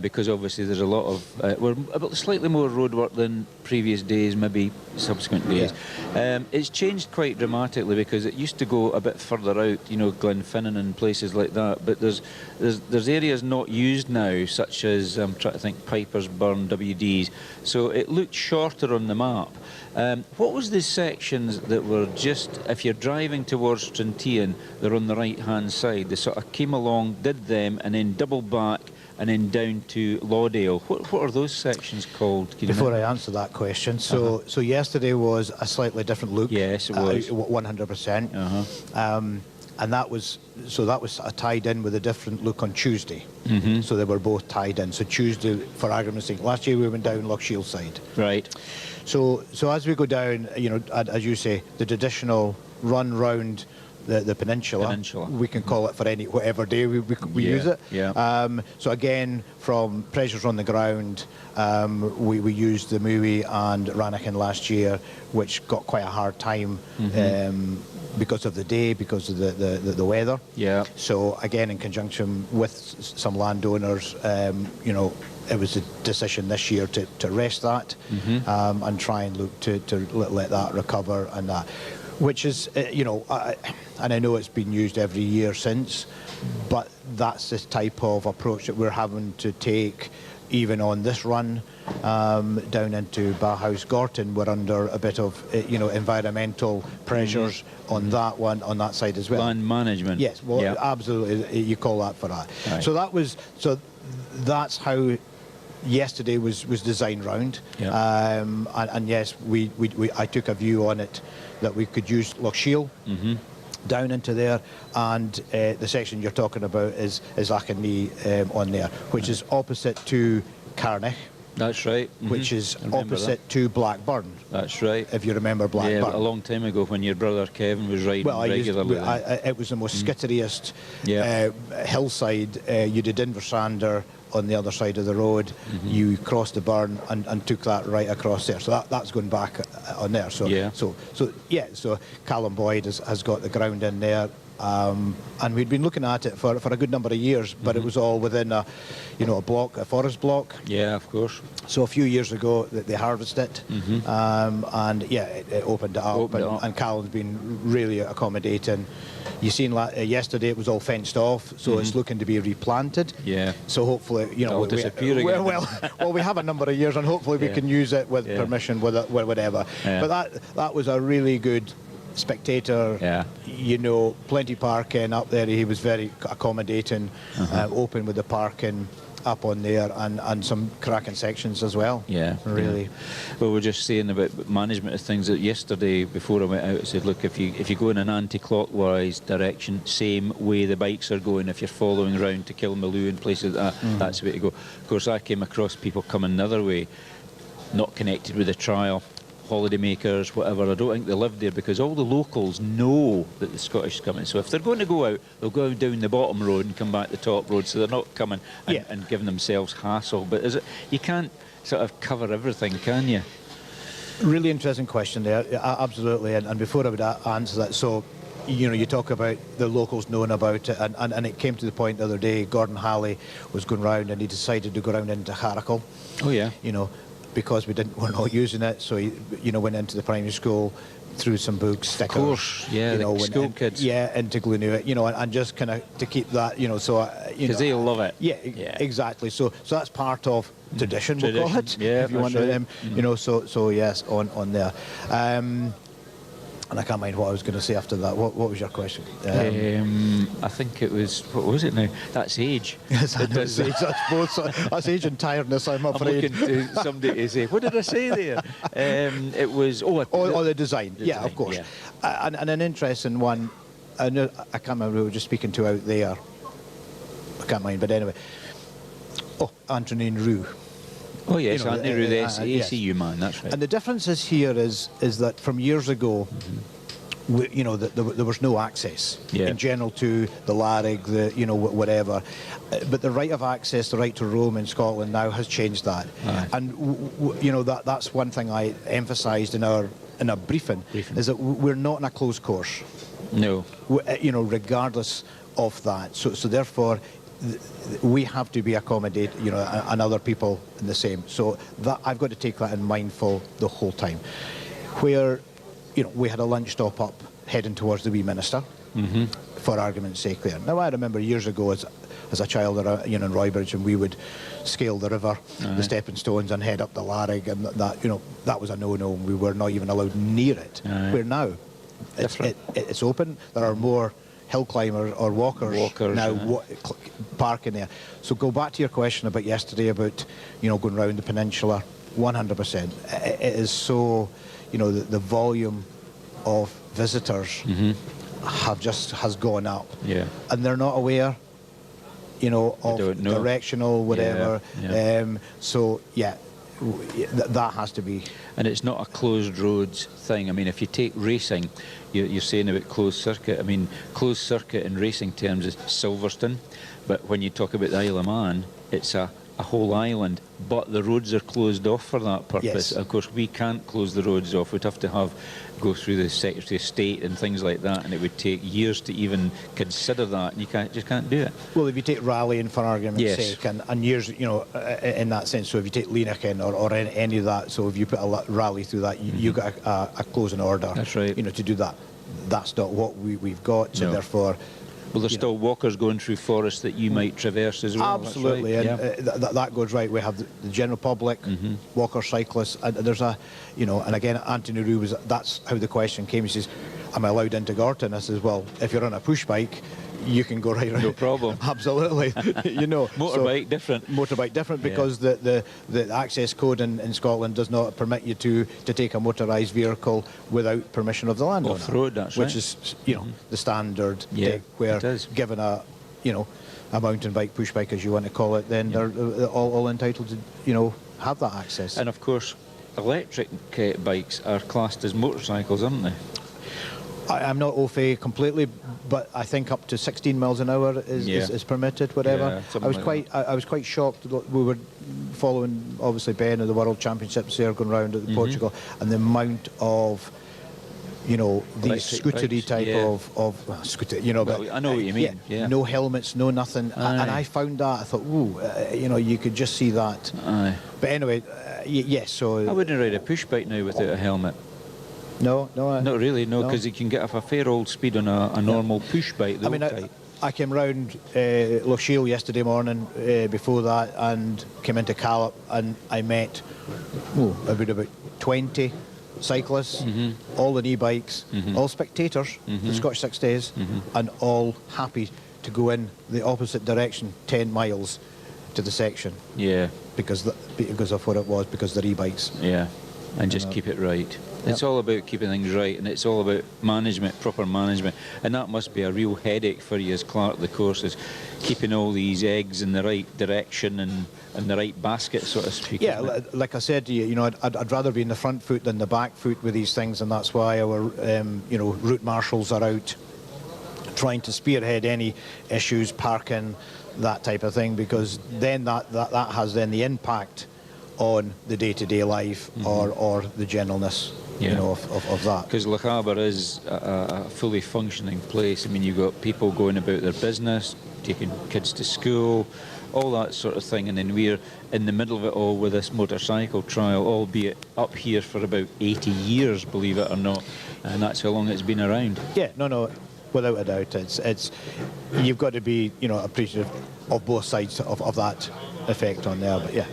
because obviously there's a lot of we're about slightly more road work than previous days, maybe subsequent days. It's changed quite dramatically, because it used to go a bit further out, you know, Glenfinnan and places like that, but there's areas not used now, such as I'm trying to think, Piper's Burn, WDs, so it looked shorter on the map. What was the sections that were just, if you're driving towards Trintian, they're on the right hand side, they sort of came along, did them, and then double back and then down to Laudale? What are those sections called? Before I answer that question, so yesterday was a slightly different look. Yes, it was. 100%. and that was tied in with a different look on Tuesday. So they were both tied in. So Tuesday, for argument's sake, last year we went down Loch Shield side. Right. So as we go down, you know, as you say, the traditional run round the peninsula. We can call it for whatever day we use it. Yeah. So again, from pressures on the ground, we used the Mooey and Rannikin last year, which got quite a hard time because of the day, because of the weather. Yeah. So again, in conjunction with some landowners, you know, it was a decision this year to rest that and try and look to let that recover, and that, which is, you know, and I know it's been used every year since, but that's the type of approach that we're having to take even on this run down into Bauhaus Gorton. We're under a bit of, you know, environmental pressures on that one, on that side as well. Land management. Yes, well, absolutely, you call that for that. Right. So that's how yesterday was designed round. And yes, I took a view on it that we could use Loch Shield down into there, and the section you're talking about is Achany on there, which is opposite to Carnich. That's right. Which is opposite to Blackburn. That's right. If you remember Blackburn. Yeah, a long time ago when your brother Kevin was riding regularly. It was the most skitteriest hillside. You did Inversander on the other side of the road. You crossed the burn and took that right across there. So that's going back on there. So so Callum Boyd has got the ground in there. And we'd been looking at it for a good number of years, but it was all within a forest block. Yeah, of course. So a few years ago they harvested it, and it opened it up, and Callum's been really accommodating. You seen yesterday it was all fenced off, so it's looking to be replanted. Yeah. So hopefully, you know, it'll disappear again. Well, we have a number of years, and hopefully we can use it with permission, with whatever. Yeah. But that was a really good spectator, you know, plenty parking up there. He was very accommodating, open with the parking up on there, and some cracking sections as well. Yeah, really. Yeah. Well, we're just saying about management of things that yesterday before I went out, I said, look, if you go in an anti-clockwise direction, same way the bikes are going, if you're following around to Kilmaloo and places like that, that's the way to go. Of course, I came across people coming the other way, not connected with the trial, holiday makers, whatever. I don't think they live there, because all the locals know that the Scottish is coming. So if they're going to go out, they'll go down the bottom road and come back the top road, so they're not coming and giving themselves hassle. But you can't sort of cover everything, can you? Really interesting question there, absolutely. And before I would answer that, so, you know, you talk about the locals knowing about it, and it came to the point the other day, Gordon Halley was going round and he decided to go round into Harrickle. Oh yeah. You know, because we're not using it, so he, you know, went into the primary school, threw some books, stickers. Of course, yeah, you know, school kids. Yeah, into Glenue, you know, and just kind of to keep that, you know, so because they love it. Yeah, exactly. So that's part of tradition, we'll call it. Yeah, if you want them, you know. So yes, on there. And I can't mind what I was going to say after that. What was your question? I think it was, what was it now? That's age. Yes, that's age, I suppose. That's age and tiredness, I'm afraid. I'm looking to somebody to say, what did I say there? It was... the design. Yeah, of course. Yeah. And an interesting one, I can't remember who we were just speaking to out there. I can't mind, but anyway. Antonin Roux. Oh yes, you know, Anthony Roux, the ACU man, that's right. And the difference is here is that from years ago, you know, there was no access in general to the Larrig, you know, whatever. But the right of access, the right to roam in Scotland now has changed that. And you know, that's one thing I emphasised in our briefing, is that we're not in a closed course. No. You know, regardless of that. So therefore, we have to be accommodated, you know, and other people in the same. So that I've got to take that in mindful the whole time. Where, you know, we had a lunch stop up heading towards the Wee Minister, for argument's sake there. Now I remember years ago as a child, you know, in Roybridge, and we would scale the river, the stepping stones, and head up the Larrig, and that, you know, that was a no-no, and we were not even allowed near it. Where now, it's open. There are more hill climbers or walkers now parking there. So go back to your question about yesterday about, you know, going round the peninsula. 100%. It is so, you know, the volume of visitors has gone up. Yeah. And they're not aware, you know, of directional, whatever. So, yeah, that has to be. And it's not a closed roads thing. I mean, if you take racing, you're saying about closed circuit. I mean, closed circuit in racing terms is Silverstone, but when you talk about the Isle of Man, it's a whole island, but the roads are closed off for that purpose. Yes. Of course, we can't close the roads off. We'd have to go through the Secretary of State and things like that, and it would take years to even consider that, and you just can't do it. Well, if you take rallying for argument's sake, and years, you know, in that sense, so if you take Linekin or any of that, so if you put a rally through that, you got a closing order. That's right. You know, to do that. That's not what we've got, so therefore. Well, there's still walkers going through forests that you might traverse as well. Absolutely, right. and that goes right. We have the general public, walkers, cyclists, and there's a, you know, and again, Anthony Roux that's how the question came. He says, "Am I allowed into Gorton?" I says, "Well, if you're on a push bike, you can go right around." No problem. Absolutely, you know. Motorbike different. Motorbike different because the access code in Scotland does not permit you to take a motorised vehicle without permission of the landowner. Off-road, that's right. Which is, you know, the standard. Yeah, where it is. given a, you know, a mountain bike, push bike, as you want to call it, then they're all entitled to, you know, have that access. And of course, electric bikes are classed as motorcycles, aren't they? I'm not au fait completely, but I think up to 16 miles an hour is permitted, whatever. Yeah, I was quite shocked. We were following, obviously, Ben of the World Championships there going round at Portugal, and the amount of, you know, these scootery type of scooter, you know. Well, I know what you mean. Yeah. No helmets, no nothing, and I found that. I thought, ooh, you know, you could just see that. Aye. But anyway, yes. So I wouldn't ride a push bike now without a helmet. No, not really. No, because you can get up a fair old speed on a normal push bike. I mean, I came round Lough Shiel yesterday morning before that, and came into Callop, and I met about 20 cyclists, all in e-bikes, all spectators, the Scottish 6 Days, and all happy to go in the opposite direction 10 miles to the section. Yeah. Because of what it was, because they're e-bikes. Yeah, and just keep it right. It's all about keeping things right, and it's all about management, proper management, and that must be a real headache for you as clerk of the course, is keeping all these eggs in the right direction and the right basket, so to speak. Yeah, like I said to you, you know, I'd rather be in the front foot than the back foot with these things, and that's why our, you know, route marshals are out trying to spearhead any issues, parking, that type of thing, because then that has then the impact on the day-to-day life or the generalness. You know, of that. Because Loch Harbour is a fully functioning place. I mean, you've got people going about their business, taking kids to school, all that sort of thing, and then we're in the middle of it all with this motorcycle trial, albeit up here for about 80 years, believe it or not, and that's how long it's been around. Yeah, no, without a doubt, it's you've got to be, you know, appreciative of both sides of that effect on there, but yeah.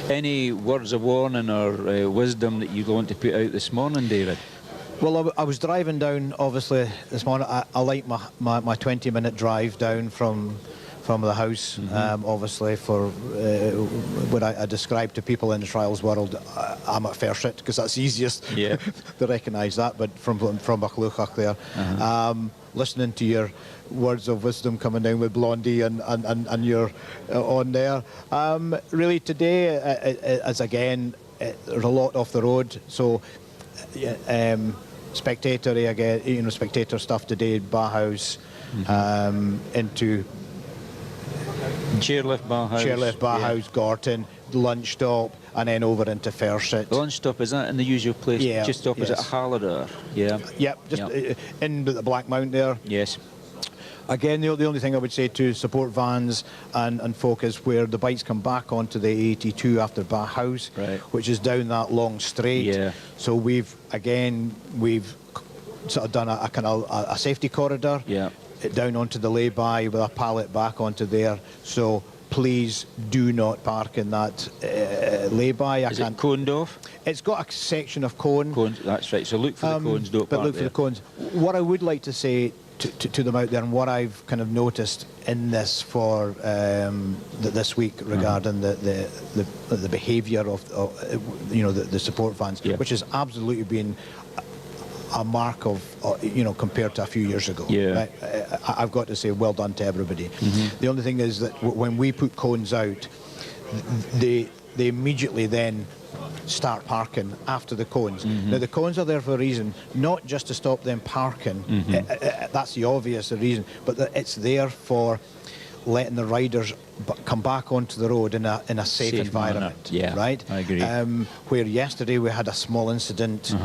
Any words of warning or wisdom that you'd want to put out this morning, David? Well, I was driving down, obviously, this morning. I like my 20-minute drive down from the house, obviously, for what I describe to people in the trials world. I'm at Ferme, because that's easiest to recognise that, but from Buccleuch there. Listening to your words of wisdom coming down with Blondie and you're on there. Really today, as again, there's a lot off the road, so spectator again, you know, spectator stuff today, Bauhaus, into Chairlift Bauhaus, Gorton, lunch stop, and then over into Ferme. The lunch stop, is that in the usual place, just opposite Halladar? In the Black Mount there. Yes. Again, the only thing I would say to support vans and folk is where the bikes come back onto the 82 after Bauhaus, which is down that long straight. Yeah. So we've sort of done a kind of a safety corridor. Yeah. Down onto the lay-by with a pallet back onto there. So please do not park in that lay-by. Is it coned off? It's got a section of cone. Cones, that's right. So look for the cones, don't park But look for the cones. What I would like to say to them out there, and what I've kind of noticed in this for this week regarding the behaviour of you know, the support vans, which has absolutely been a mark of, compared to a few years ago. Yeah. Right? I've got to say, well done to everybody. The only thing is that when we put cones out, they immediately then start parking after the cones. Now, the cones are there for a reason, not just to stop them parking. That's the obvious reason, but it's there for letting the riders come back onto the road in a safe environment. Yeah, right? I agree. Where yesterday we had a small incident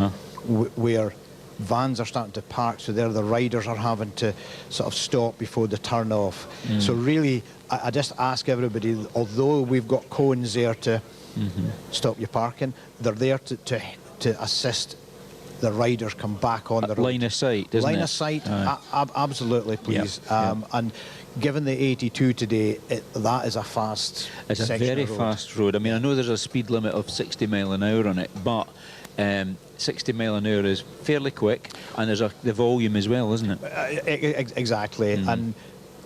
where vans are starting to park, so there the riders are having to sort of stop before the turn off. So really, I just ask everybody, although we've got cones there to stop you parking, they're there to assist the riders come back on the road. Line of sight, isn't it? Line of sight, absolutely, please. Yep. And given the 82 today, that is a fast It's a section very of road. fast road. I mean, I know there's a speed limit of 60 mile an hour on it, but 60 mile an hour is fairly quick, and there's the volume as well, isn't it? Exactly. And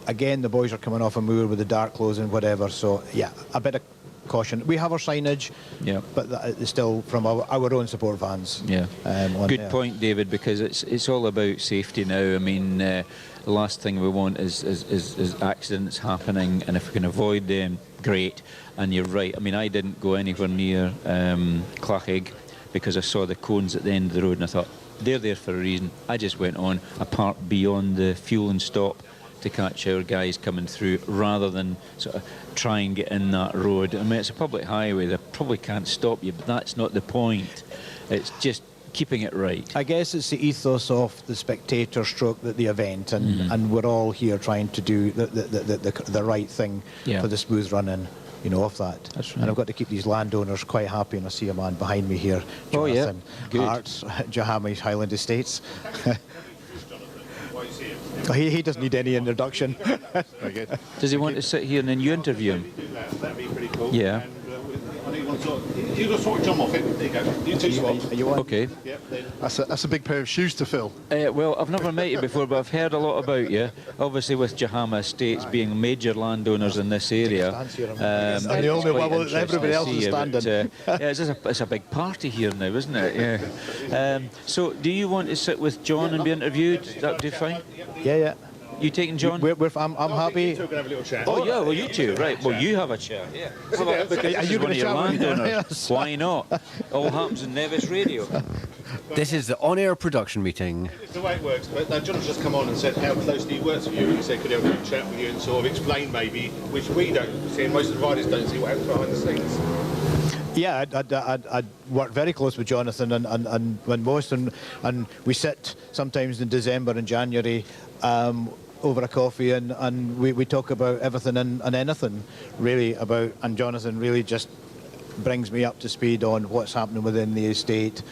again, the boys are coming off a moor with the dark clothes and whatever, so yeah, a bit of caution. We have our signage, but that is still from our own support vans. Yeah. Good there. point, David, because it's all about safety now. I mean, the last thing we want is accidents happening, and if we can avoid them, great. And you're right. I mean, I didn't go anywhere near Clerk because I saw the cones at the end of the road, and I thought, they're there for a reason. I just went on a park beyond the fuel and stop to catch our guys coming through, rather than sort of try and get in that road. I mean, it's a public highway, they probably can't stop you, but that's not the point. It's just keeping it right. I guess it's the ethos of the spectator stroke the event, and we're all here trying to do the right thing for the smooth running, of that. That's right. And I've got to keep these landowners quite happy, and I see a man behind me here, Jonathon Hart, Jahama Highland Estates. He doesn't need any introduction. Very good. Does he want to sit here and then you interview him? That'd be pretty cool. Yeah. You got sort of jump off it. There you go. You two swap. Are you on? Okay. That's a big pair of shoes to fill. Well, I've never met you before, but I've heard a lot about you. Obviously, with Jahama Estates being major landowners in this area. I'm the only one, everybody else is standing. It's a big party here now, isn't it? Yeah. So, do you want to sit with John and be interviewed? That do fine? Yeah. You taking John? I'm happy. Oh yeah, well you two, right? Well, you have a chair. Yeah. Are you going to chat with me? Yes. Why not? All happens in Nevis Radio. This is the on-air production meeting. It's the way it works, but John's just come on and said how closely he works with you, and he said could he have a chat with you and sort of explain maybe, which we don't see and most of the riders don't see, what happens behind the scenes. Yeah, I'd work very close with Jonathon, and when most, and we sit sometimes in December and January over a coffee, and we talk about everything and anything really about, and Jonathon really just brings me up to speed on what's happening within the estate,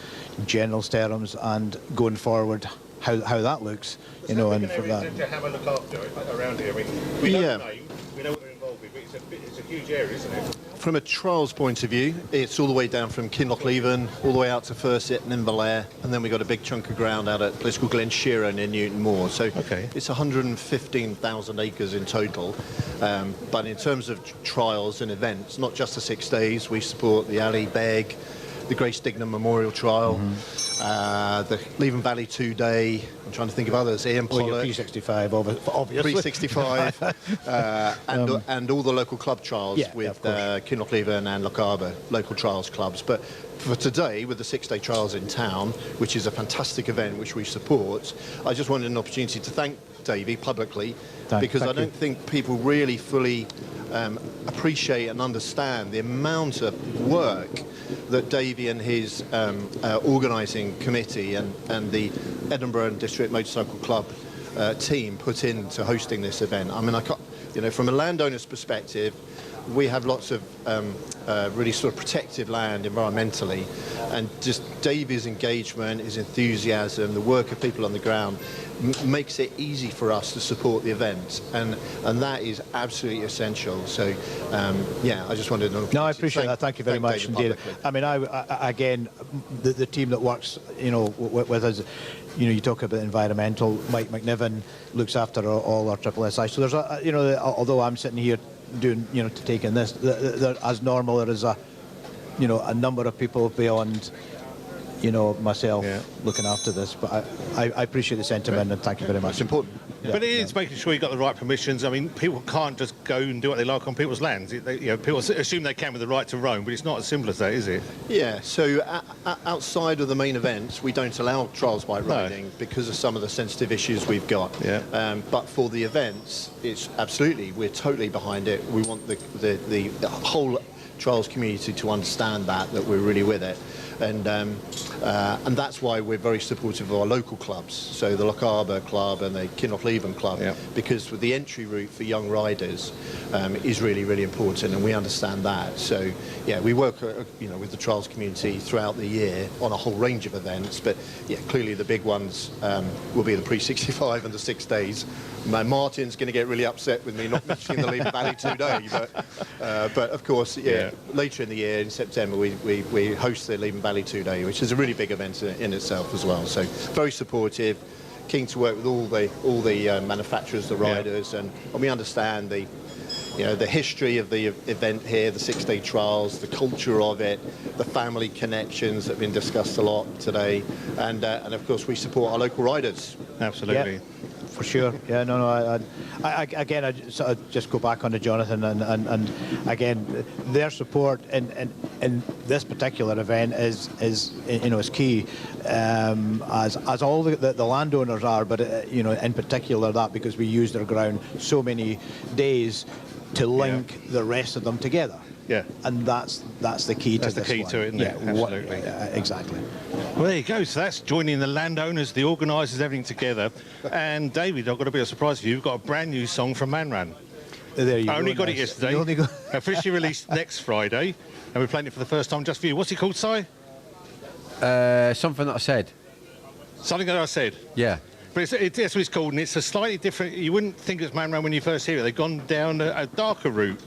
general terms, and going forward how that looks, and for that. To have a look after it around here. I mean, we know the name, we know what they're involved with, but it's a huge area, isn't it? From a trials point of view, it's all the way down from Kinlochleven, all the way out to Furset and Inverlair, and then we've got a big chunk of ground out at a place called Glen Shira near Newton Moor. So it's 115,000 acres in total. But in terms of trials and events, not just the 6 days, we support the Ali Beg, the Grace Dignan Memorial Trial, the Leven Valley 2-day. I'm trying to think of others. Ian Pollock. 365, obviously. 365, and all the local club trials with Kinlochleven and Lochaber, local trials clubs. But for today, with the 6-day trials in town, which is a fantastic event which we support, I just wanted an opportunity to thank Davey publicly, because I don't think people really fully appreciate and understand the amount of work that Davey and his organising committee and the Edinburgh and District Motorcycle Club team put into hosting this event. I mean, I can't, from a landowner's perspective, we have lots of really sort of protective land environmentally, and just Davey's engagement, his enthusiasm, the work of people on the ground makes it easy for us to support the event, and that is absolutely essential. So I just wanted to I appreciate that. Thank you very much indeed. I mean, I again, the team that works with us, you talk about environmental. Mike McNiven looks after all our SSSI. So there's although I'm sitting here doing taking this, as normal, there is a number of people beyond myself looking after this. But I appreciate the sentiment and thank you very much. It's important. But it is making sure you've got the right permissions. I mean, people can't just go and do what they like on people's lands. People assume they can with the right to roam, but it's not as simple as that, is it? Yeah, so outside of the main events, we don't allow trials bike riding because of some of the sensitive issues we've got. Yeah. But for the events, it's absolutely, we're totally behind it. We want the whole trials community to understand that we're really with it. And that's why we're very supportive of our local clubs, so the Lochaber Club and the Kinlochleven Club, because with the entry route for young riders is really, really important, and we understand that. So, yeah, we work with the trials community throughout the year on a whole range of events, but yeah, clearly the big ones will be the pre-65 and the 6 days. Martin's going to get really upset with me not mentioning the Leven Valley 2-day, but of course, later in the year, in September, we host the Leven Valley 2-day, which is a really big event in itself as well. So very supportive, keen to work with all the manufacturers, the riders, and we understand the history of the event here, the 6-day trials, the culture of it, the family connections that have been discussed a lot today, and of course we support our local riders. Absolutely. Yeah. For sure, yeah, no. I sort of just go back on to Jonathan, and again, their support in this particular event is key, as all the landowners are, but in particular that because we use their ground so many days to link the rest of them together. Yeah, and that's the key to this. That's the key to it, isn't it? Absolutely. Exactly. Well, there you go. So that's joining the landowners, the organisers, everything together. And David, I've got a bit of a surprise for you. We've got a brand new song from Manran. There you I only go, got it yesterday. Officially released next Friday, and we're playing it for the first time just for you. What's it called, Si? Something that I said. Something that I said? Yeah. But that's what it's called, and it's a slightly different... You wouldn't think it's Manran when you first hear it. They've gone down a darker route.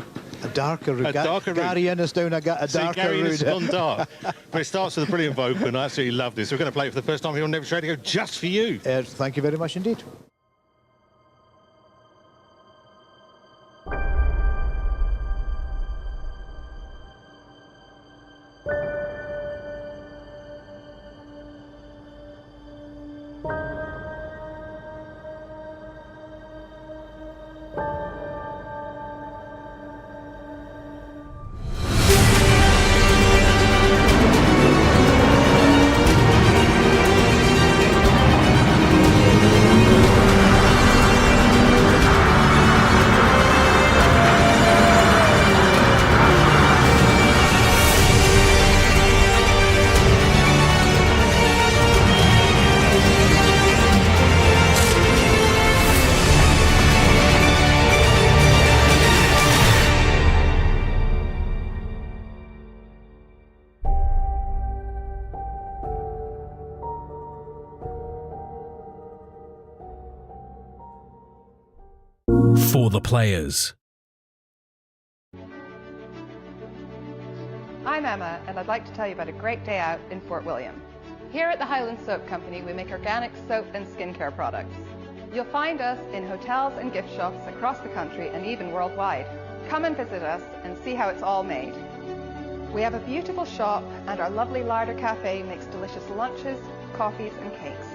A darker route. Gary Innes down a darker route. Gary Innes has gone dark. But it starts with a brilliant vocal, and I absolutely love this. We're going to play it for the first time here on Nevis Radio just for you. Thank you very much indeed. For the players. I'm Emma, and I'd like to tell you about a great day out in Fort William. Here at the Highland Soap Company, we make organic soap and skincare products. You'll find us in hotels and gift shops across the country and even worldwide. Come and visit us and see how it's all made. We have a beautiful shop, and our lovely larder cafe makes delicious lunches, coffees and cakes.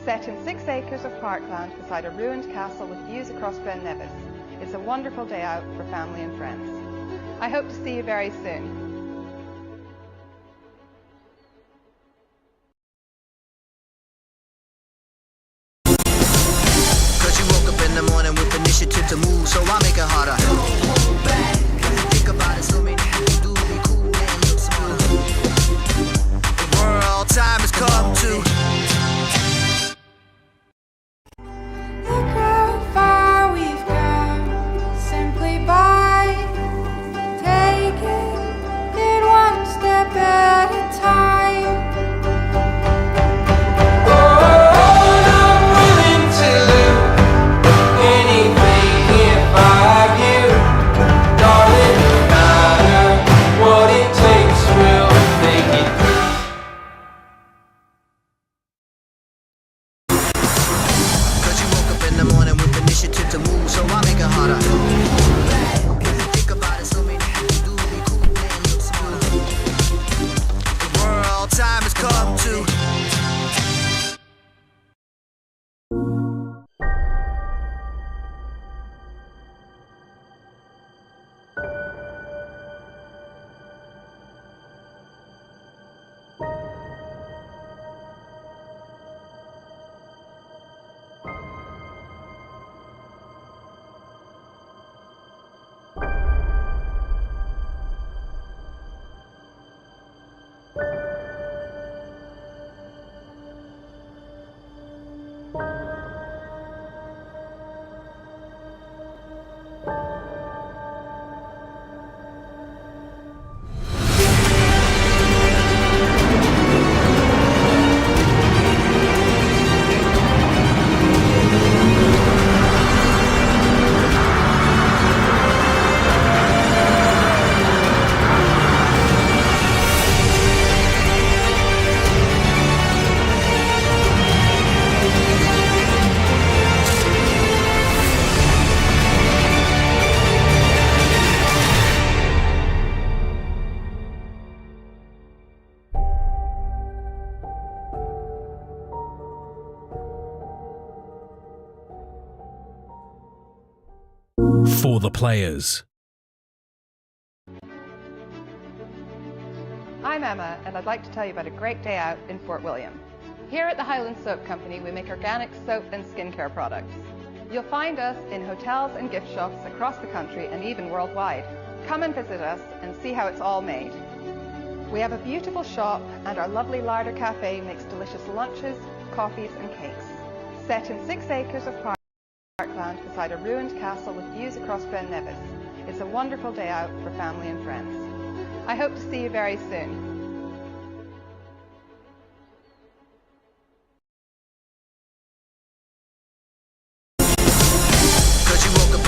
Set in 6 acres of parkland beside a ruined castle with views across Ben Nevis. It's a wonderful day out for family and friends. I hope to see you very soon. Cause you woke up in the morning with initiative to move, so I make it harder. Don't hold back. Think about it, so many people do be cool and look smooth. The world time has come to. At a time. Oh, I'm willing to do anything if I For the players. I'm Emma, and I'd like to tell you about a great day out in Fort William. Here at the Highland Soap Company, we make organic soap and skincare products. You'll find us in hotels and gift shops across the country and even worldwide. Come and visit us and see how it's all made. We have a beautiful shop, and our lovely larder cafe makes delicious lunches, coffees and cakes. Set in 6 acres of parkland beside a ruined castle with views across Ben Nevis. It's a wonderful day out for family and friends. I hope to see you very soon.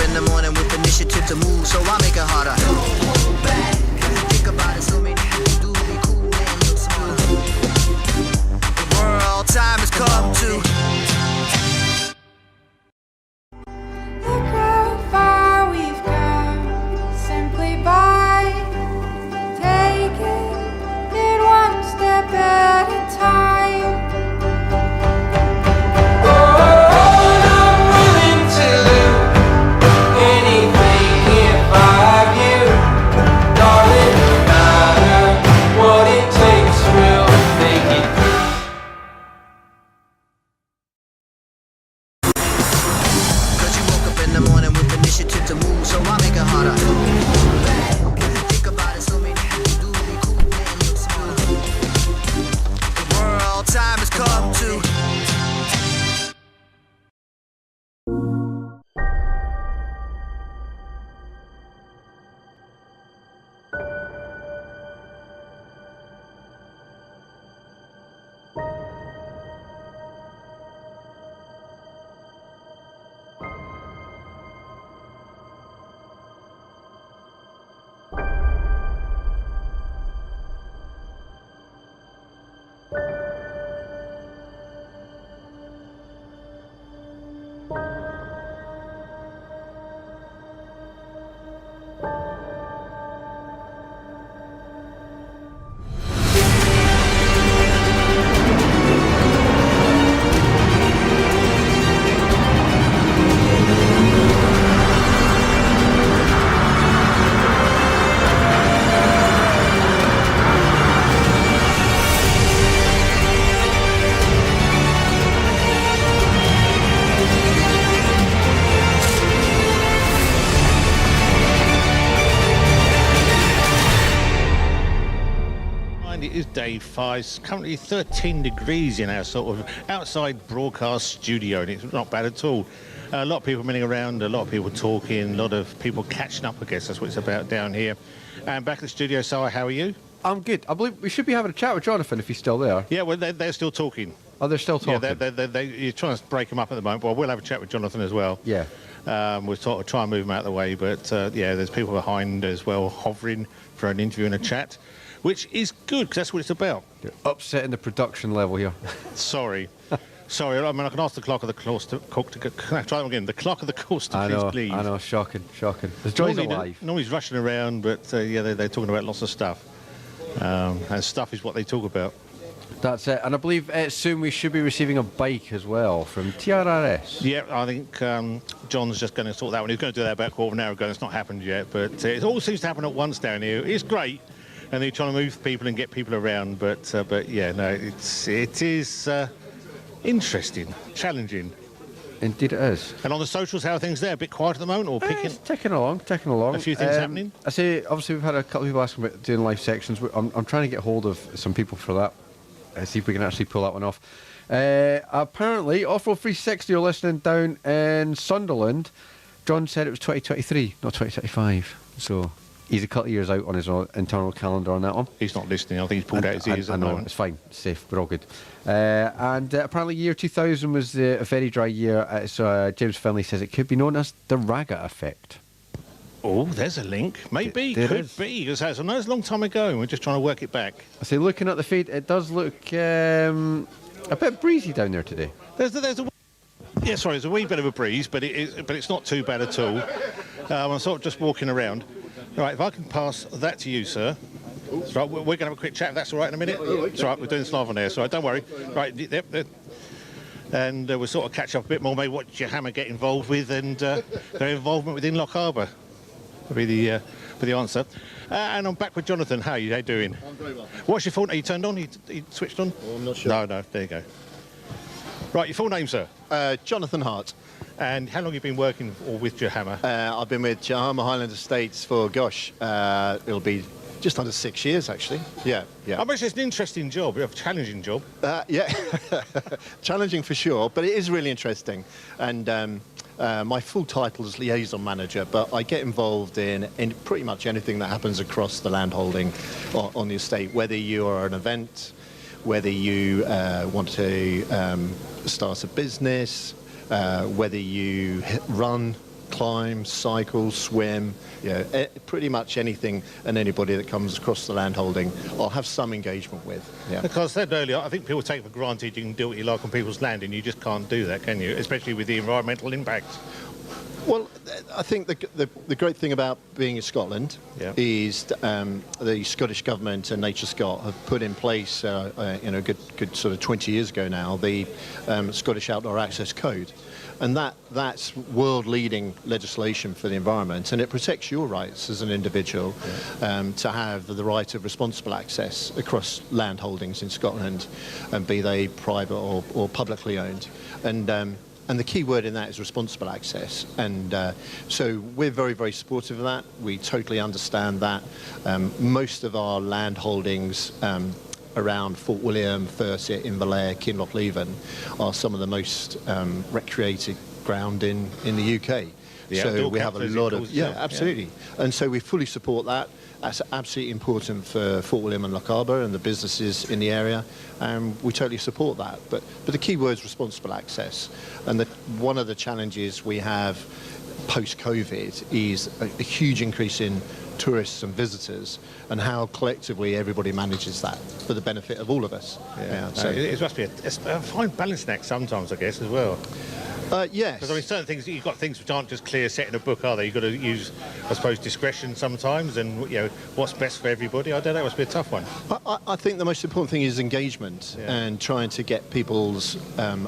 In the morning with initiative to move, so I make it harder. Hold back. Think about it, so many people do be cool and look smart. The world time has come to. Look how far we've come, simply by taking it one step at a time. To move, so I make it harder. Think about it, so many people do be cool and look smart. The world time has come to. Day 5. It's currently 13 degrees in our sort of outside broadcast studio, and it's not bad at all. A lot of people milling around, a lot of people talking, a lot of people catching up, I guess that's what it's about down here. And back in the studio, Sarah, how are you? I'm good. I believe we should be having a chat with Jonathan if he's still there. Yeah, well, they're still talking. Oh, they're still talking? Yeah, you're trying to break them up at the moment. Well, we'll have a chat with Jonathan as well. Yeah. We'll sort of try and move them out of the way, but yeah, there's people behind as well hovering for an interview and a chat, which is good because that's what it's about. You're upsetting the production level here. Sorry. Sorry, I mean, I can ask the clock of the course to can I try them again? The clock of the course to please leave. I know, shocking. The joys of life. Normally he's rushing around, but yeah, they're talking about lots of stuff. And stuff is what they talk about. That's it. And I believe soon we should be receiving a bike as well from TRRS. Yeah, I think John's just going to sort that one. He was going to do that about a quarter of an hour ago. It's not happened yet, but it all seems to happen at once down here. It's great, and they're trying to move people and get people around. But yeah, no, it is interesting, challenging. Indeed it is. And on the socials, how are things there? A bit quiet at the moment, or picking? It's ticking along. A few things happening? I say, obviously, we've had a couple of people asking about doing live sections. I'm trying to get hold of some people for that. See if we can actually pull that one off. Apparently, Off-Road 360 are listening down in Sunderland. John said it was 2023, not 2025. So he's a couple of years out on his internal calendar on that one. He's not listening. I think he's pulled out his ears. I know, it's fine. It's safe. We're all good. And apparently year 2000 was a very dry year. So James Finley says it could be known as the Raga effect. Oh, there's a link. Maybe. Could be. Because I know it's a long time ago and we're just trying to work it back. I say, looking at the feed, it does look a bit breezy down there today. There's a wee bit of a breeze, but it's not too bad at all. I'm sort of just walking around. Right, if I can pass that to you, sir. Right, we're going to have a quick chat, if that's all right, in a minute. It's all right, we're doing this live on air, so don't worry. Right, and we'll sort of catch up a bit more, maybe what Jahama get involved with and their involvement within Loch Harbour will be the answer. And I'm back with Jonathan. How are you doing? I'm very well. What's your phone? Are you turned on? Are you switched on? Oh, I'm not sure. No, there you go. Right, your full name, sir? Jonathon Hart. And how long have you been working with Jahama? I've been with Jahama Estate for, it'll be just under 6 years, actually. Yeah. I imagine it's an interesting job, a challenging job. Yeah, challenging for sure, but it is really interesting. And my full title is liaison manager, but I get involved in pretty much anything that happens across the landholding on the estate, whether you are an event, whether you want to start a business, whether you run, climb, cycle, swim, pretty much anything and anybody that comes across the landholding, I'll have some engagement with. Yeah. Because I said earlier, I think people take for granted you can do what you like on people's land, and you just can't do that, can you? Especially with the environmental impact. Well, I think the great thing about being in Scotland is the Scottish Government and Nature Scot have put in place, good sort of 20 years ago now, the Scottish Outdoor Access Code. And that's world-leading legislation for the environment, and it protects your rights as an individual to have the right of responsible access across land holdings in Scotland, and be they private or publicly owned. And the key word in that is responsible access. And so we're very, very supportive of that. We totally understand that. Most of our land holdings around Fort William, Furset, Inverleigh, Kinlochleven are some of the most recreated ground in the UK. So we have a lot of... Yeah, absolutely. Yeah. And so we fully support that. That's absolutely important for Fort William and Loch Harbour and the businesses in the area, and we totally support that. But the key word is responsible access. And one of the challenges we have post-COVID is a huge increase in tourists and visitors, and how collectively everybody manages that for the benefit of all of us. So it must be a fine balancing act sometimes, I guess, as well. Yes. Because I mean, certain things, you've got things which aren't just clear set in a book, are they? You've got to use, I suppose, discretion sometimes, and what's best for everybody. I don't know. It must be a tough one. I think the most important thing is engagement and trying to get people's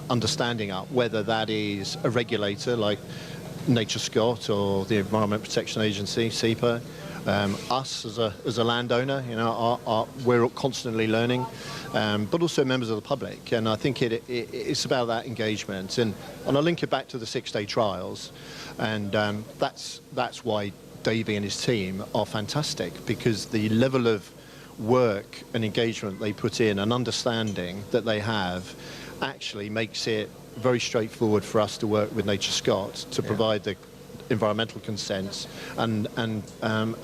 understanding up, whether that is a regulator like Nature Scot or the Environment Protection Agency, SEPA. Us as a landowner, we're constantly learning, but also members of the public, and I think it's about that engagement. And I'll link it back to the 6-day trials, and that's why Davey and his team are fantastic, because the level of work and engagement they put in and understanding that they have actually makes it very straightforward for us to work with Nature Scot to provide the environmental consents and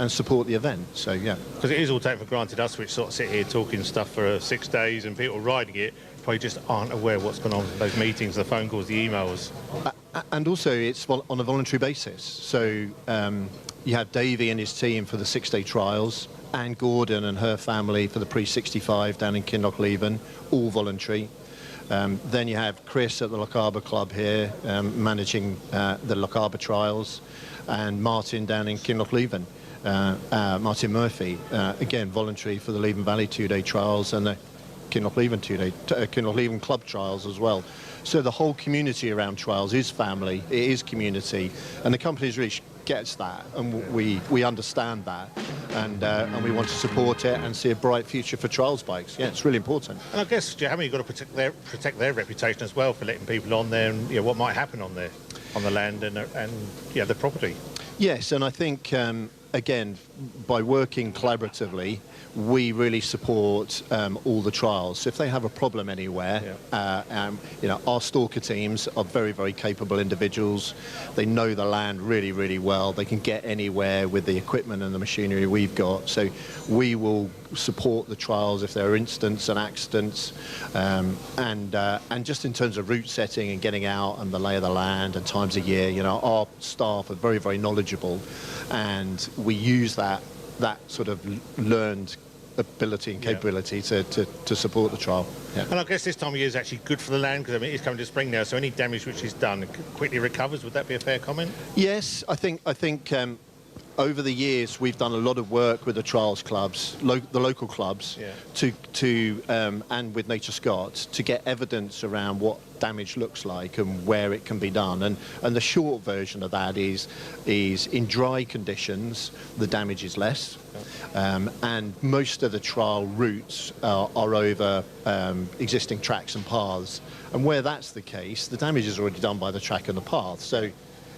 support the event. So because it is all taken for granted. Us which sort of sit here talking stuff for 6 days, and people riding it probably just aren't aware what's going on in those meetings, the phone calls, the emails. And also it's on a voluntary basis. So you have Davey and his team for the 6-day trials, Anne Gordon and her family for the pre-65 down in Kinlochleven, all voluntary. Then you have Chris at the Loch Harbour Club here, managing the Loch Harbour trials, and Martin down in Kinlochleven, Martin Murphy, again voluntary for the Leven Valley 2-day trials and the Kinlochleven Club trials as well. So the whole community around trials is family, it is community, and the company's really gets that, and we understand that, and we want to support it and see a bright future for trials bikes. Yeah, it's really important. And I guess you've got to protect their reputation as well for letting people on there, and what might happen on the land and the property. Yes, and I think again, by working collaboratively, we really support all the trials. So if they have a problem anywhere, our stalker teams are very, very capable individuals. They know the land really, really well. They can get anywhere with the equipment and the machinery we've got. So we will support the trials if there are incidents and accidents, and just in terms of route setting and getting out and the lay of the land and times of year, our staff are very, very knowledgeable, and we use that sort of learned ability and capability to support the trial. And I guess this time of year is actually good for the land, because it's coming to spring now, so any damage which is done quickly recovers. Would that be a fair comment? Yes, I think over the years we've done a lot of work with the trials clubs, the local clubs, and with Nature Scott to get evidence around what damage looks like and where it can be done. And the short version of that is in dry conditions the damage is less, and most of the trial routes are over existing tracks and paths. And where that's the case, the damage is already done by the track and the path. So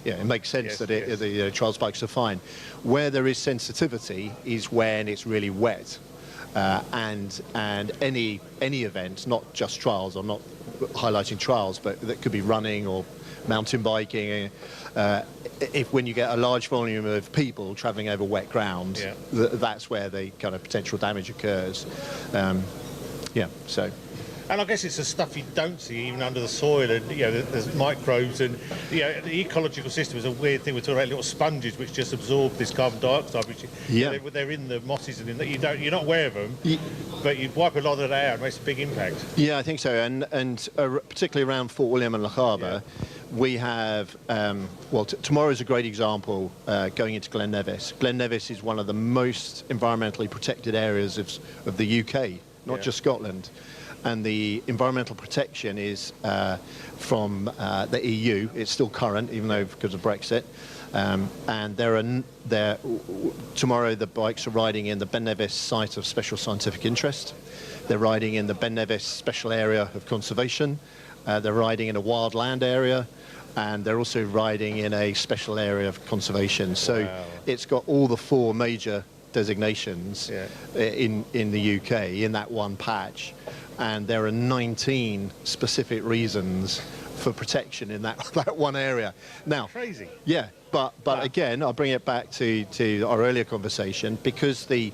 it makes sense that the trial spikes are fine. Where there is sensitivity is when it's really wet, and any event, not just trials. I'm not highlighting trials, but that could be running or mountain biking. When you get a large volume of people travelling over wet ground, that's where the kind of potential damage occurs. So. And I guess it's the stuff you don't see even under the soil, and there's microbes, and the ecological system is a weird thing. We're talking about little sponges which just absorb this carbon dioxide, which they're in the mosses, and you're not aware of them, but you wipe a lot of that out, and it makes a big impact. Yeah, I think so, and particularly around Fort William and Loch Harbour, we have tomorrow is a great example going into Glen Nevis. Glen Nevis is one of the most environmentally protected areas of the UK, not just Scotland. And the environmental protection is from the EU. It's still current, even though because of Brexit. And tomorrow the bikes are riding in the Ben Nevis Site of Special Scientific Interest. They're riding in the Ben Nevis Special Area of Conservation. They're riding in a wildland area. And they're also riding in a special area of conservation. So it's got all the 4 major designations in the UK in that one patch. And there are 19 specific reasons for protection in that one area. Now, crazy. Yeah, but again, I'll bring it back to our earlier conversation, because the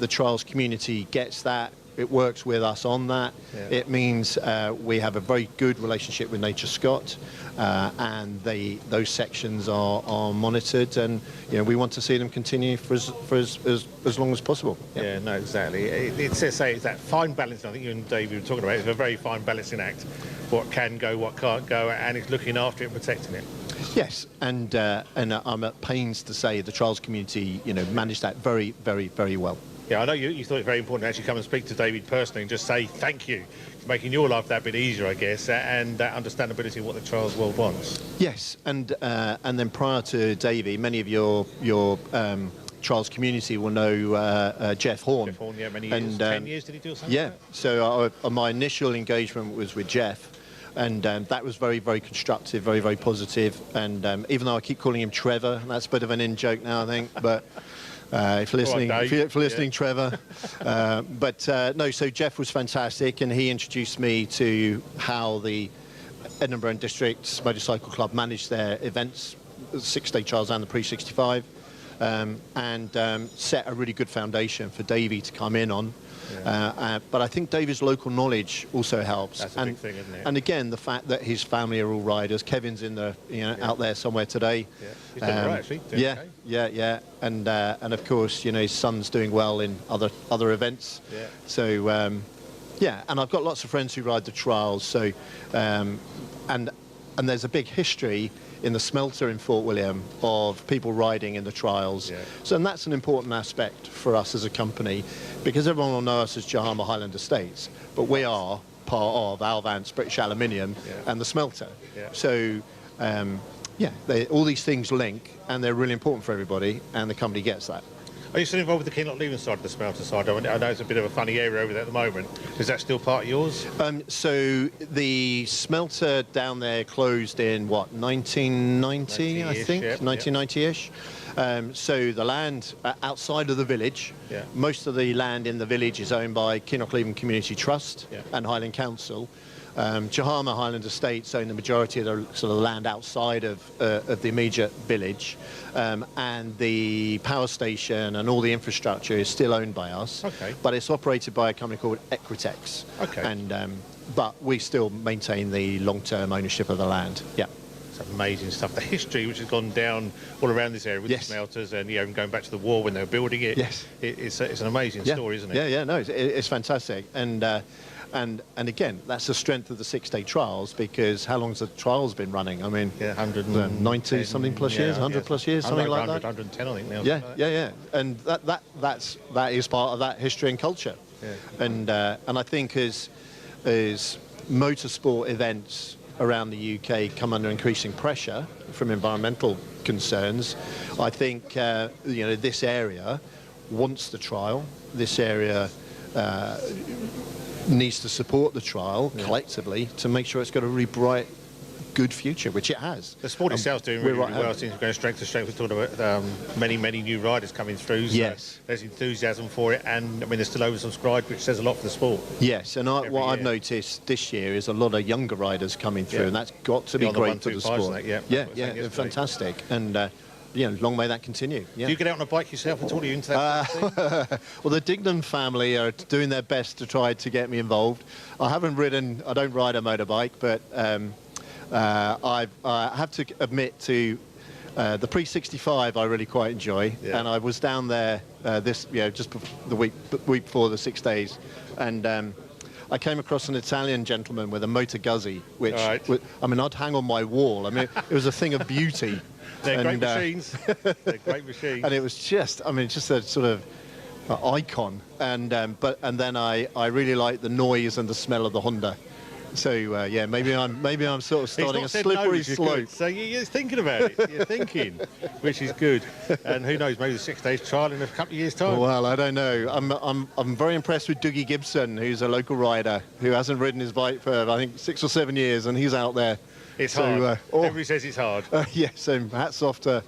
trials community gets that. It works with us on that. It means we have a very good relationship with Nature Scott, and those sections are monitored, and we want to see them continue for as long as possible. Yeah, no, exactly. It's that fine balance. I think you and David were talking about. It's a very fine balancing act. What can go, what can't go, and it's looking after it and protecting it. Yes, and I'm at pains to say the trials community, managed that very, very, very well. Yeah, I know you thought it very important to actually come and speak to David personally and just say thank you for making your life that bit easier, I guess, and that understandability of what the trials world wants. Yes, and then prior to Davey, many of your trials community will know Jeff Horn. Jeff Horn, many years. And, 10 years did he do or something? Yeah, so my initial engagement was with Jeff. And that was very, very constructive, very, very positive. And even though I keep calling him Trevor, that's a bit of an in-joke now, I think, but... if you're listening, Trevor. So Jeff was fantastic, and he introduced me to how the Edinburgh and District Motorcycle Club managed their events, 6-day trials and the Pre-65, and set a really good foundation for Davey to come in on. But I think David's local knowledge also helps. That's a big thing, isn't it? And again, the fact that his family are all riders. Kevin's in the, out there somewhere today. Yeah, he's doing all right, actually. Yeah. And of course, his son's doing well in other events. Yeah. So, and I've got lots of friends who ride the trials. So, and there's a big history in the smelter in Fort William of people riding in the trials. So, and that's an important aspect for us as a company, because everyone will know us as Jahama Estate, but we are part of Alvance, British Aluminium, and the smelter. So, all these things link, and they're really important for everybody, and the company gets that. Are you still involved with the Kinloch Leaving side of the smelter side? I know it's a bit of a funny area over there at the moment. Is that still part of yours? So the smelter down there closed in, 1990, I think? 1990-ish. So the land outside of the village, most of the land in the village is owned by Kinloch Leaving Community Trust and Highland Council. Jahama Highland Estates own the majority of the sort of land outside of the immediate village, and the power station and all the infrastructure is still owned by us. Okay. But it's operated by a company called Equitex. Okay. And but we still maintain the long-term ownership of the land. Yeah. It's amazing stuff. The history which has gone down all around this area with the smelters, and even going back to the war when they were building it. Yes. It's an amazing story, isn't it? Yeah. No, it's fantastic. And again, that's the strength of the 6-day trials, because how long's the trials been running? I mean, 190 something plus years, 100 plus years, something like that. 110, I think now. Yeah. And that is part of that history and culture. Yeah. And I think as motorsport events around the UK come under increasing pressure from environmental concerns, I think this area wants the trial. This area needs to support the trial collectively to make sure it's got a really bright, good future, which it has. The sport itself is doing really well. It seems to be going strength to strength. We're talking about many new riders coming through. So yes. There's enthusiasm for it, and I mean, they're still oversubscribed, which says a lot for the sport. Yes, and what I've noticed this year is a lot of younger riders coming through, and that's got to be great for the sport. They're fantastic. And long may that continue. Yeah. Do you get out on a bike yourself at all? Are you into that sort of thing? Well, the Dignan family are doing their best to try to get me involved. I don't ride a motorbike, but I have to admit to the pre-65 I really quite enjoy, and I was down there just the week before the 6 days, and I came across an Italian gentleman with a Motor Guzzi, which I'd hang on my wall. I mean, it was a thing of beauty. They're great machines. They're great machines. And it was just a sort of icon. And then I really like the noise and the smell of the Honda. So maybe I'm sort of starting a slippery slope. So you're thinking about it. You're thinking, which is good. And who knows? Maybe the 6 days trial in a couple of years' time. Well, I don't know. I'm very impressed with Dougie Gibson, who's a local rider who hasn't ridden his bike for I think 6 or 7 years, and he's out there. It's hard. Everybody says it's hard. So hats off to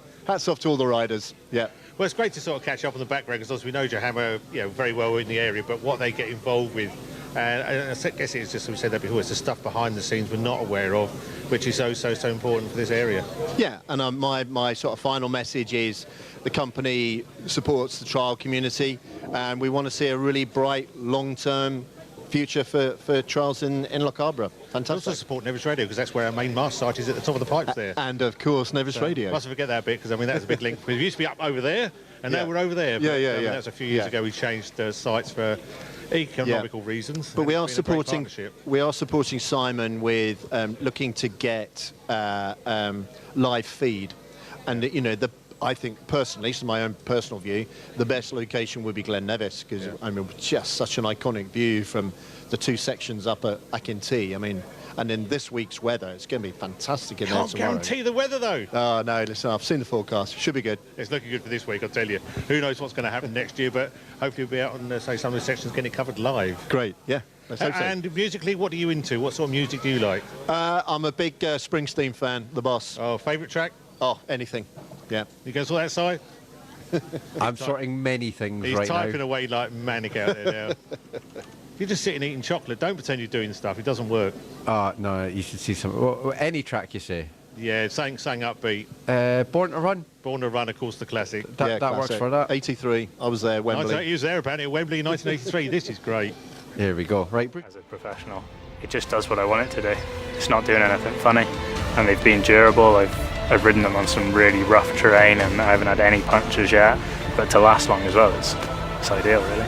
all the riders. Yeah. Well, it's great to sort of catch up on the background, because we know Jahama, very well in the area, but what they get involved with, and I guess it's just, we said that before, it's the stuff behind the scenes we're not aware of, which is so important for this area. Yeah, and my sort of final message is the company supports the trial community, and we want to see a really bright, long-term future for trials in Lochaber. Fantastic. Also support Nevis Radio, because that's where our main mast site is, at the top of the pipes there. And of course Nevis Radio. Mustn't forget that bit, because I mean that's a big link. We used to be up over there, and now we're over there. But, that was a few years ago. We changed sites for economical reasons. But we are supporting Simon with looking to get live feed, and I think personally, this is my own personal view, the best location would be Glen Nevis, because just such an iconic view from the 2 sections up at Achintee. I mean, and in this week's weather, it's going to be fantastic in there tomorrow. Can't guarantee the weather though. Oh no, listen, I've seen the forecast. It should be good. It's looking good for this week, I'll tell you. Who knows what's going to happen next year, but hopefully we'll be out on some of the sections getting covered live. Great, yeah. Let's hope so. And musically, what are you into? What sort of music do you like? I'm a big Springsteen fan, The Boss. Oh, favourite track? Oh, anything. Yeah. You go to that side? I'm sorting many things right now. He's typing away like manic out there now. If you're just sitting eating chocolate, don't pretend you're doing stuff. It doesn't work. No, you should see some. Any track you say? Yeah, sang upbeat. Born to Run. Born to Run, of course, the classic. That works for that. 83. I was there, Wembley. He was there apparently at Wembley in 1983. This is great. Here we go. Right. As a professional, it just does what I want it to do. It's not doing anything funny, and they've been durable. I've ridden them on some really rough terrain, and I haven't had any punctures yet. But to last long as well, it's ideal, really.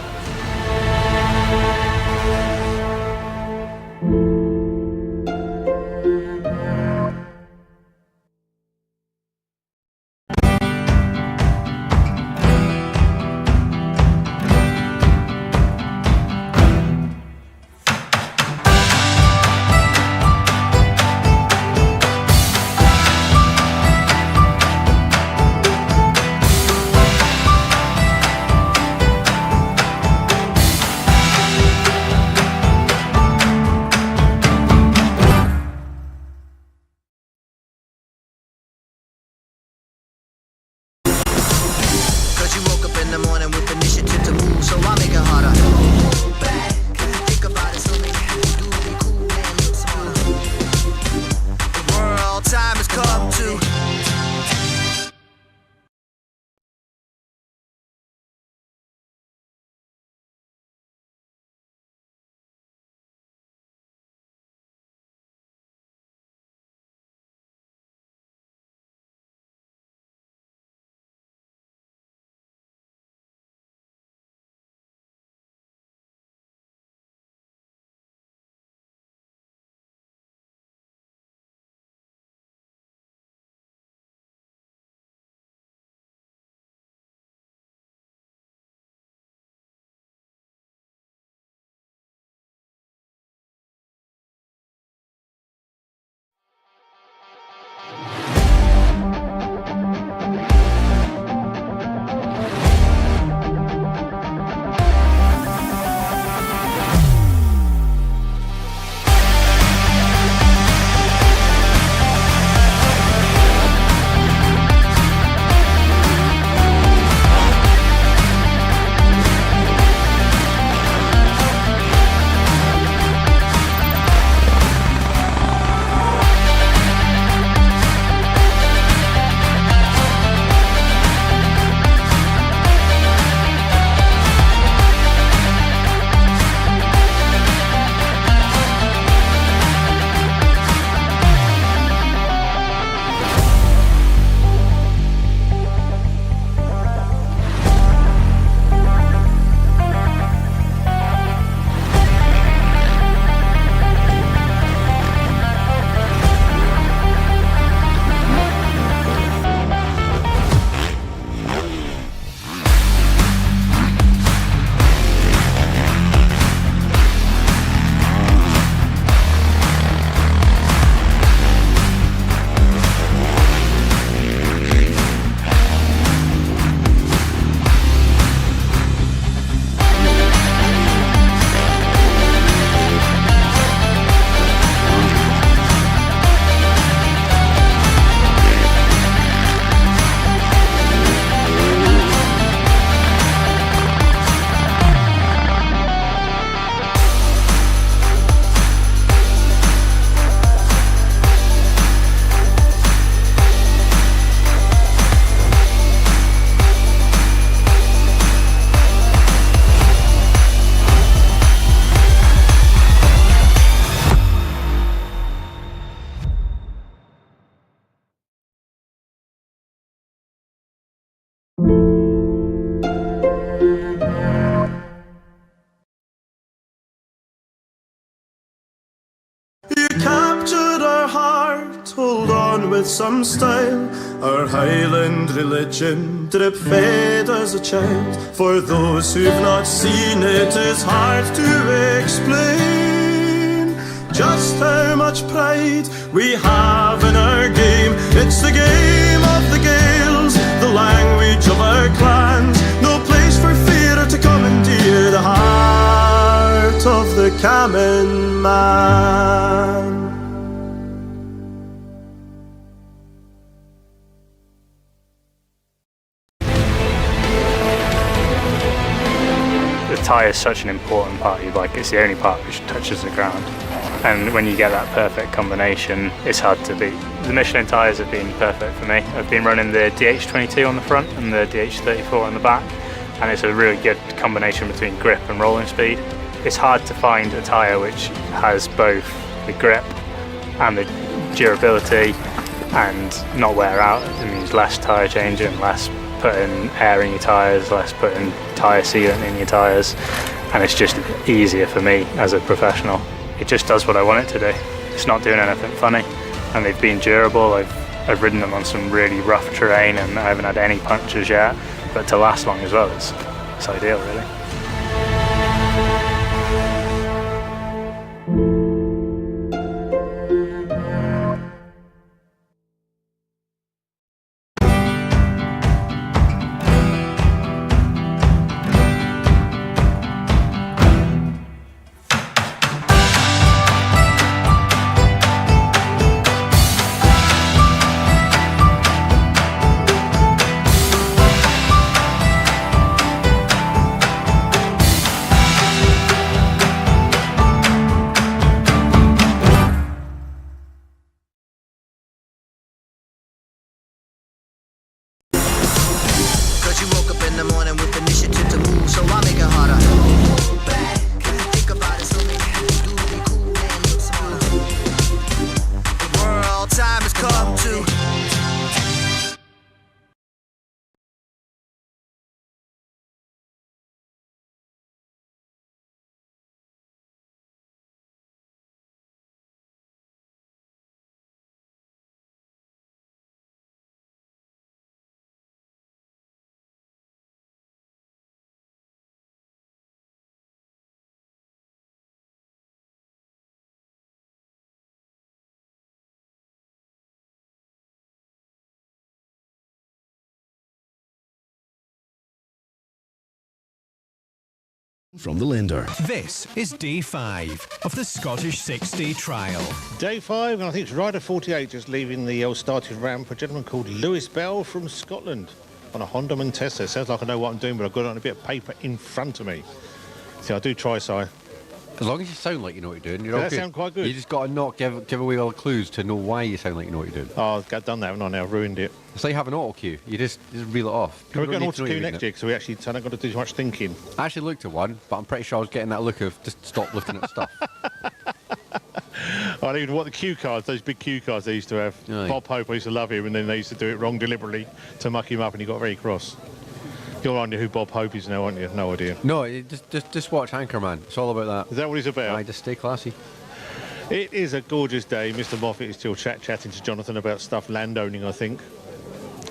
on with some style. Our Highland religion drip-fed as a child. For those who've not seen it, it's hard to explain just how much pride we have in our game. It's the game of the Gaels, the language of our clans. No place for fear to commandeer the heart of the Cammon man. The tyre is such an important part of your bike. It's the only part which touches the ground. And when you get that perfect combination, it's hard to beat. The Michelin tyres have been perfect for me. I've been running the DH22 on the front and the DH34 on the back, and it's a really good combination between grip and rolling speed. It's hard to find a tyre which has both the grip and the durability and not wear out. It means less tyre changing, less putting air in your tyres, less putting tyre sealant in your tyres, and it's just easier for me as a professional. It just does what I want it to do. It's not doing anything funny, and they've been durable. I've ridden them on some really rough terrain and I haven't had any punctures yet, but to last long as well, it's ideal really. From the lender. This is day 5 of the Scottish 6-day trial. Day 5, and I think it's Rider 48 just leaving the starting ramp. A gentleman called Lewis Bell from Scotland on a Honda Montesa. Sounds like I know what I'm doing, but I've got it on a bit of paper in front of me. See, I do try, Si. As long as you sound like you know what you're doing, you're all Does that good. sound quite good? You just got to not give away all the clues to know why you sound like you know what you're doing. Oh, I've done that, haven't I? Now I've ruined it. It's like having auto cue. You just reel it off. Can we People get an don't auto need to cue know next you're year? So we actually haven't got to do too much thinking. I actually looked at one, but I'm pretty sure I was getting that look of just stop looking at stuff. I don't even know what the cue cards, those big cue cards they used to have. Aye. Bob Hope, I used to love him, and then they used to do it wrong deliberately to muck him up, and he got very cross. You're on who Bob Hope is now, aren't you? No idea. No, just watch Anchorman. It's all about that. Is that what he's about? Aye, just stay classy. It is a gorgeous day. Mr. Moffat is still chatting to Jonathan about stuff landowning, I think.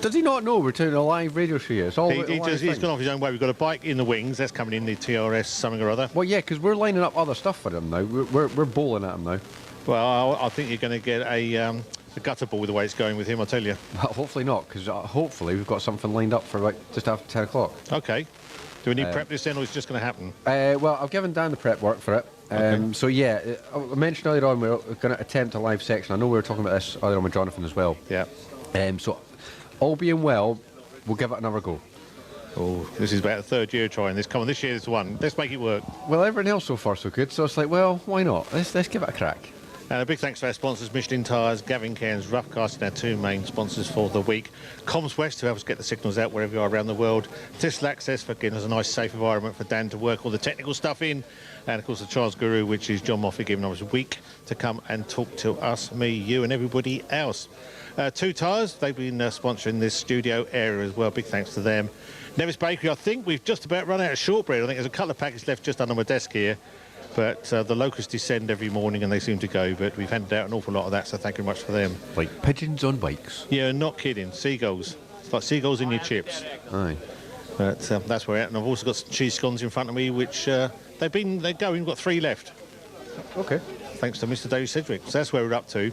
Does he not know we're doing a live radio show here? It's all about the live He's thing. gone off his own way. We've got a bike in the wings. That's coming in the TRRS something or other. Well, yeah, because we're lining up other stuff for him now. We're bowling at him now. Well, I think you're going to get a gutter ball with the way it's going with him, I'll tell you. Well, hopefully not, because hopefully we've got something lined up for about just after 10 o'clock. OK. Do we need prep this then, or is it just going to happen? Well, I've given Dan the prep work for it. Okay. So, yeah, I mentioned earlier on we're going to attempt a live section. I know we were talking about this earlier on with Jonathan as well. Yeah. So, all being well, we'll give it another go. Oh, this is about the third year trying this. Come on, this year's one. Let's make it work. Well, everything else so far so good, so it's like, well, why not? Let's give it a crack. And a big thanks to our sponsors, Michelin Tyres, Gavin Cairns, Roughcasting, our two main sponsors for the week. Coombes West, who helps get the signals out wherever you are around the world. Thistle Access for giving us a nice, safe environment for Dan to work all the technical stuff in. And, of course, the Charles Guru, which is John Moffat, giving us a week to come and talk to us, me, you, and everybody else. Two Tyres, they've been sponsoring this studio area as well. Big thanks to them. Nevis Bakery, I think we've just about run out of shortbread. I think there's a couple of packets left just under my desk here. But the locusts descend every morning and they seem to go, but we've handed out an awful lot of that, so thank you very much for them. Like pigeons on bikes? Yeah, not kidding. Seagulls. It's like seagulls in your chips. Aye. But that's where we're at. And I've also got some cheese scones in front of me, which they're going. We've got 3 left. Okay. Thanks to Mr. David Sidgwick. So that's where we're up to.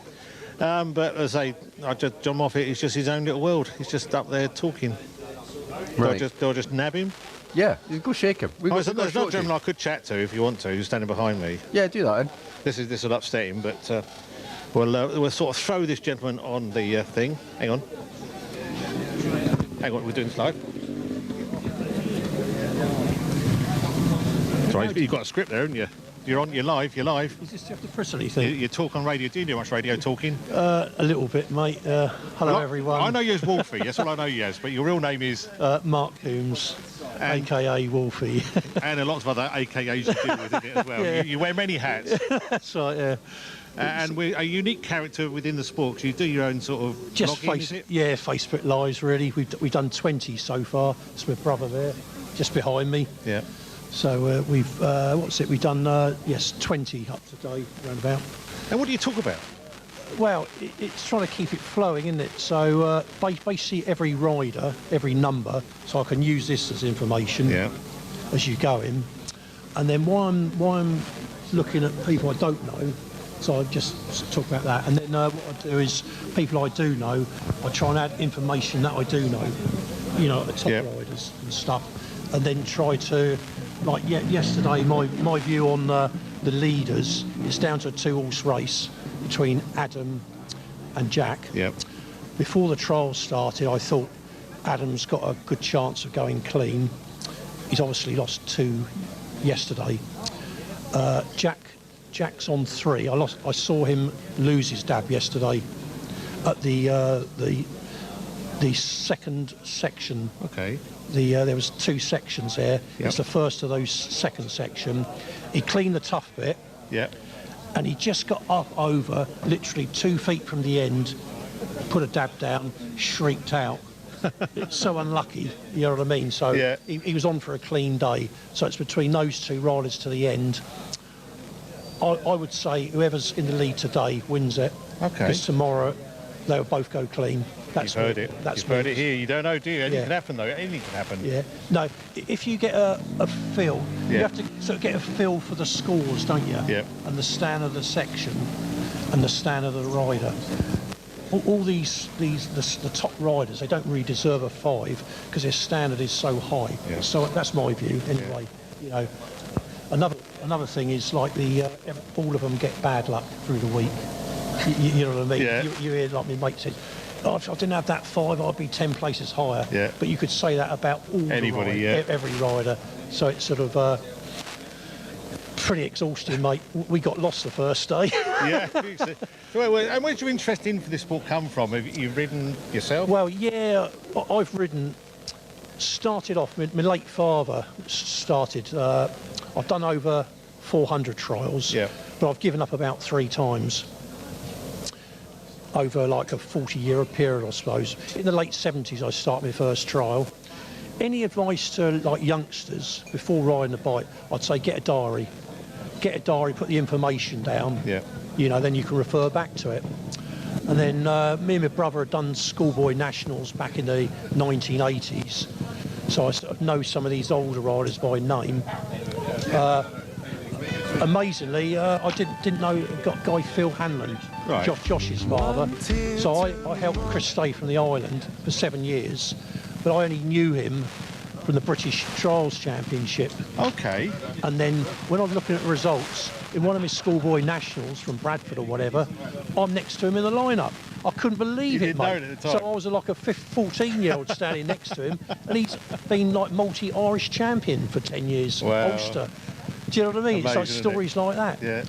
But as John Moffat is just his own little world. He's just up there talking. Right. Do I just nab him? Yeah, you go shake him. There's not a gentleman I could chat to if you want to, who's standing behind me. Yeah, do that then. This will upset him, but we'll sort of throw this gentleman on the thing. Hang on, we're doing this live. Sorry, you've got a script there, haven't you? You're live. Is this just the Presley thing? You talk on radio. Do you do much radio talking? A little bit, mate. Hello, everyone. I know you as Wulfy. That's all I know you as. But your real name is? Mark Coombes, a.k.a. Wulfy. And a lot of other AKAs you deal with it as well. Yeah. You wear many hats. That's right, yeah. And we're a unique character within the sport. You do your own sort of just blogging, is it? Yeah, Facebook Lives, really. We've done 20 so far. It's my brother there, just behind me. Yeah. So we've, we've done, 20 up to date, round about. And what do you talk about? Well, it's trying to keep it flowing, isn't it? So basically every rider, every number, so I can use this as information as you go in. And then while I'm looking at people I don't know, so I just talk about that. And then what I do is, people I do know, I try and add information that I do know, the top riders and stuff. And then try to, like yesterday, my view on the leaders, it's down to a 2-horse race between Adam and Jack. Yep. Before the trials started, I thought Adam's got a good chance of going clean. He's obviously lost 2 yesterday. Jack's on 3. I saw him lose his dab yesterday at the second section. Okay. There was 2 sections there. Yep. It's the first of those second section. He cleaned the tough bit. Yeah. And he just got up over, literally 2 feet from the end, put a dab down, shrieked out. It's so unlucky, you know what I mean? So he was on for a clean day. So it's between those 2 riders to the end. I would say whoever's in the lead today wins it. Okay. Because tomorrow they'll both go clean. You've heard it. You've heard it here. You don't know, do you? Anything can happen, though. Anything can happen. Yeah. No, if you get a feel, you have to sort of get a feel for the scores, don't you? Yeah. And the stand of the section and the stand of the rider. All these the top riders, they don't really deserve a 5 because their standard is so high. Yeah. So that's my view, anyway. Yeah. Another thing is like all of them get bad luck through the week. You know what I mean? Yeah. You hear like my mate said, if I didn't have that 5, I'd be 10 places higher. Yeah. But you could say that about anybody, every rider. So it's sort of pretty exhausting, mate. We got lost the first day. Yeah. So, and where did your interest in for this sport come from? Have you ridden yourself? Well, yeah, I've ridden. Started off, my late father started. I've done over 400 trials. Yeah. But I've given up about 3 times. Over like a 40-year period, I suppose. In the late 70s, I started my first trial. Any advice to like youngsters before riding a bike? I'd say get a diary. Get a diary, put the information down. Yeah. Then you can refer back to it. And then me and my brother had done schoolboy nationals back in the 1980s. So I sort of know some of these older riders by name. Amazingly, I didn't know a guy Phil Hanlon, right. Josh's father. So I helped Chris stay from the island for 7 years, but I only knew him from the British Trials Championship. Okay. And then when I was looking at the results, in one of his schoolboy nationals from Bradford or whatever, I'm next to him in the lineup. I couldn't believe it, mate. At the time. So I was like a 14-year-old standing next to him, and he's been like multi-Irish champion for 10 years, wow. Ulster. Do you know what I mean? Amazing, it's like stories like that. Yeah.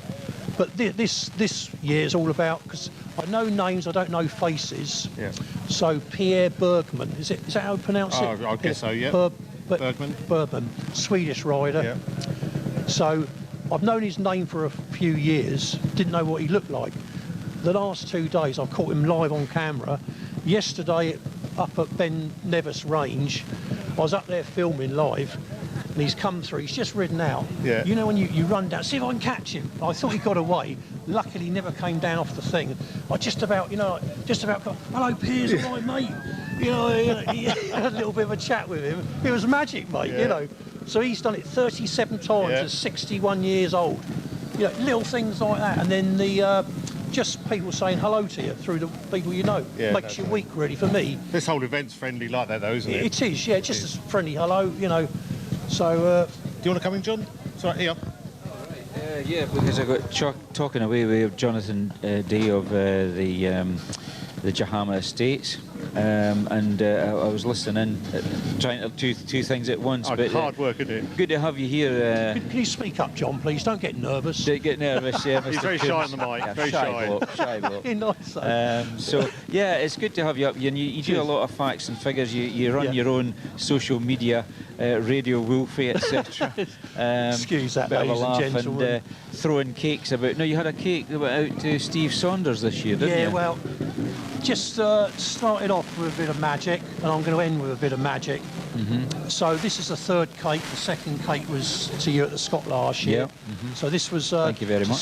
But this year is all about, because I know names, I don't know faces. Yeah. So Pierre Bergman, is that how you pronounce it? I guess so, yeah. Bergman, Swedish rider. Yeah. So I've known his name for a few years, didn't know what he looked like. The last 2 days I've caught him live on camera. Yesterday up at Ben Nevis Range, I was up there filming live. and he's come through. He's just ridden out. Yeah. You know when you run down, see if I can catch him. I thought he got away. Luckily, he never came down off the thing. I just about got, hello, Piers, all right, mate. You know, had a little bit of a chat with him. It was magic, mate. You know. So he's done it 37 times at 61 years old. You know, little things like that, and then the just people saying hello to you through the people you know makes your week really for me. This whole event's friendly like that, though, isn't it? It is, yeah, just a friendly hello, you know. So, do you want to come in, John? Sorry, here. Yeah, because I got talking away with Jonathan Day of the Jahama Estates, and I was listening in, trying to do two things at once. But hard work, isn't it? Good to have you here. Can you speak up, John, please? Don't get nervous. Don't get nervous, yeah. He's very shy on the mic. Yeah, very shy. Shy bloke. Nice. So yeah, it's good to have you up here. And you do a lot of facts and figures. You run your own social media, Radio Wulfy, etc. Excuse that, bit of a ladies laugh and gentlemen. And throwing cakes about. No, you had a cake that went out to Steve Saunders this year, didn't you? Yeah, well, just started off with a bit of magic, and I'm going to end with a bit of magic. So this is the third cake. The second cake was to you at the Scot last year. So this was thank you very much.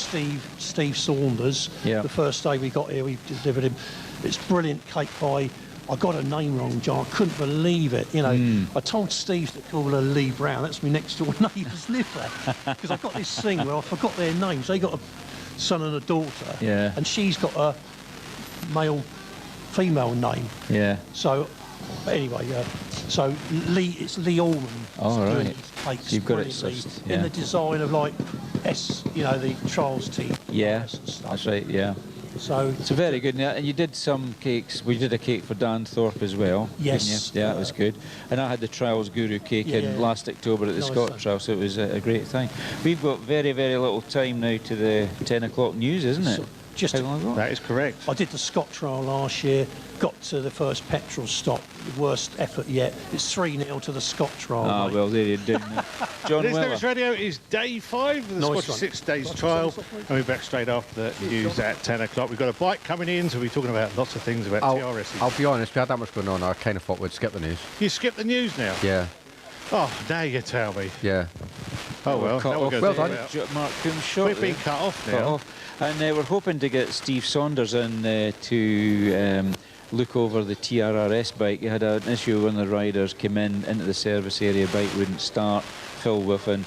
Steve Saunders. The first day we got here, we delivered him. It's brilliant cake by. I got her name wrong, John. I couldn't believe it. You know, I told Steve to call her Lee Brown. That's my next door neighbours live there. Because I've got this thing where I forgot their names. They got a son and a daughter. Yeah. And she's got a female name. Yeah. So, anyway, so Lee, it's Lee Allman. Oh, right. Doing these cakes So you've got it brilliantly in the design of like you know, the Charles T. Yeah, and stuff. that's right. Yeah. So it's very good. And you did some cakes. We did a cake for Dan Thorpe as well. Yes. Didn't you? Yeah, that was good. And I had the Trials Guru cake in last October at the Scottish Trial, so it was a great thing. We've got very, very little time now to the 10 o'clock news, isn't it? Just how long ago? That is correct. I did the Scot trial last year, got to the first petrol stop, the worst effort yet. It's 3-0 to the Scot trial. Ah, well, there you do. John This Weller. News Radio is day 5 of the Scottish 6 days trial, and we're back straight after the news at 10 o'clock. We've got a bike coming in, so we'll be talking about lots of things about TRRS. I'll be honest, we had that much going on, I kind of thought we'd skip the news. You skip the news now? Yeah. Oh, now you tell me. Yeah. Oh, well. Well done. Mark Coombes shot. We've been cut off now. And we're hoping to get Steve Saunders in to look over the TRRS bike. He had an issue when the riders came into the service area, bike wouldn't start. Phil Whiffen,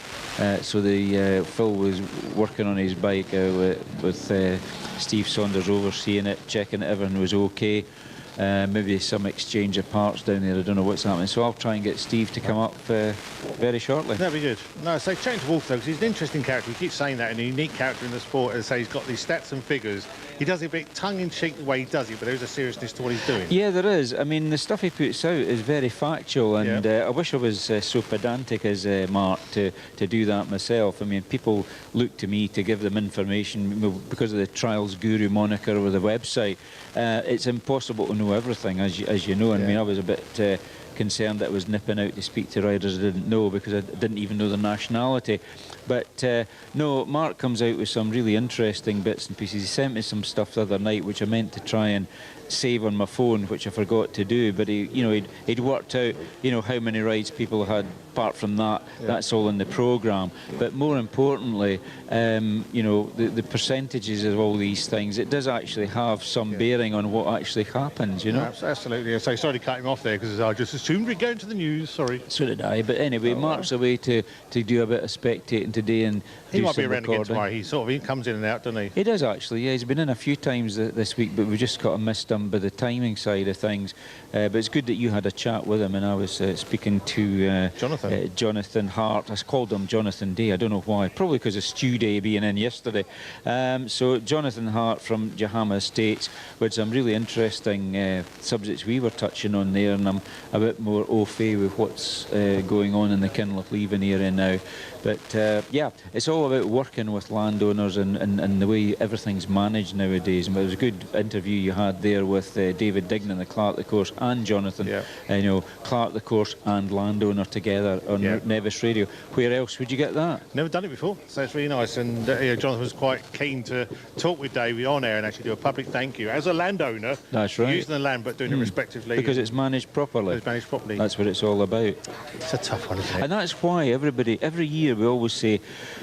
so Phil was working on his bike with Steve Saunders overseeing it, checking everything was okay. Maybe some exchange of parts down there. I don't know what's happening. So I'll try and get Steve to come up very shortly. That'd be good. No, so change Wolf though, because he's an interesting character. We keep saying that, and a unique character in the sport. As I say, he's got these stats and figures. He does it a bit tongue-in-cheek the way he does it, but there's a seriousness to what he's doing. Yeah, there is. I mean, the stuff he puts out is very factual, and I wish I was so pedantic as Mark to do that myself. I mean, people look to me to give them information because of the Trials Guru moniker or the website. It's impossible to know everything, as you know. I mean, I was a bit concerned that I was nipping out to speak to riders I didn't know because I didn't even know their nationality. But no, Mark comes out with some really interesting bits and pieces. He sent me some stuff the other night which I meant to try and save on my phone, which I forgot to do. But he'd worked out, how many rides people had. Apart from that, that's all in the programme. But more importantly, the percentages of all these things, it does actually have some bearing on what actually happens, Absolutely. So sorry to cut him off there because I just assumed we'd go into the news. Sorry. So did I. But anyway, Mark's away to do a bit of spectating today and he might be around recording. again tomorrow. He comes in and out, doesn't he? He does actually. Yeah, he's been in a few times this week, but we just got missed him by the timing side of things. But it's good that you had a chat with him, and I was speaking to Jonathon Hart. I called him Jonathan Day. I don't know why. Probably because of Stew Day being in yesterday. So Jonathon Hart from Jahama Estate with some really interesting subjects we were touching on there, and I'm a bit more au fait with what's going on in the Kinlochleven area now. But yeah, it's all about working with landowners and the way everything's managed nowadays. And it was a good interview you had there with David Dignan, the Clerk, the Course, and Jonathan. Clerk, the Course, and landowner together on Nevis Radio. Where else would you get that? Never done it before, so it's really nice. And Jonathan was quite keen to talk with Davey on air and actually do a public thank you as a landowner. That's right. Using the land but doing it respectively. Because it's managed properly. It's managed properly. That's what it's all about. It's a tough one, isn't it? And that's why every year we always say,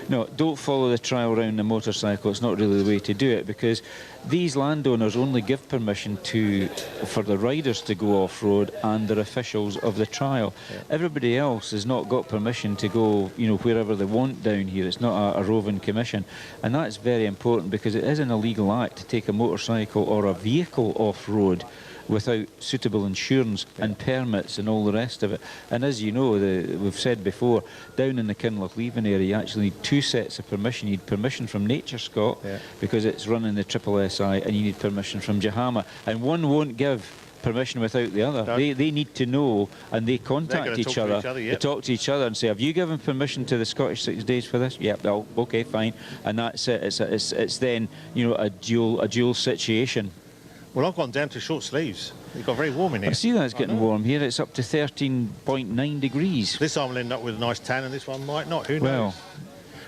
no, don't follow the trial round the motorcycle. It's not really the way to do it, because these landowners only give permission for the riders to go off-road and their officials of the trial. Yeah. Everybody else has not got permission to go, wherever they want down here. It's not a roving commission. And that's very important, because it is an illegal act to take a motorcycle or a vehicle off-road without suitable insurance and permits and all the rest of it. And as you know, we've said before, down in the Kinlochleven area, you actually need 2 sets of permission. You need permission from Nature Scot, because it's running the SSSI, and you need permission from Jahama. And one won't give permission without the other. No. They need to know, and they contact each other. They talk to each other and say, have you given permission to the Scottish 6 days for this? Yep, no, okay, fine. And that's it. It's then, a dual situation. Well, I've gone down to short sleeves. It got very warm in here. I see that it's getting warm here. It's up to 13.9 degrees. This arm will end up with a nice tan, and this one might not. Who knows?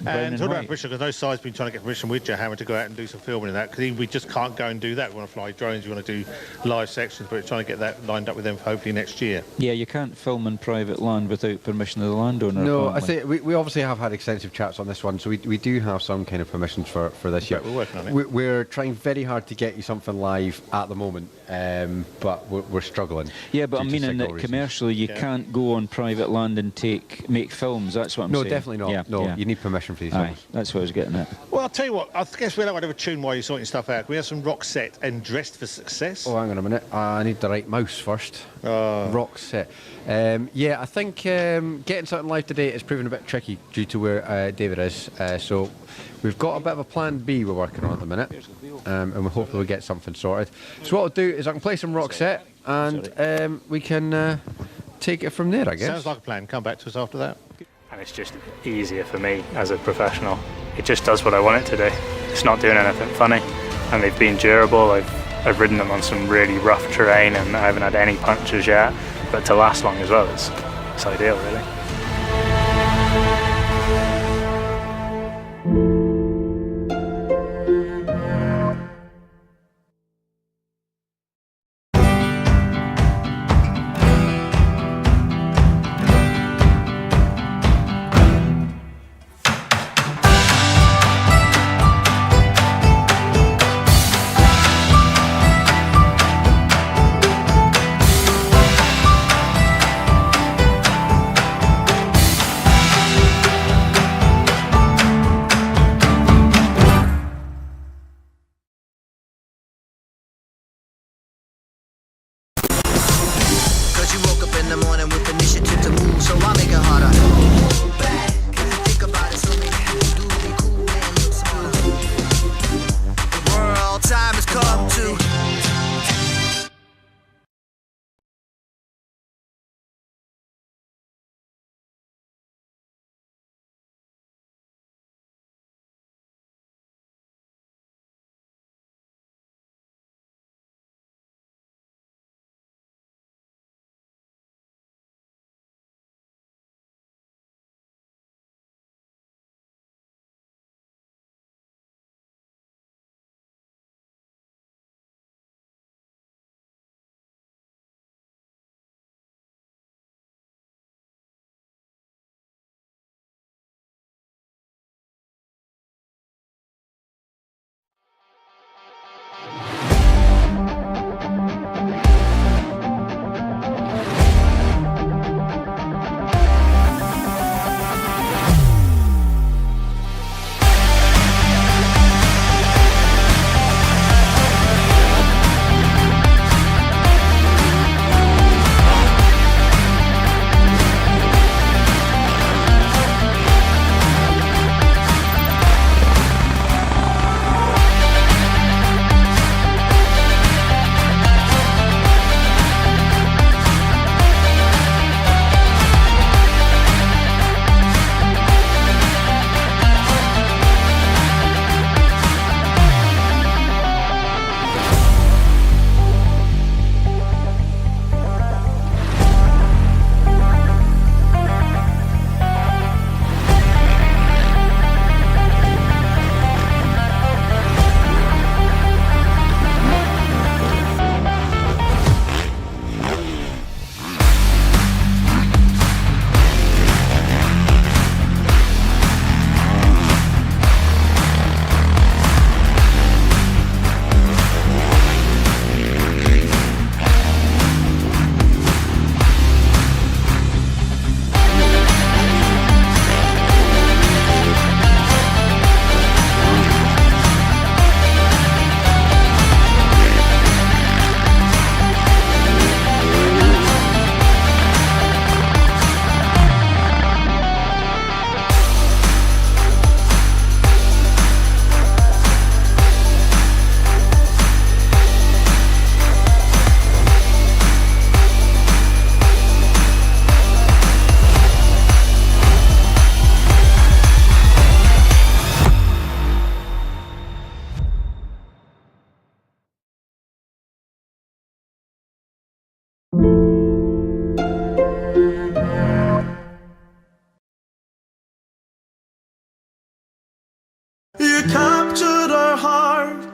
And talk about permission, because no side's been trying to get permission with Jahama to go out and do some filming in that, because we just can't go and do that. We want to fly drones, we want to do live sections, but we're trying to get that lined up with them for hopefully next year. Yeah, you can't film in private land without permission of the landowner. No, I say we obviously have had extensive chats on this one, so we do have some kind of permissions for this year. We're working on it. We're trying very hard to get you something live at the moment, but we're struggling. Yeah, but I'm meaning that commercially you can't go on private land and make films. That's what I'm saying. No, definitely not. Yeah, no, you need permission for these films. That's what I was getting at. Well, I'll tell you what, I guess we'll have a tune while you're sorting stuff out. We have some Rock Set and Dressed for Success. Oh, hang on a minute. I need the right mouse first. Rock Set. Yeah, I think getting something live today is proving a bit tricky due to where David is. So we've got a bit of a plan B we're working on at the minute, and we hope we'll get something sorted. So what I'll do is I can play some Rock Set, and we can take it from there, I guess. Sounds like a plan. Come back to us after that. And it's just easier for me as a professional. It just does what I want it to do. It's not doing anything funny, and they've been durable. I've ridden them on some really rough terrain, and I haven't had any punctures yet. But to last long as well, it's ideal, really.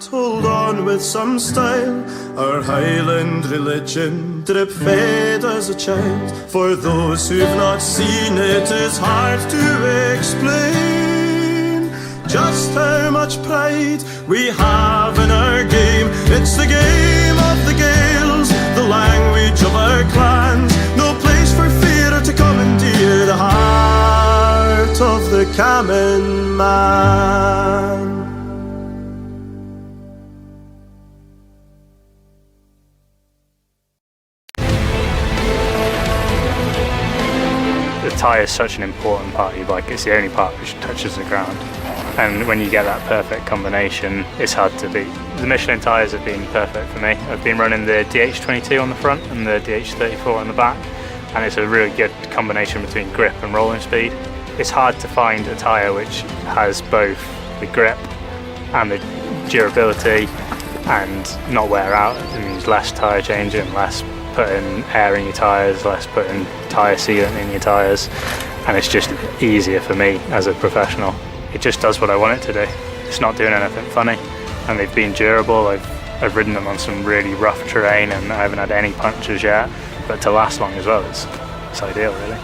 hold on with some style. Our Highland religion drip fed as a child. For those who've not seen it, it's hard to explain just how much pride we have in our game. It's the game of the Gaels, the language of our clans. No place for fear to commandeer the heart of the Cammon man. The tyre is such an important part of your bike. It's the only part which touches the ground. And when you get that perfect combination, it's hard to beat. The Michelin tyres have been perfect for me. I've been running the DH22 on the front and the DH34 on the back, and it's a really good combination between grip and rolling speed. It's hard to find a tyre which has both the grip and the durability and not wear out. It means less tyre changing, less putting air in your tyres, less putting tyre sealant in your tyres, and it's just easier for me as a professional. It just does what I want it to do. It's not doing anything funny, and they've been durable. I've ridden them on some really rough terrain and I haven't had any punctures yet, but to last long as well, it's ideal really.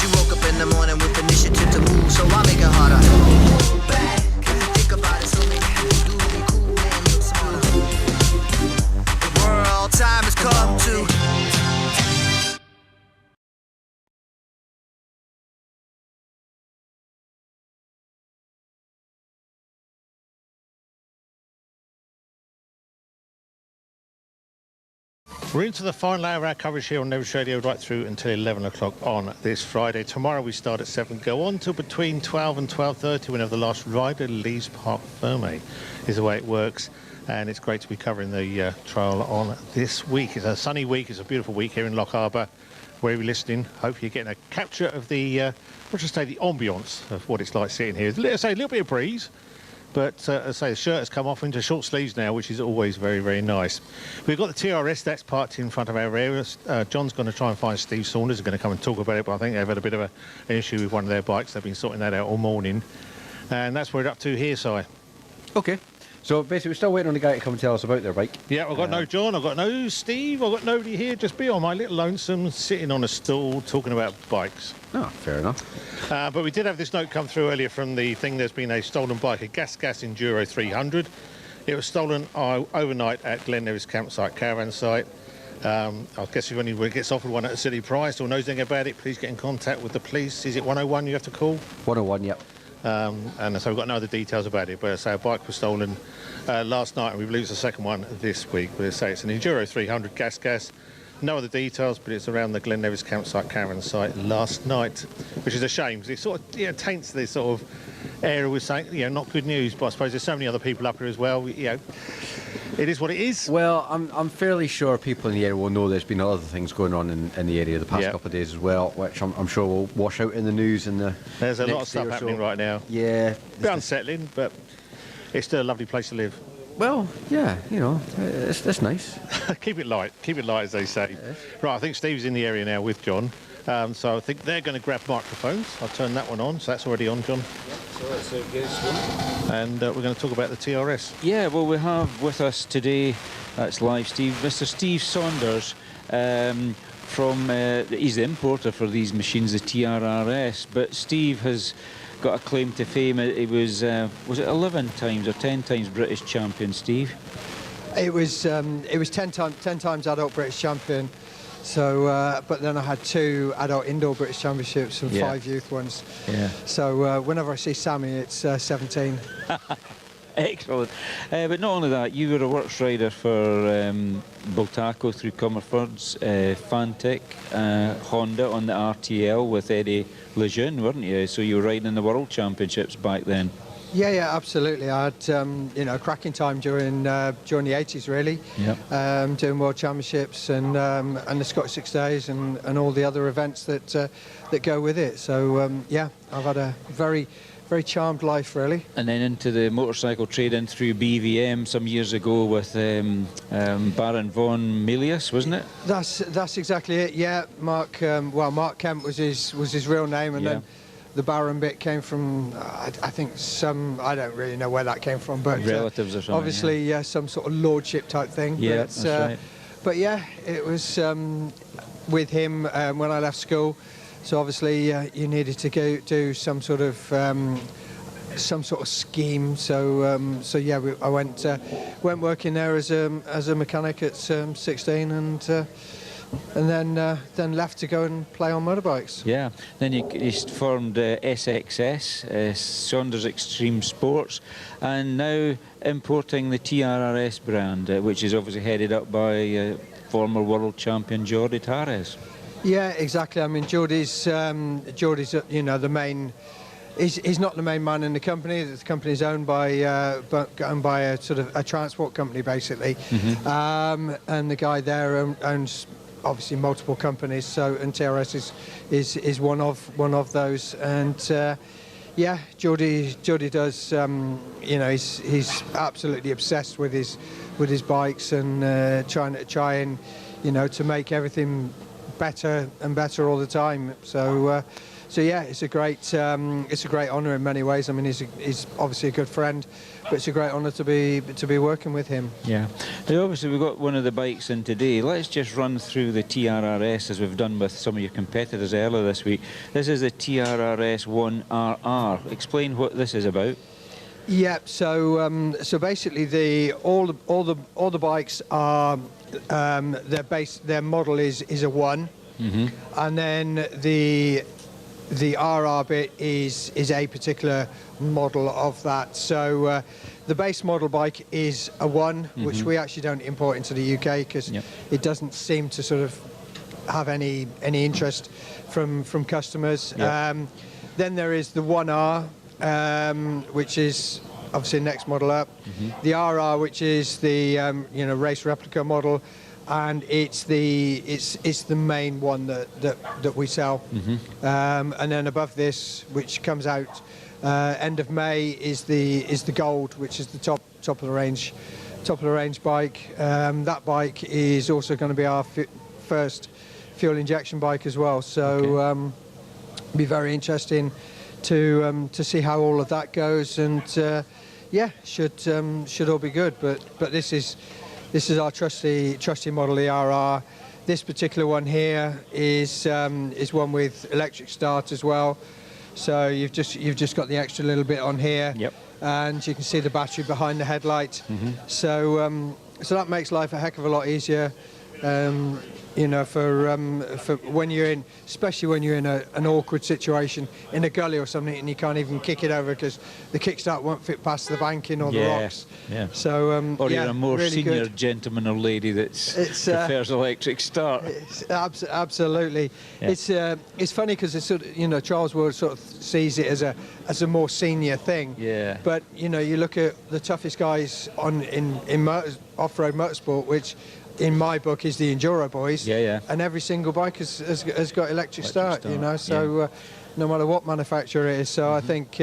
You woke up in the morning with initiative to move, so I make it harder. Hold back, think about it, so maybe you can do it cool and look smarter. The world time has come to. We're into the final hour of our coverage here on Nevis Radio right through until 11 o'clock on this Friday. Tomorrow we start at 7, go on till between 12 and 12:30 whenever the last rider leaves Parc Fermé is the way it works. And it's great to be covering the trial on this week. It's a sunny week, it's a beautiful week here in Loch Harbour. Wherever you're listening, hope you're getting a capture of the, let's just say the ambience of what it's like sitting here. Let's say a little bit of breeze. But as I say, the shirt has come off into short sleeves now, which is always very, very nice. We've got the TRRS that's parked in front of our area. John's going to try and find Steve Saunders. He's going to come and talk about it, but I think they've had a bit of an issue with one of their bikes. They've been sorting that out all morning. And that's where we're up to here, Si. OK. So basically, we're still waiting on the guy to come and tell us about their bike. Yeah, I've got no John, I've got no Steve, I've got nobody here. Just be on my little lonesome, sitting on a stool, talking about bikes. Oh, fair enough. But we did have this note come through earlier from the thing. There's been a stolen bike, a Gas Enduro 300. It was stolen overnight at Glen Nevis campsite, caravan site. I guess if anyone gets offered one at a silly price or knows anything about it, please get in contact with the police. Is it 101 you have to call? 101, yep. And so we've got no other details about it, but I say a bike was stolen last night and we've losing a second one this week. But I say it's an Enduro 300 gas. No other details, but it's around the Glen Nevis campsite, caravan site last night, which is a shame because it sort of taints this sort of area with saying, not good news. But I suppose there's so many other people up here as well. It is what it is. Well, I'm fairly sure people in the area will know there's been other things going on in the area the past couple of days as well, which I'm sure will wash out in the news in the There's a lot of stuff happening right now. Yeah. A bit unsettling, but it's still a lovely place to live. Well, yeah, it's nice. Keep it light, as they say. Right, I think Steve's in the area now with John. So I think they're going to grab microphones. I'll turn that one on, so that's already on, John. So that's a good one. And we're going to talk about the TRS. Yeah, well, we have with us today, that's live, Mr. Steve Saunders, he's the importer for these machines, the TRRS, but Steve has got a claim to fame. It was it 11 times or 10 times British champion, Steve? It was 10 times adult British champion. So, but then I had 2 adult indoor British championships and 5 youth ones. Yeah. So whenever I see Sammy, it's 17. Excellent. But not only that, you were a works rider for Bultaco through Comerfords, Fantech, Honda on the RTL with Eddie Lejeune, weren't you? So you were riding in the World Championships back then. Yeah, absolutely. I had a cracking time during the 80s, really. Yep. Doing World Championships and the Scottish 6 Days and all the other events that go with it. So yeah, I've had a very charmed life, really. And then into the motorcycle trade-in through BVM some years ago with Baron von Milius, wasn't it? That's exactly it. Yeah, Mark. Mark Kemp was his real name, and then the Baron bit came from I think I don't really know where that came from, but relatives or something. Obviously, some sort of lordship type thing. Yeah, but, that's right. But yeah, it was with him when I left school. So obviously you needed to go do some sort of scheme. So yeah, I went working there as a mechanic at 16, and then left to go and play on motorbikes. Yeah. Then you formed SXS, Saunders Extreme Sports, and now importing the TRRS brand, which is obviously headed up by former world champion Jordi TRRS. Yeah, exactly. I mean, Jordi's the main. He's not the main man in the company. The company is owned by a sort of a transport company, basically. Mm-hmm. And the guy there owns obviously multiple companies. So and TRS is one of those. And yeah, Jordi does. He's absolutely obsessed with his bikes and try and to make everything better and better all the time. So yeah, it's a great honour in many ways. I mean, he's obviously a good friend, but it's a great honour to be working with him. Yeah. Now, obviously we've got one of the bikes in today. Let's just run through the TRRS as we've done with some of your competitors earlier this week. This is the TRRS 1RR. Explain what this is about. Yeah. So basically all the bikes are their model is a 1, mm-hmm. and then the RR bit is a particular model of that. So the base model bike is a 1, mm-hmm. which we actually don't import into the UK because it doesn't seem to sort of have any interest from customers. Yep. Then there is the 1R, which is obviously next model up. Mm-hmm. The RR, which is the race replica model, and it's the main one that we sell. Mm-hmm. And then above this, which comes out end of May, is the Gold, which is the top of the range bike. That bike is also going to be our first fuel injection bike as well. So be very interesting to see how all of that goes, and yeah, should all be good. But this is our trusty model, the RR. This particular one here is one with electric start as well. So you've just got the extra little bit on here. Yep. And you can see the battery behind the headlight. Mm-hmm. So that makes life a heck of a lot easier. For when you're in, especially when you're in an awkward situation in a gully or something, and you can't even kick it over because the kickstart won't fit past the banking or the rocks. Yeah. So or you're a more really senior good gentleman or lady that prefers electric start. Absolutely. Yeah. It's funny because it's sort of, Charles Wood sort of sees it as a more senior thing. Yeah. But you look at the toughest guys in off-road motorsport, which in my book is the Enduro boys. Yeah. And every single bike has got electric start. So no matter what manufacturer it is. So mm-hmm. I think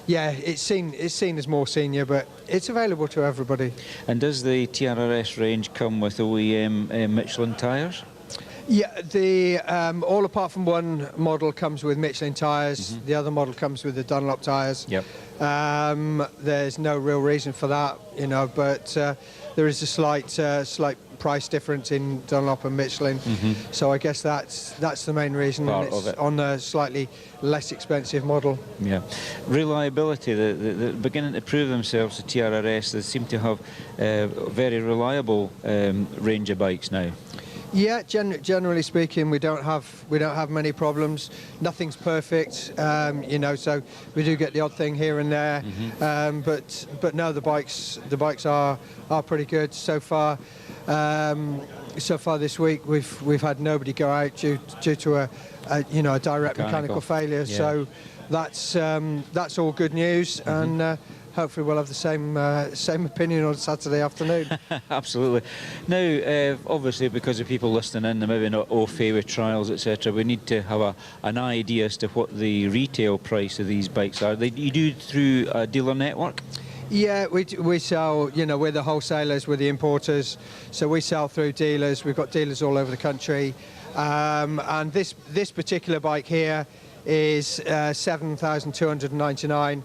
it's seen as more senior, but it's available to everybody. And does the TRRS range come with OEM Michelin tyres? Yeah, the all apart from one model comes with Michelin tyres. Mm-hmm. The other model comes with the Dunlop tyres. Yep. There's no real reason for that, but there is a slight price difference in Dunlop and Michelin. Mm-hmm. So I guess that's the main reason. Part It's of it. on a slightly less expensive model. Yeah. Reliability, they're beginning to prove themselves, the TRRS. They seem to have a very reliable range of bikes now. Yeah, generally speaking, we don't have many problems. Nothing's perfect, you know. So we do get the odd thing here and there, but no, the bikes are pretty good so far. So far this week, we've had nobody go out due to a direct mechanical failure. Yeah. So that's all good news, and hopefully we'll have the same opinion on Saturday afternoon. Absolutely. Now, obviously, because of people listening in, they're maybe not au fait with trials, etc., we need to have an idea as to what the retail price of these bikes are. You do it through a dealer network? Yeah, we sell, you know, we're the wholesalers, we're the importers, so we sell through dealers. We've got dealers all over the country, and this particular bike here is £7,299.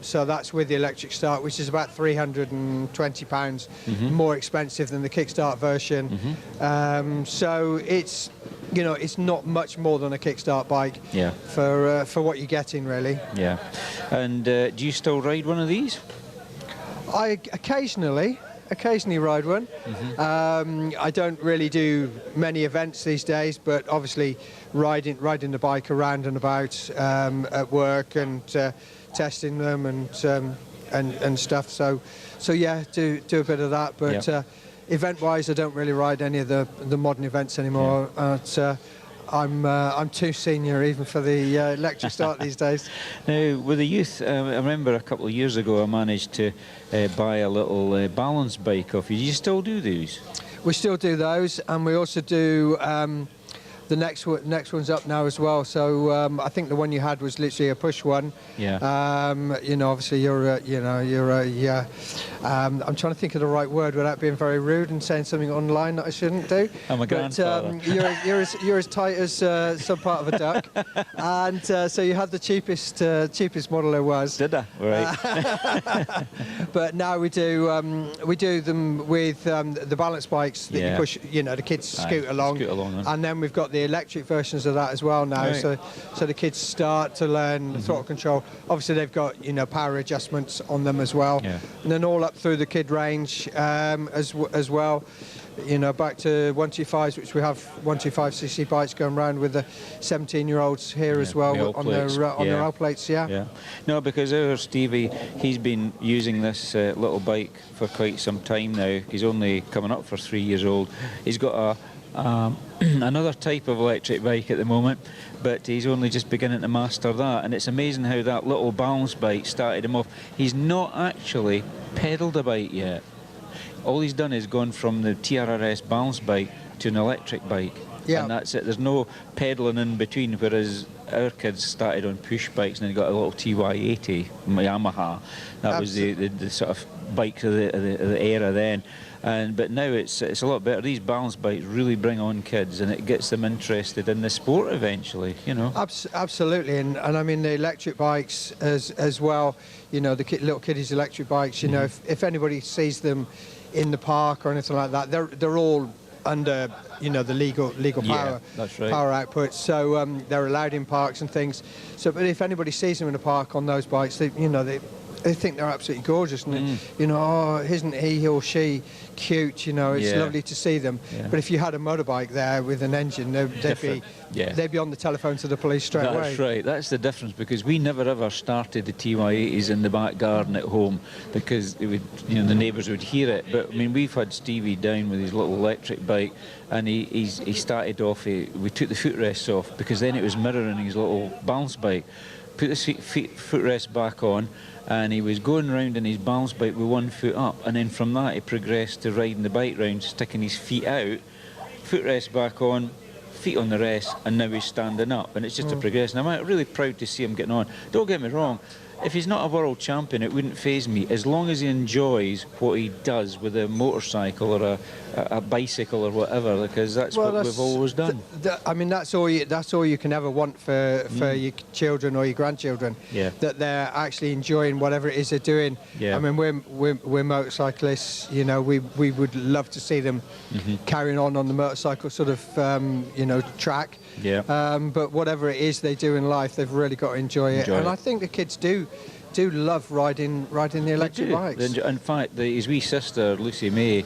So that's with the electric start, which is about £320 more expensive than the kickstart version. So it's, you know, it's not much more than a kickstart bike for what you're getting, really. Yeah. And do you still ride one of these? I occasionally ride one. I don't really do many events these days, but obviously riding the bike around and about at work and testing them and stuff. So yeah, do a bit of that. But event-wise, I don't really ride any of the modern events anymore. I'm too senior even for the electric start these days. Now, with the youth, I remember a couple of years ago I managed to buy a little balance bike off you. Do you still do these? We still do those, and we also do the next one's up now as well. So I think the one you had was literally a push one. Yeah. You know, obviously I'm trying to think of the right word without being very rude and saying something online that I shouldn't do. I'm a grandfather. You're as tight as some part of a duck, and so you had the cheapest model there was. Did I? Right. But now we do them with the balance bikes that you push. You know, the kids scoot along, and then we've got the electric versions of that as well now. Right. So the kids start to learn throttle control. Obviously, they've got, you know, power adjustments on them as well, and then all up through the kid range as well. You know, back to 125s, which we have 125cc bikes going around with the 17-year-olds here as well on their roll plates. Yeah. No, because our Stevie, he's been using this little bike for quite some time now. He's only coming up for 3 years old. He's got another type of electric bike at the moment, but he's only just beginning to master that, and it's amazing how that little balance bike started him off. He's not actually pedalled a bike yet. All he's done is gone from the TRRS balance bike to an electric bike, and that's it. There's no pedalling in between, whereas our kids started on push bikes and then got a little TY80 Yamaha. That was the sort of bike of the era then. But now it's a lot better. These balance bikes really bring on kids, and it gets them interested in the sport eventually, you know. Absolutely, and I mean the electric bikes as well. You know, the little kiddies electric bikes. You know, if anybody sees them in the park or anything like that, they're all under, you know, the legal power power outputs. So they're allowed in parks and things. So, but if anybody sees them in the park on those bikes, they think they're absolutely gorgeous, and you know, oh, isn't he or she cute? You know, it's lovely to see them. But if you had a motorbike there with an engine, they'd be on the telephone to the police straight away. That's right. That's the difference, because we never ever started the TY80s in the back garden at home, because it would, you know, the neighbours would hear it. But I mean, we've had Stevie down with his little electric bike, and he started off. We took the footrests off, because then it was mirroring his little balance bike. Put the footrest back on, and he was going round in his balance bike with 1 foot up, and then from that he progressed to riding the bike round, sticking his feet out, footrest back on, feet on the rest, and now he's standing up, and it's just a progression. I'm really proud to see him getting on. Don't get me wrong, if he's not a world champion, it wouldn't faze me, as long as he enjoys what he does with a motorcycle or a bicycle or whatever, because that's what we've always done. I mean, that's all you can ever want for your children or your grandchildren. That they're actually enjoying whatever it is they're doing. I mean, we're motorcyclists. You know, we would love to see them carrying on the motorcycle sort of you know, track. But whatever it is they do in life, they've really got to enjoy it. And I think the kids do love riding the electric bikes. In fact, his wee sister Lucy May,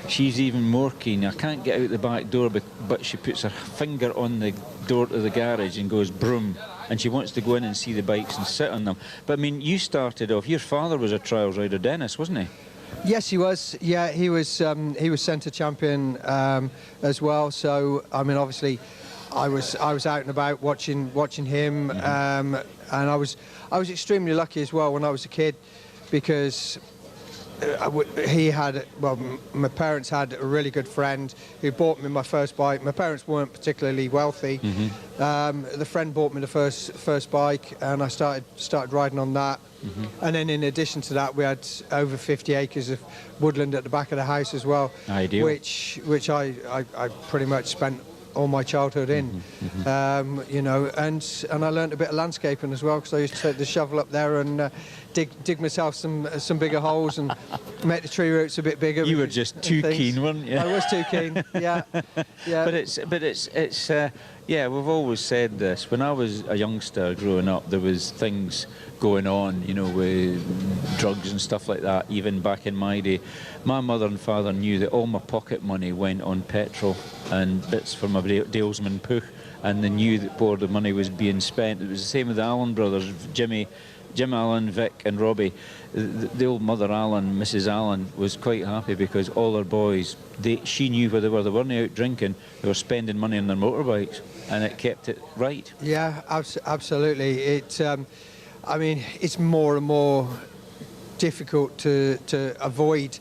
she's even more keen. I can't get out the back door, but she puts her finger on the door to the garage and goes broom, and she wants to go in and see the bikes and sit on them. But I mean, you started off, your father was a trials rider, Dennis, wasn't he? Yes, he was. Yeah, he was centre champion as well. So I mean, obviously, I was out and about watching him, and I was extremely lucky as well when I was a kid, because my parents had a really good friend who bought me my first bike. My parents weren't particularly wealthy. The friend bought me the first bike, and I started riding on that. And then in addition to that, we had over 50 acres of woodland at the back of the house as well. Ideal. Which I pretty much spent all my childhood in, you know, and I learnt a bit of landscaping as well, because I used to take the shovel up there and dig myself some bigger holes and make the tree roots a bit bigger. You were just too keen, weren't you? I was too keen. Yeah. But it's yeah, we've always said this. When I was a youngster growing up, there was things going on, you know, with drugs and stuff like that. Even back in my day, my mother and father knew that all my pocket money went on petrol and bits from a Dalesman Puch, and they knew that where the money was being spent. It was the same with the Allen brothers, Jim Allen, Vic and Robbie. The old mother Allen, Mrs Allen, was quite happy because all her boys, she knew where they were. They weren't out drinking, they were spending money on their motorbikes, and it kept it right. Yeah, absolutely. I mean, it's more and more difficult to avoid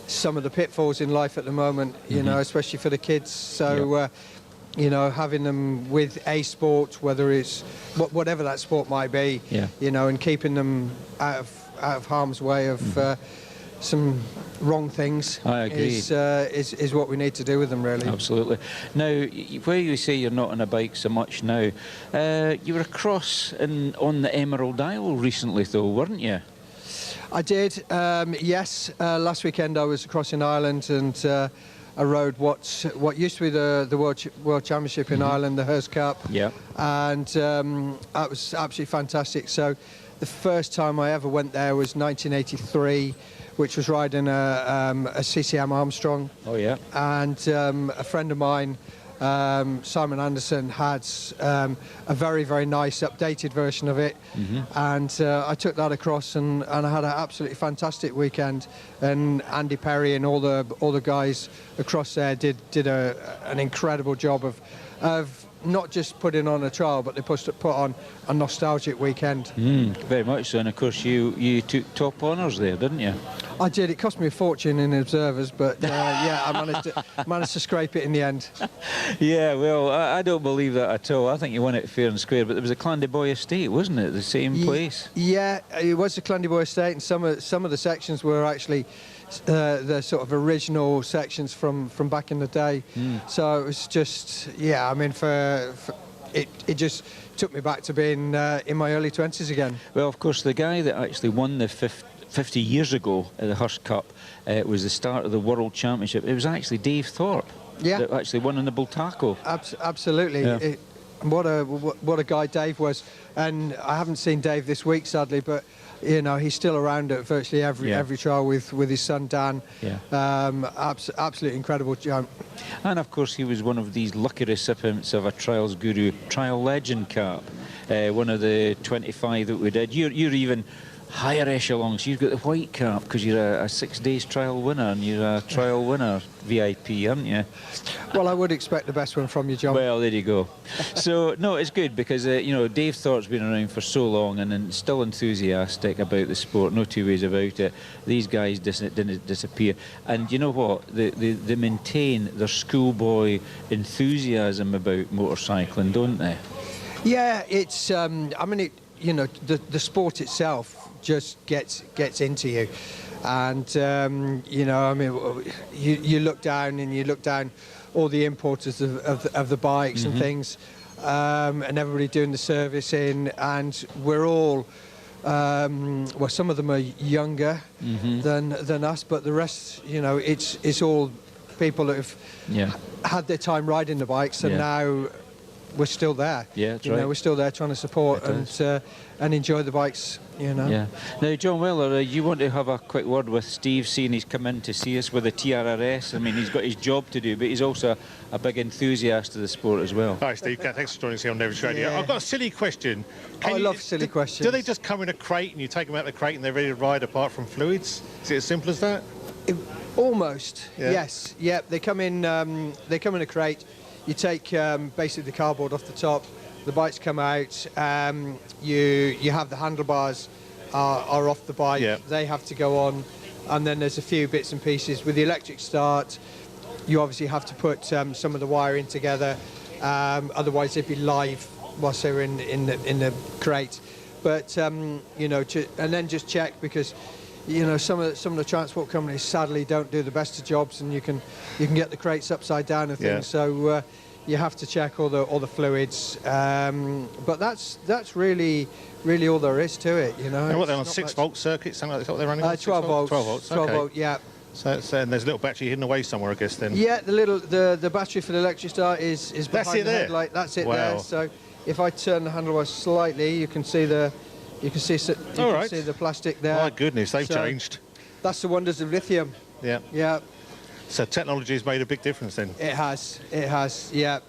some of the pitfalls in life at the moment, you know, especially for the kids. So, you know, having them with a sport, whether it's whatever that sport might be, you know, and keeping them out of harm's way of some wrong things. I agree. Is what we need to do with them, really. Absolutely. Now, where you say you're not on a bike so much now, you were across on the Emerald Isle recently, though, weren't you? I did. Yes. Last weekend I was across in Ireland, and I rode what used to be the World Championship in Ireland, the Hearst Cup. Yeah. And that was absolutely fantastic. So the first time I ever went there was 1983, which was riding a CCM Armstrong. Oh, yeah. And a friend of mine, Simon Anderson, had a very, very nice updated version of it. And I took that across, and I had an absolutely fantastic weekend. And Andy Perry and all the guys across there did an incredible job of not just putting on a trial, but they put on a nostalgic weekend. Very much so. And of course you took top honours there, didn't you? I did. It cost me a fortune in observers, but yeah, I managed to scrape it in the end. Yeah, well, I don't believe that at all. I think you won it fair and square, but it was a Clandyboy Estate, wasn't it? The same place? Yeah, it was the Clandyboy Estate, and some of the sections were actually the sort of original sections from back in the day. So it was just, yeah, I mean, it just took me back to being in my early 20s again. Well, of course, the guy that actually won the 50 years ago at the Hearst Cup was the start of the World Championship. It was actually Dave Thorpe that actually won in the Bultaco. Absolutely. Yeah. What a guy Dave was. And I haven't seen Dave this week, sadly, but you know, he's still around at virtually every trial with his son Dan. Yeah. Absolutely incredible jump. And of course he was one of these lucky recipients of a Trials Guru Trial Legend Cap, one of the 25 that we did. You're even higher echelons. You've got the white cap because you're a 6 days trial winner, and you're a trial winner VIP, aren't you? Well, I would expect the best one from you, John. Well, there you go. So no, it's good because you know, Dave Thorpe's been around for so long and still enthusiastic about the sport. No two ways about it. These guys didn't disappear, and you know what? They maintain their schoolboy enthusiasm about motorcycling, don't they? Yeah, it's. I mean, you know, the sport itself just gets into you, and you know, I mean, you look down all the importers of the bikes and things, and everybody doing the servicing, and we're all well, some of them are younger than us, but the rest, you know, it's all people that have had their time riding the bikes and now we're still there. Yeah, that's you know, right. we're still there trying to support and enjoy the bikes. You know. Yeah. Now, John Weller, you want to have a quick word with Steve, seeing he's come in to see us with the TRRS. I mean, he's got his job to do, but he's also a big enthusiast of the sport as well. Hi, Steve. Thanks for joining us here on Nevis Radio. Yeah. I've got a silly question. I love silly questions. Do they just come in a crate and you take them out of the crate and they're ready to ride apart from fluids? Is it as simple as that? Almost. Yeah. Yes. Yeah. They come in a crate. You take basically the cardboard off the top. The bikes come out. You have the handlebars are off the bike. Yeah. They have to go on, and then there's a few bits and pieces with the electric start. You obviously have to put some of the wiring together. Otherwise, they'd be live whilst they're in the crate. But you know, and then just check, because you know some of the transport companies sadly don't do the best of jobs, and you can get the crates upside down and things. Yeah. So you have to check all the fluids. But that's really all there is to it. You know. And what, they're on It's 6 not volt circuits? Something like that, what they're running on? 12 volts. 12 volts. 12 okay. volt. Yeah. So and there's a little battery hidden away somewhere, I guess. Then. Yeah, the battery for the electric start is That's behind it the there? headlight. That's it Wow. there. So if I turn the handlebar slightly, you can see the plastic there. My goodness, they've So changed. That's the wonders of lithium. Yeah. Yeah, So technology has made a big difference then. it has. Yeah.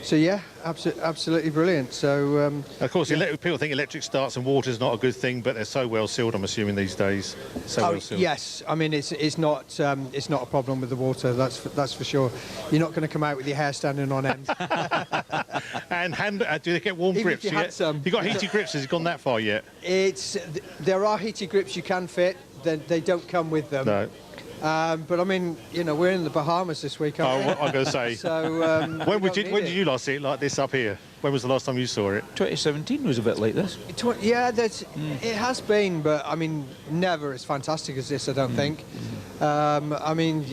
So yeah, absolutely brilliant. So Of course, people think electric starts and water's not a good thing, but they're so well sealed, I'm assuming, these days. Well sealed. yes, I mean it's not a problem with the water. That's for sure. You're not going to come out with your hair standing on end. And do they get warm Even grips? if you had yet? some. You got heated grips? Has it gone that far yet? There are heated grips you can fit. They don't come with them. No. But I mean, you know, we're in the Bahamas this week, aren't we? I'm going to say. So when did you last see it like this up here? When was the last time you saw it? 2017 was a bit like this. Yeah, it has been, but I mean, never as fantastic as this, I don't think. I mean,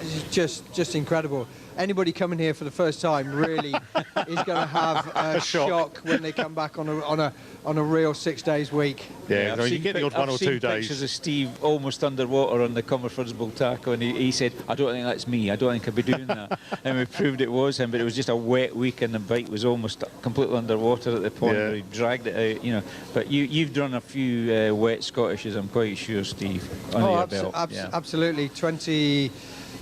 it's just incredible. Anybody coming here for the first time really is going to have a shock when they come back on a real 6 days week. Yeah, no, you get the odd 1 or 2 days. Pictures of Steve almost underwater on the Cumberfordsville tackle, and he said, "I don't think that's me. I don't think I'd be doing that." And we proved it was him, but it was just a wet week, and the bike was almost completely underwater at the point where he dragged it out. You know, but you've done a few wet Scottishes, I'm quite sure, Steve, under your belt. Absolutely.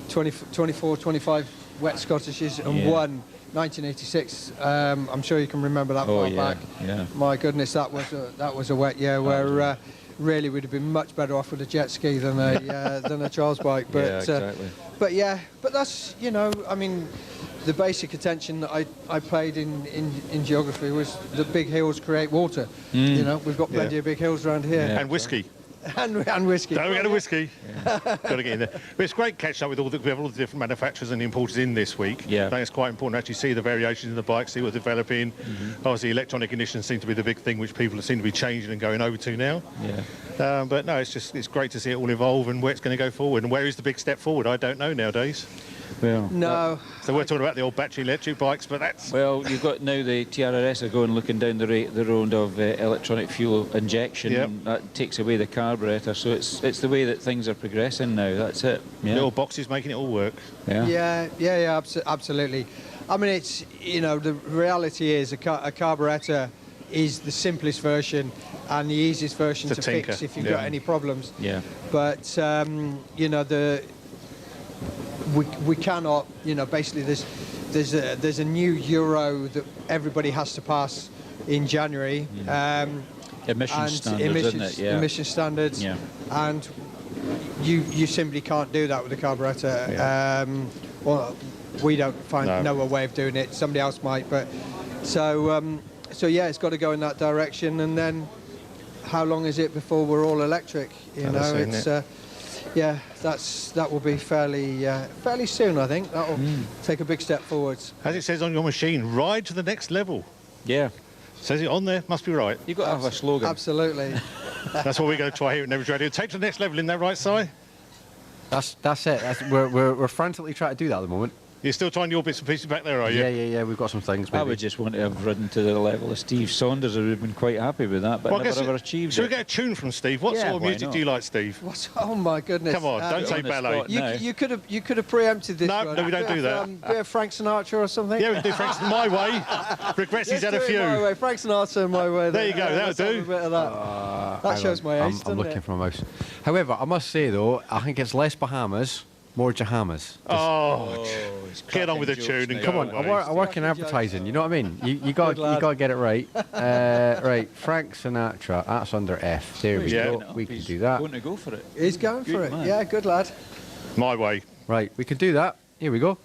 24, 25 wet Scottishes and one 1986. I'm sure you can remember that far back. Yeah. My goodness, that was a wet year where really we'd have been much better off with a jet ski than a Charles bike. But yeah, exactly. But that's, you know, I mean, the basic attention that I paid in geography was the big hills create water. You know, we've got plenty of big hills around here. Yeah. And whiskey. And whiskey. Don't forget the whiskey. Got to get in there. But it's great catching up with all the different manufacturers and importers in this week. Yeah. I think it's quite important to actually see the variations in the bike, see what's developing. Obviously, electronic ignition seems to be the big thing which people seem to be changing and going over to now. Yeah. But no, it's great to see it all evolve and where it's going to go forward. And where is the big step forward? I don't know nowadays. Well, no. So we're talking about the old battery electric bikes, but that's... Well, you've got now the TRRS are going looking down the road of electronic fuel injection, and that takes away the carburetor. So it's the way that things are progressing now. That's it. Yeah. Little boxes making it all work. Yeah, absolutely. I mean, it's, you know, the reality is a carburetor is the simplest version and the easiest version to fix if you've got any problems. Yeah. But you know, we cannot, you know, basically there's a new Euro that everybody has to pass in January. Emission standards, isn't it? Yeah. Emission standards. Yeah. And you simply can't do that with a carburetor. Well, we don't know a way of doing it. Somebody else might, but so yeah, it's got to go in that direction. And then, how long is it before we're all electric? You know, it's yeah, that will be fairly soon. I think that will take a big step forwards. As it says on your machine, ride to the next level. Yeah. Says it on there, must be right. You've got to have a slogan. Absolutely. That's what we're going to try here at Nevis Radio. Take to the next level, in that right, Si? That's it. We're frantically trying to do that at the moment. You're still trying your bits and pieces back there, are you? Yeah, we've got some things. I Maybe. would just want to have ridden to the level of Steve Saunders. I would have been quite happy with that, but Well, I never guess ever achieved Should it. we get a tune from Steve? What Yeah, sort of why music not? do you like, Steve? Oh my goodness! Come on, don't say ballet. You could have preempted this. No, one. no, we don't do that. Bit of Frank Sinatra or something. Yeah, we can do Frank's My Way. Regrets he's had a few. My way. Frank Sinatra, My Way. There you go, that'll let's have do. A bit of that. That shows my age, I'm doesn't looking it? for a mouse. However, I must say though, I think it's less Bahamas, more Jahamas. Get on with the tune and come go on. away. I work in advertising. You know what I mean? You got to get it right. Right, Frank Sinatra. That's under F. There we go. We can do that. Going to go for it. He's going for it. man. Yeah, good lad. My Way. Right, we can do that. Here we go.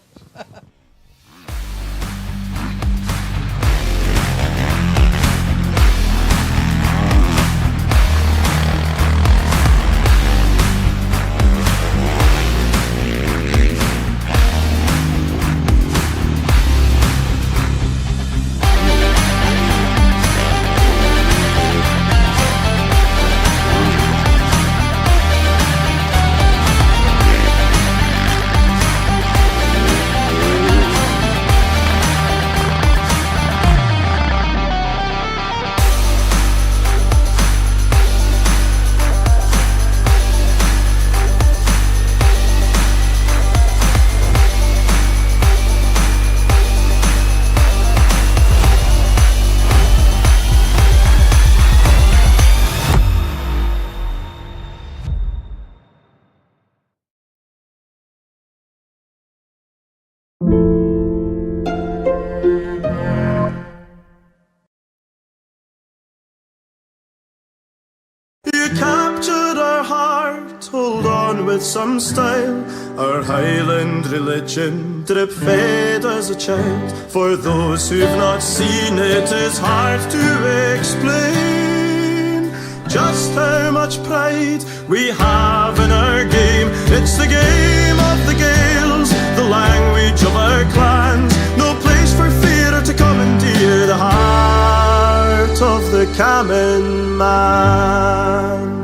You captured our heart, hold on with some style. Our Highland religion drip fed as a child. For those who've not seen it, is hard to explain just how much pride we have in our game. It's the game of the Gaels, the language of our clans. No place for fear to commandeer the heart of the Cammon man.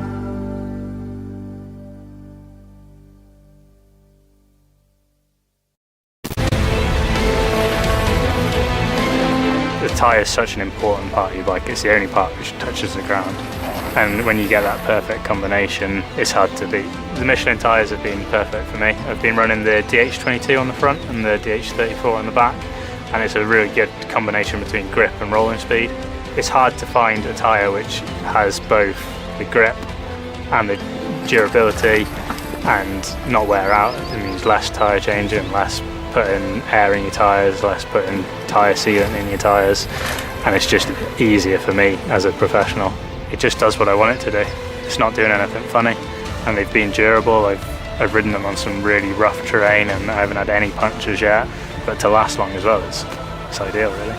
The tyre is such an important part of your bike. It's the only part which touches the ground. And when you get that perfect combination, it's hard to beat. The Michelin tyres have been perfect for me. I've been running the DH22 on the front and the DH34 on the back, and it's a really good combination between grip and rolling speed. It's hard to find a tyre which has both the grip and the durability and not wear out. It means less tyre changing, less putting air in your tyres, less putting tyre sealant in your tyres, and it's just easier for me as a professional. It just does what I want it to do. It's not doing anything funny, and they've been durable. I've ridden them on some really rough terrain and I haven't had any punctures yet, but to last long as well, it's ideal really.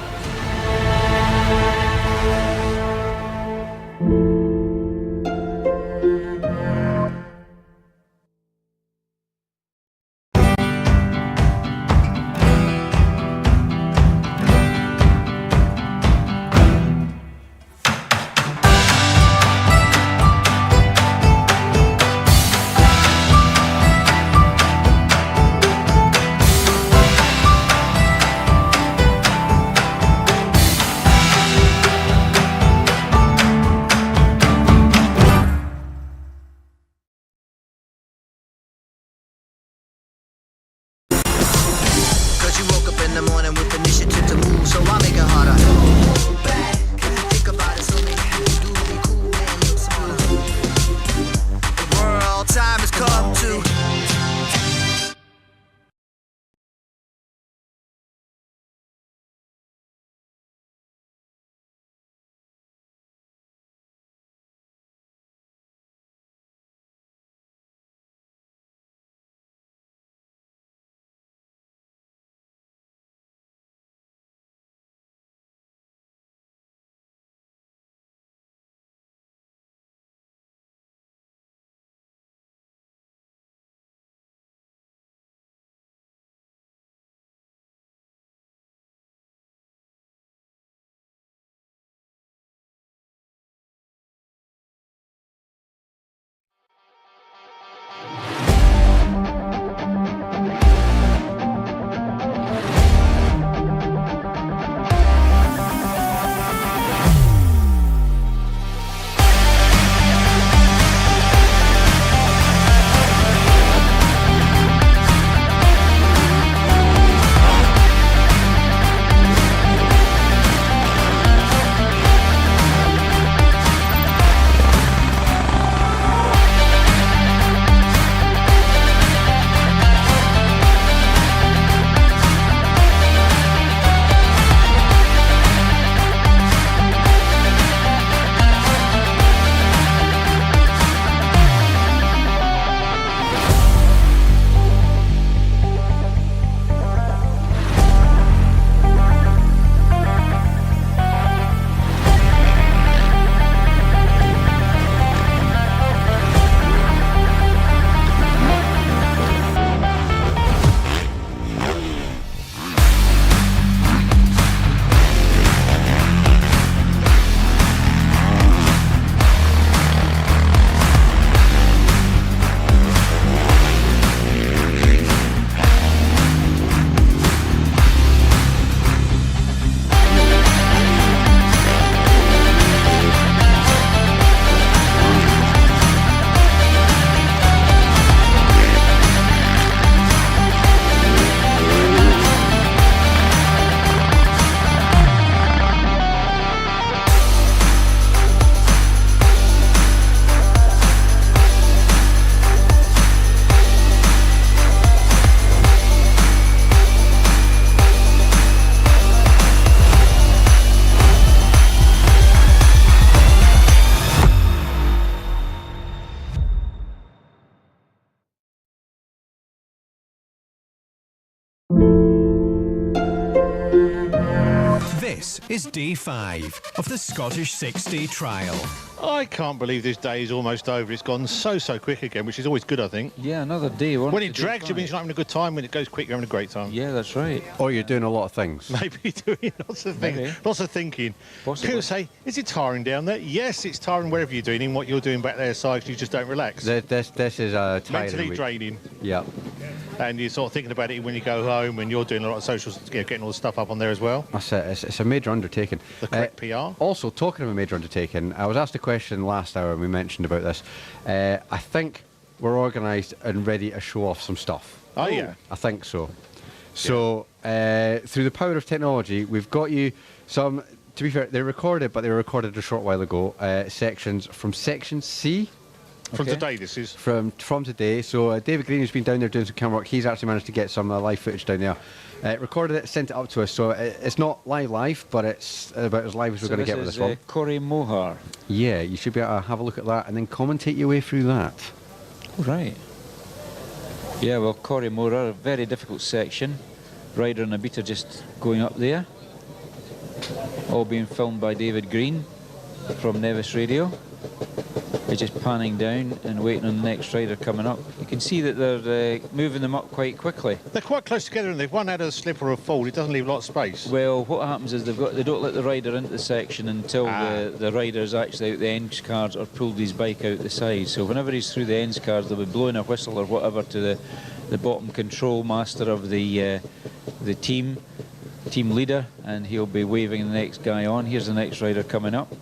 is day 5 of the Scottish 6-day trial. I can't believe this day is almost over. It's gone so quick again, which is always good, I think. Yeah, another day. When it drags, it means you're not having a good time. When it goes quick, you're having a great time. Yeah, that's right. Or you're doing a lot of things. Maybe doing lots of things. Maybe. Lots of thinking. Possibly. People say, is it tiring down there? Yes, it's tiring wherever you're doing. In what you're doing back there, aside, you just don't relax. This is a tiring Mentally week. draining. Yeah. And you're sort of thinking about it when you go home, and you're doing a lot of socials, getting all the stuff up on there as well. That's it. It's a major undertaking. The correct PR. Also, talking of a major undertaking, I was asked a question last hour and we mentioned about this. I think we're organised and ready to show off some stuff. Oh, yeah. I think so. So, through the power of technology, we've got you some, to be fair, they're recorded, but they were recorded a short while ago, sections from Section C. From today, this is? From today. So David Green, who's been down there doing some camera work, he's actually managed to get some live footage down there. Recorded it, sent it up to us. So it's not live, but it's about as live as we're going to get with this one. Corey Mohar. Yeah, you should be able to have a look at that and then commentate your way through that. Right. Yeah, well, Corey Mohar, a very difficult section. Rider and a beater just going up there. All being filmed by David Green from Nevis Radio. They're just panning down and waiting on the next rider coming up. You can see that they're moving them up quite quickly. They're quite close together, and they've one had a slip or a fall. It doesn't leave a lot of space. Well, what happens is they don't let the rider into the section until the rider's actually out the end cards or pulled his bike out the side. So whenever he's through the ends cards, they'll be blowing a whistle or whatever to the bottom control master of the team leader, and he'll be waving the next guy on. Here's the next rider coming up.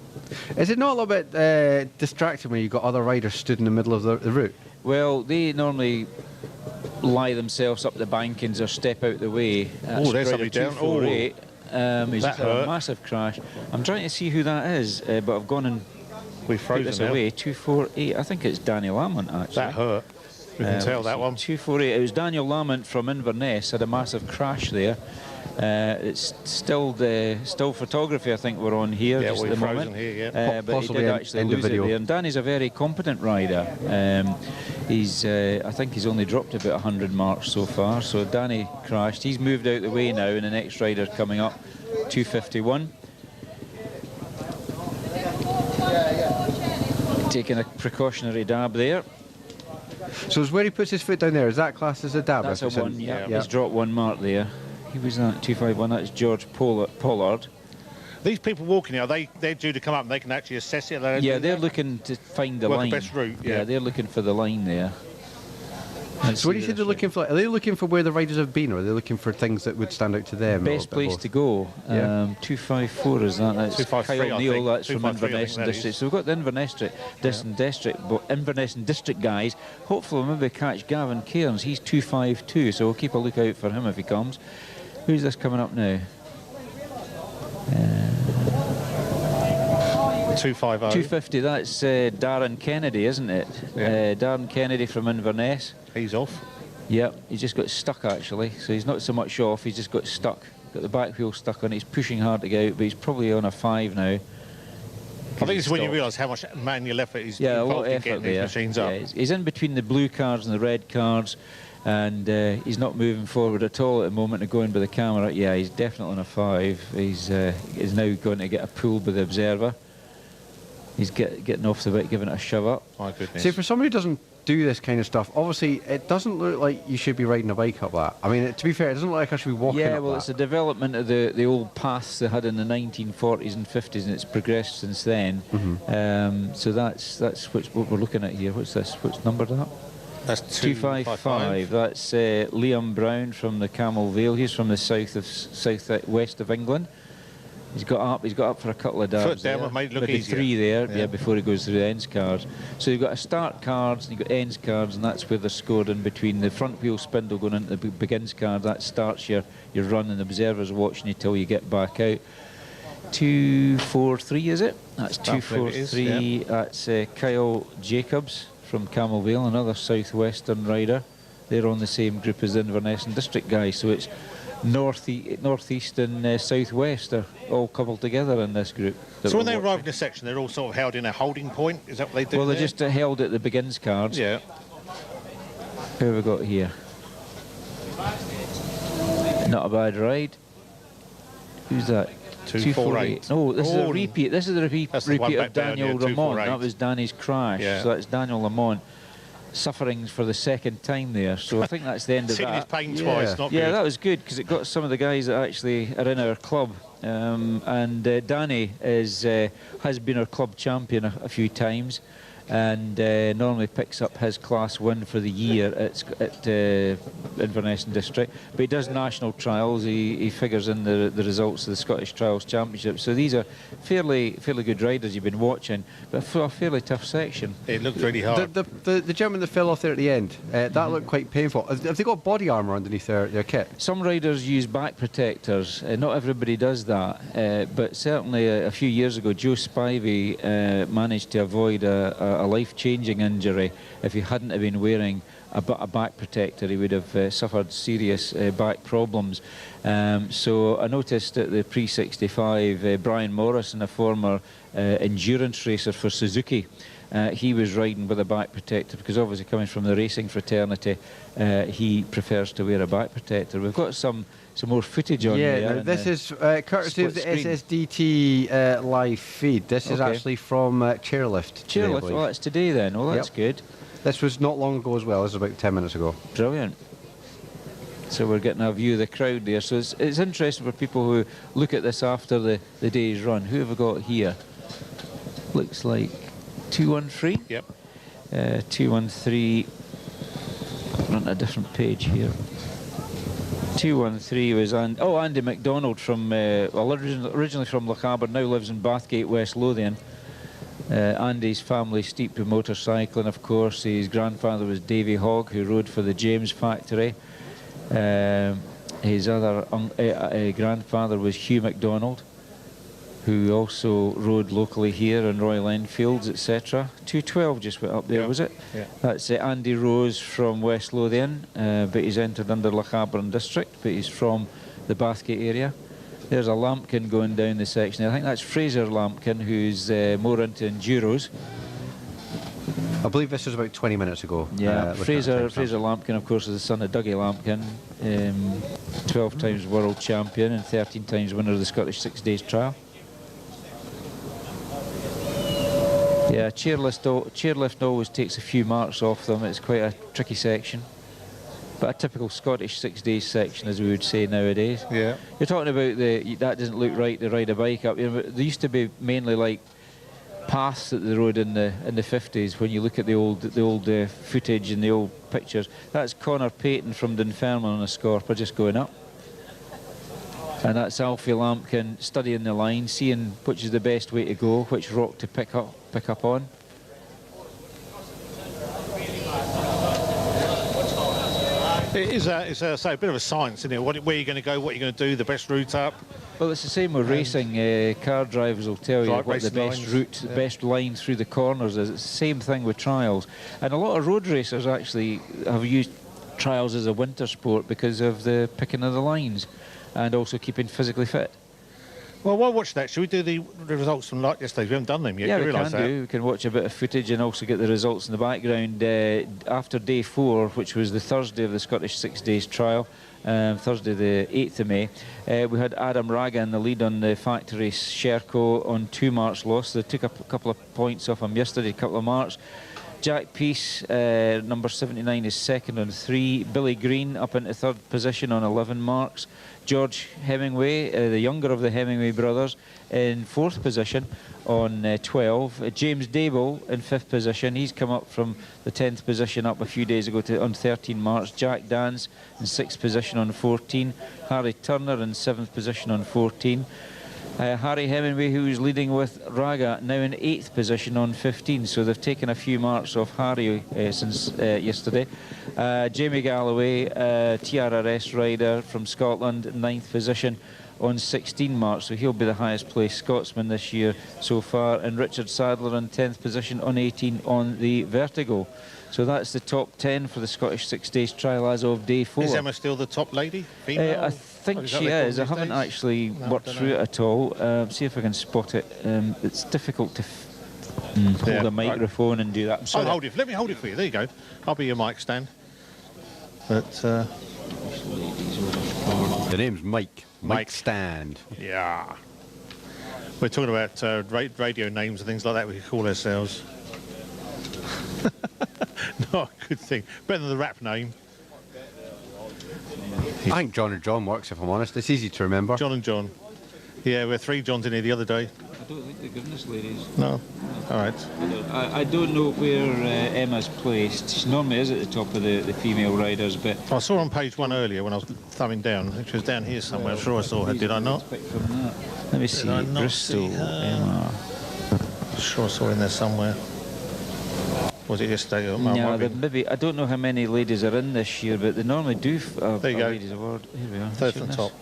Is it not a little bit distracting when you've got other riders stood in the middle of the route? Well, they normally lie themselves up the bankings or step out the way. Oh, there's somebody down. Oh, he's just had a massive crash. I'm trying to see who that is, but I've gone and we've frozen put this away. 248. I think it's Daniel Lamont, actually. That hurt. We can tell that one. 248. It was Daniel Lamont from Inverness, had a massive crash there. It's still photography, I think, we're on here just at the moment. Here, yeah. But he did actually lose it there. And Danny's a very competent rider. I think he's only dropped about 100 marks so far. So Danny crashed. He's moved out the way now, and the next rider coming up, 251. Taking a precautionary dab there. So where he puts his foot down there, is that classed as a dab? That's a one, yeah. He's dropped one mark there. He was at 251, that's George Pollard. These people walking here, they're due to come up and they can actually assess it? Yeah, they're looking to find the line. The best route, yeah. They're looking for the line there. So what do you say they're looking for? Are they looking for where the riders have been, or are they looking for things that would stand out to them? Best place to go. 254 is that? That's 253, Kyle Neal, that's from Inverness and District. So we've got the Inverness and District guys. Hopefully we'll maybe catch Gavin Cairns. He's 252, so we'll keep a look out for him if he comes. Who's this coming up now? 250. 250, that's Darren Kennedy, isn't it? Yeah. Darren Kennedy from Inverness. He's off. Yep, he just got stuck actually. So he's not so much off, he's just got stuck. Got the back wheel stuck on it. He's pushing hard to get out, but he's probably on a 5 now. I think it's when you realise how much manual effort is a lot involved of in effort getting there. these machines up. He's in between the blue cards and the red cards, and he's not moving forward at all at the moment of going by the camera. Yeah, he's definitely on a 5. He's now going to get a pull by the observer. He's getting off the bit, giving it a shove up. My goodness. See, for somebody who doesn't do this kind of stuff, obviously it doesn't look like you should be riding a bike up that. I mean, to be fair, it doesn't look like I should be walking up well, that. it's the development of the old paths they had in the 1940s and 50s, and it's progressed since then. So that's what we're looking at here. What's this? What's numbered that? That's 255. That's Liam Brown from the Camel Vale. He's from the southwest of England. He's got up for a couple of dabs. Foot down, it might look maybe easier. 3 there, before he goes through the ends cards. So you've got a start cards and you've got ends cards, and that's where they're scored in between. The front wheel spindle going into the begins card, that starts your run, and the observer's watching you till you get back out. 243, is it? That's 243. That's Kyle Jacobs from Camel Vale, another southwestern rider. They're on the same group as the Inverness and District guys, so it's northeast and southwest are all coupled together in this group. So when they arrive in a section, they're all sort of held in a holding point? Is that what they do? Well, they're just held at the begins cards. Yeah. Who have we got here? Not a bad ride. Who's that? 248. No, this is a repeat. This is the repeat of Daniel Lamont. That was Danny's crash. Yeah. So that's Daniel Lamont suffering for the second time there. So I think that's the end of Seen his that. pain twice, not Yeah, good. that was good because it got some of the guys that actually are in our club. And Danny has been our club champion a few times, and normally picks up his class win for the year at Inverness District. But he does national trials. He figures in the results of the Scottish Trials Championship. So these are fairly good riders you've been watching, but for a fairly tough section. It looked really hard. The gentleman that fell off there at the end, that looked quite painful. Have they got body armour underneath their kit? Some riders use back protectors. Not everybody does that, but certainly a few years ago, Joe Spivey managed to avoid a life-changing injury. If he hadn't have been wearing a back protector, he would have suffered serious back problems. So I noticed at the pre-65, Brian Morrison, a former endurance racer for Suzuki, he was riding with a back protector because obviously coming from the racing fraternity, he prefers to wear a back protector. We've got some more footage on there. Yeah, this is courtesy of the SSDT live feed. This is actually from Chairlift. Chairlift, well, that's today then. Well, that's good. This was not long ago as well. This was about 10 minutes ago. Brilliant. So we're getting a view of the crowd there. So it's interesting for people who look at this after the day's run. Who have we got here? Looks like 213. Yep. 213. On a different page here. 213 was Andy MacDonald from originally from Lochaber, now lives in Bathgate, West Lothian. Andy's family steeped with motorcycling, of course. His grandfather was Davy Hogg, who rode for the James factory. His other grandfather was Hugh MacDonald, who also rode locally here in Royal Enfields, etc. 212 just went up there, was it? Yeah. That's Andy Rose from West Lothian, but he's entered under Lochaber District, but he's from the Bathgate area. There's a Lampkin going down the section. I think that's Fraser Lampkin, who's more into enduros. I believe this was about 20 minutes ago. Yeah, Fraser Lampkin, of course, is the son of Dougie Lampkin, 12 times world champion and 13 times winner of the Scottish 6 Days Trial. Yeah, chairlift always takes a few marks off them. It's quite a tricky section. But a typical Scottish 6 days section, as we would say nowadays. Yeah. You're talking about that doesn't look right to ride a bike up. You know, there used to be mainly like paths that they rode in the 50s. When you look at the old footage and the old pictures, that's Connor Payton from Dunfermline on a Scorpio just going up. And that's Alfie Lampkin studying the line, seeing which is the best way to go, which rock to pick up on. It's a bit of a science, isn't it? Where you're going to go, what you're going to do, the best route up. Well, it's the same with racing. Car drivers will tell you what the best route, the best line through the corners is. It's the same thing with trials. And a lot of road racers actually have used trials as a winter sport because of the picking of the lines and also keeping physically fit. Well, while watch that, should we do the results from like yesterday? We haven't done them yet. Yeah, we can do. We can watch a bit of footage and also get the results in the background. After day 4, which was the Thursday of the Scottish 6 Days Trial, Thursday the 8th of May, we had Adam Raga in the lead on the factory Sherco on 2 marks lost. They took up a couple of points off him yesterday, a couple of marks. Jack Peace, number 79, is second on 3. Billy Green up into 3rd position on 11 marks. George Hemingway, the younger of the Hemingway brothers, in 4th position on 12. James Dable in 5th position. He's come up from the 10th position up a few days ago on 13 marks. Jack Dance in 6th position on 14. Harry Turner in 7th position on 14. Harry Hemingway, who was leading with Raga, now in 8th position on 15, so they've taken a few marks off Harry since yesterday. Jamie Galloway, TRRS rider from Scotland, 9th position on 16 marks, so he'll be the highest placed Scotsman this year so far. And Richard Sadler in 10th position on 18 on the Vertigo. So that's the top 10 for the Scottish 6 Days Trial as of day 4. Is Emma still the top lady? Female? I think she is. I haven't actually worked through it at all. See if I can spot it. It's difficult to hold a microphone and do that. I'm sorry. I'll hold it. Let me hold it for you. There you go. I'll be your mic stand. But the name's Mike. Mike Stand. Yeah. We're talking about radio names and things like that we could call ourselves. Not a good thing. Better than the rap name. I think John and John works, if I'm honest. It's easy to remember. John and John. Yeah, we had 3 Johns in here the other day. I don't think they've given us ladies. No? All right. I don't know where Emma's placed. She normally is at the top of the female riders, but... I saw her on page 1 earlier when I was thumbing down. She was down here somewhere. I'm sure I saw her, did I not? Let me see. Bristol, Emma. I'm sure I saw her in there somewhere. Was it yesterday? No, maybe. I don't know how many ladies are in this year, but they normally do a ladies award. Here we are. Third from the top.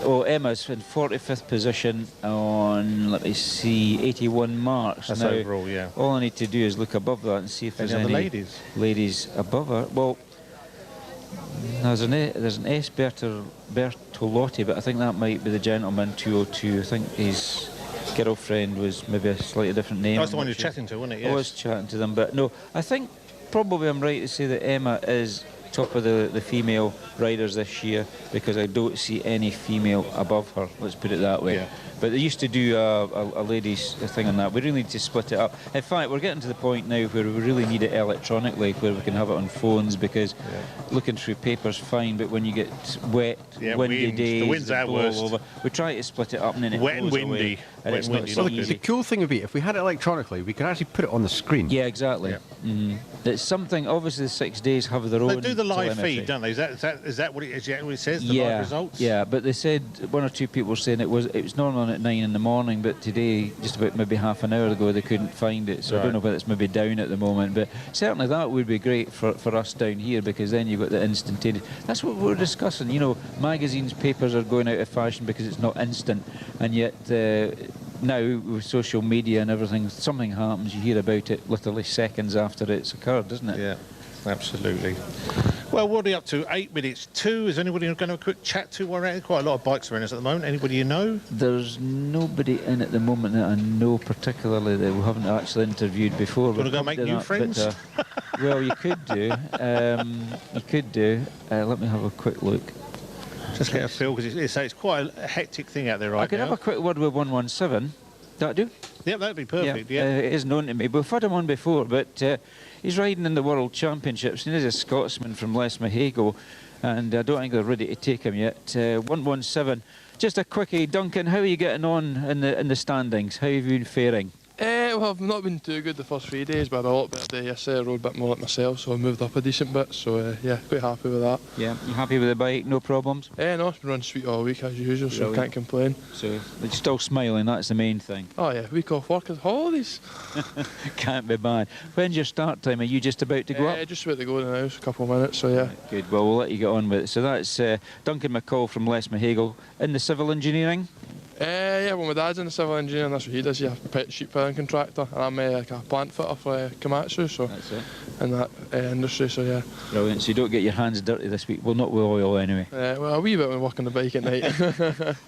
Oh, Emma's in 45th position on, let me see, 81 marks. That's now, overall, yeah. All I need to do is look above that and see if there's any ladies above her. Well, there's an S. Bertolotti, but I think that might be the gentleman, 202. I think his girlfriend was maybe a slightly different name. That's the one you're chatting to, wasn't it? Yes. I was chatting to them, but no, I think probably I'm right to say that Emma is top of the female riders this year, because I don't see any female above her, let's put it that way. Yeah. But they used to do a ladies thing on that. We really need to split it up. In fact, we're getting to the point now where we really need it electronically, where we can have it on phones, because looking through paper's fine, but when you get wet, windy days, the wind's our worst. Over, we try to split it up and then it wet and goes windy. away, and it's not Well, so the easy. cool thing would be, if we had it electronically, we could actually put it on the screen. Yeah, exactly. Yeah. It's something, obviously the 6 days have their own. They do the live telemetry. feed, don't they? Is that what it says, the yeah, live results? Yeah, but they said, 1 or 2 people were saying it was normally on at 9 in the morning, but today, just about maybe half an hour ago, they couldn't find it. So I don't know whether it's maybe down at the moment, but certainly that would be great for us down here, because then you've got the instantaneous. That's what we're discussing. You know, magazines, papers are going out of fashion because it's not instant, and yet now with social media and everything, something happens, you hear about it literally seconds after it's occurred, doesn't it? Yeah, absolutely. Well, what are we up to? 8 minutes 2. Is anybody going to have a quick chat to? We're at quite a lot of bikes around us at the moment. Anybody you know? There's nobody in at the moment that I know particularly that we haven't actually interviewed before. Do you want to go make new friends? Well, you could do. You could do. Let me have a quick look. Just get a feel, because it's quite a hectic thing out there right now. I could have a quick word with 117. That do? Yep, that'd be perfect. Yeah. It is known to me. We've had him on before, but he's riding in the World Championships. He's a Scotsman from Les Mahago, and I don't think they're ready to take him yet. 117. Just a quickie, Duncan. How are you getting on in the standings? How have you been faring? Well, I've not been too good the first 3 days, but I had a lot better day yesterday. I rode a bit more like myself, so I moved up a decent bit. So yeah, quite happy with that. Yeah, you happy with the bike? No problems? No, it's been running sweet all week as usual, so I can't complain. So you're still smiling, that's the main thing. Oh yeah, week off work is holidays. Can't be bad. When's your start time? Are you just about to go up? Just about to go now, a couple of minutes, so yeah. Good, well we'll let you get on with it. So that's Duncan McCall from Les Mahago in the civil engineering. Yeah, well my dad's in the civil engineering, that's what he does. He's a sheep filling contractor, and I'm like a plant fitter for Komatsu, so that's it. In that industry, so yeah. Brilliant, so you don't get your hands dirty this week. Well, not with oil anyway. Well, a wee bit when working the bike at night.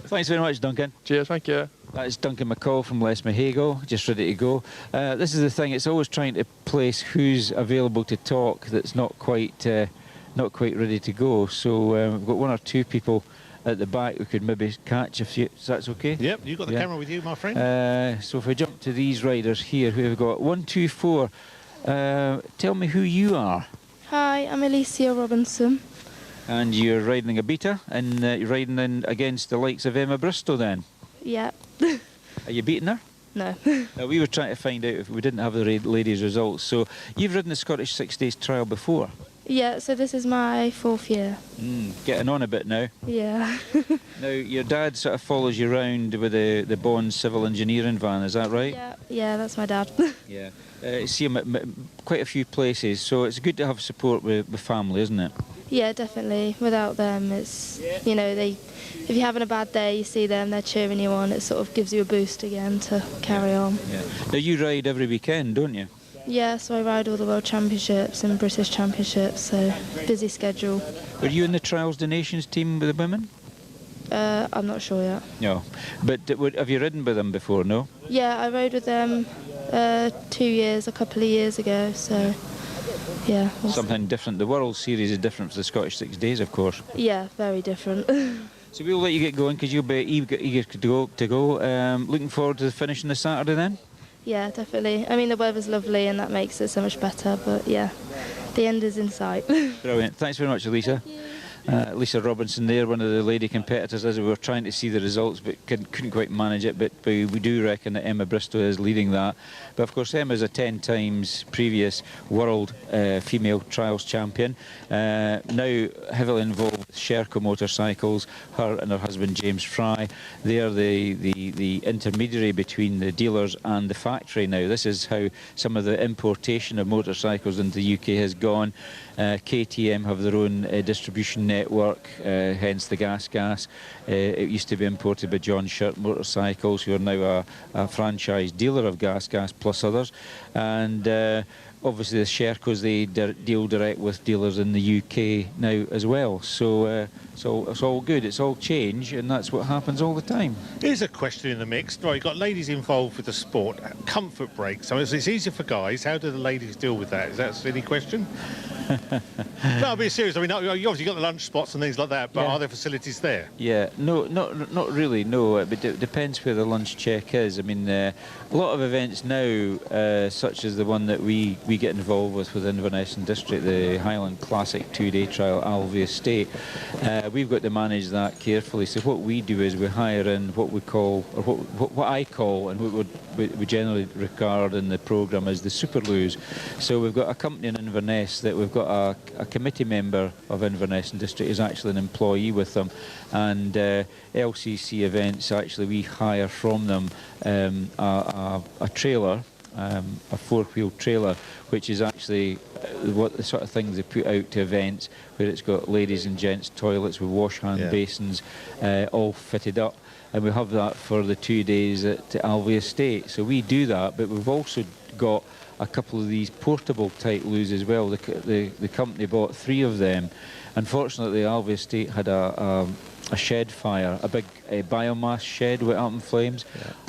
Thanks very much, Duncan. Cheers, thank you. That's Duncan McCall from Les Mahago, just ready to go. This is the thing, it's always trying to place who's available to talk that's not quite ready to go. So we've got 1 or 2 people at the back we could maybe catch if that's okay. Yep, you've got the camera with you, my friend. So if we jump to these riders here, who have got 1, 2, 4. Tell me who you are. Hi, I'm Alicia Robinson. And you're riding a beta, and you're riding in against the likes of Emma Bristow then? Yeah. Are you beating her? No. We were trying to find out if we didn't have the ladies' results. So you've ridden the Scottish 6 Days trial before? Yeah, so this is my 4th year. Getting on a bit now. Yeah. Now, your dad sort of follows you around with the Bond civil engineering van, is that right? Yeah, that's my dad. Yeah. See him at quite a few places, so it's good to have support with family, isn't it? Yeah, definitely. Without them, it's, you know, if you're having a bad day, you see them, they're cheering you on, it sort of gives you a boost again to carry on. Yeah. Now, you ride every weekend, don't you? Yeah, so I ride all the World Championships and British Championships, so busy schedule. Were you in the Trials Donations team with the women? I'm not sure yet. No. But have you ridden with them before, no? Yeah, I rode with them 2 years, a couple of years ago, so yeah. Something different. The World Series is different for the Scottish 6 Days, of course. Yeah, very different. So we'll let you get going because you'll be eager to go. Looking forward to finishing this Saturday then? Yeah, definitely. I mean, the weather's lovely and that makes it so much better, but yeah, the end is in sight. Brilliant. Thanks very much, Elisa. Lisa Robinson there, one of the lady competitors, as we were trying to see the results but couldn't quite manage it, but we do reckon that Emma Bristow is leading that. But of course Emma's a 10 times previous world female trials champion, now heavily involved with Sherco motorcycles. Her and her husband James Fry, they're the intermediary between the dealers and the factory now. This is how some of the importation of motorcycles into the UK has gone. KTM have their own distribution network, hence the Gas. It used to be imported by John Shirt Motorcycles, who are now a franchise dealer of Gas plus others. And obviously the Shercos, they deal direct with dealers in the UK now as well. So it's all good, it's all change, and that's what happens all the time. Here's a question in the mix. Right, you've got ladies involved with the sport. Comfort breaks. So it's easier for guys. How do the ladies deal with that? Is that a silly question? No, I'll be serious. I mean, you obviously got the lunch spots and things like that, but are there facilities there? Yeah, no, not really, no. But it depends where the lunch check is. I mean, a lot of events now, such as the one that we get involved with Inverness and District, the Highland Classic 2-day trial, Alvey Estate, we've got to manage that carefully. So what we do is we hire in what we call, or what I call, and what we generally regard in the programme as the Superloos. So we've got a company in Inverness that we've got a committee member of Inverness and District is actually an employee with them, and LCC events, actually we hire from them a trailer, a four-wheel trailer, which is actually what the sort of things they put out to events, where it's got ladies and gents toilets with wash hand basins all fitted up, and we have that for the 2 days at Alvey Estate. So we do that, but we've also got a couple of these portable type loos as well. The company bought 3 of them. Unfortunately, Alvey Estate had a shed fire, a big biomass shed went up in flames.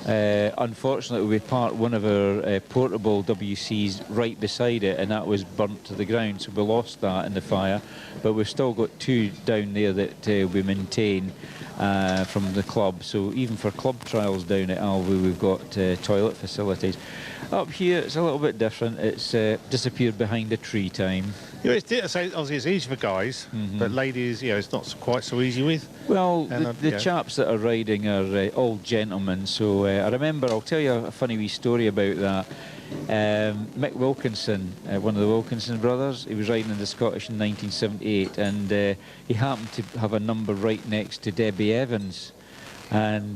Unfortunately, we parked one of our portable WCs right beside it, and that was burnt to the ground, so we lost that in the fire. But we've still got 2 down there that we maintain from the club. So even for club trials down at Alvey, we've got toilet facilities. Up here, it's a little bit different. It's disappeared behind a tree time. You know, obviously it's easy for guys, but ladies, you know, it's not quite so easy with. Well, the chaps that are riding are all gentlemen. So I remember, I'll tell you a funny wee story about that. Mick Wilkinson, one of the Wilkinson brothers, he was riding in the Scottish in 1978, and he happened to have a number right next to Debbie Evans. And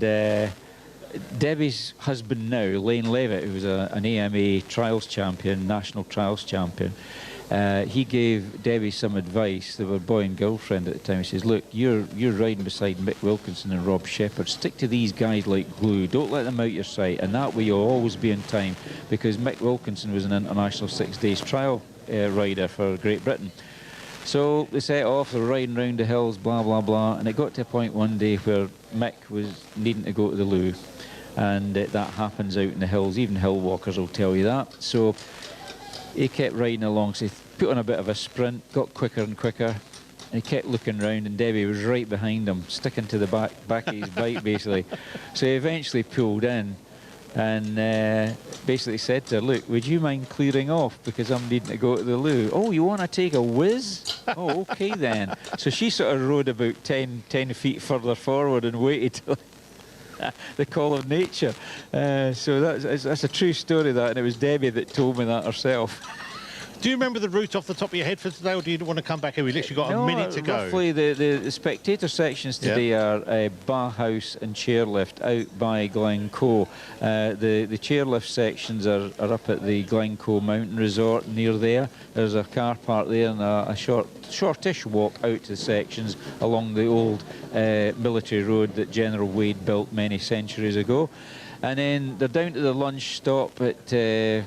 Debbie's husband now, Lane Levitt, who was an AMA trials champion, national trials champion, he gave Debbie some advice. They were boy and girlfriend at the time. He says, look, you're riding beside Mick Wilkinson and Rob Shepherd. Stick to these guys like glue. Don't let them out your sight, and that way you'll always be in time, because Mick Wilkinson was an international 6 days trial rider for Great Britain. So they set off, they were riding round the hills, blah, blah, blah, and it got to a point one day where Mick was needing to go to the loo, and that happens out in the hills. Even hill walkers will tell you that. So he kept riding along, so he put on a bit of a sprint, got quicker and quicker, and he kept looking round, and Debbie was right behind him, sticking to the back of his bike, basically. So he eventually pulled in and basically said to her, look, would you mind clearing off, because I'm needing to go to the loo. Oh, you want to take a whiz? Oh, okay then. So she sort of rode about 10 feet further forward and waited till the call of nature. So that's a true story, that, and it was Debbie that told me that herself. Do you remember the route off the top of your head for today, or do you want to come back here? We literally got a minute to go. Roughly, the spectator sections today are Barhouse and Chairlift out by Glencoe. The chairlift sections are up at the Glencoe Mountain Resort near there. There's a car park there and a shortish walk out to the sections along the old military road that General Wade built many centuries ago. And then they're down to the lunch stop at the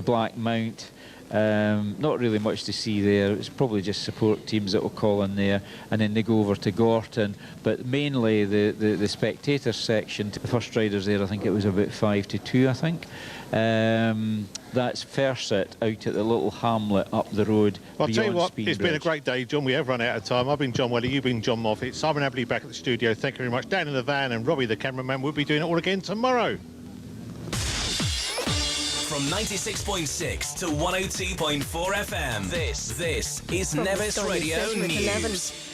Black Mount. Not really much to see there. It's probably just support teams that will call in there, and then they go over to Gorton. But mainly the spectator section, the first riders there, I think it was about 5 to 2, I think. That's Ferset out at the little hamlet up the road. I'll tell you what, Speed it's been a Bridge. great day, John. We have run out of time. I've been John Welly, you've been John Moffat. Simon Abley back at the studio. Thank you very much. Dan in the van and Robbie the cameraman. We'll be doing it all again tomorrow. From 96.6 to 102.4 FM, this is Nevis Radio News.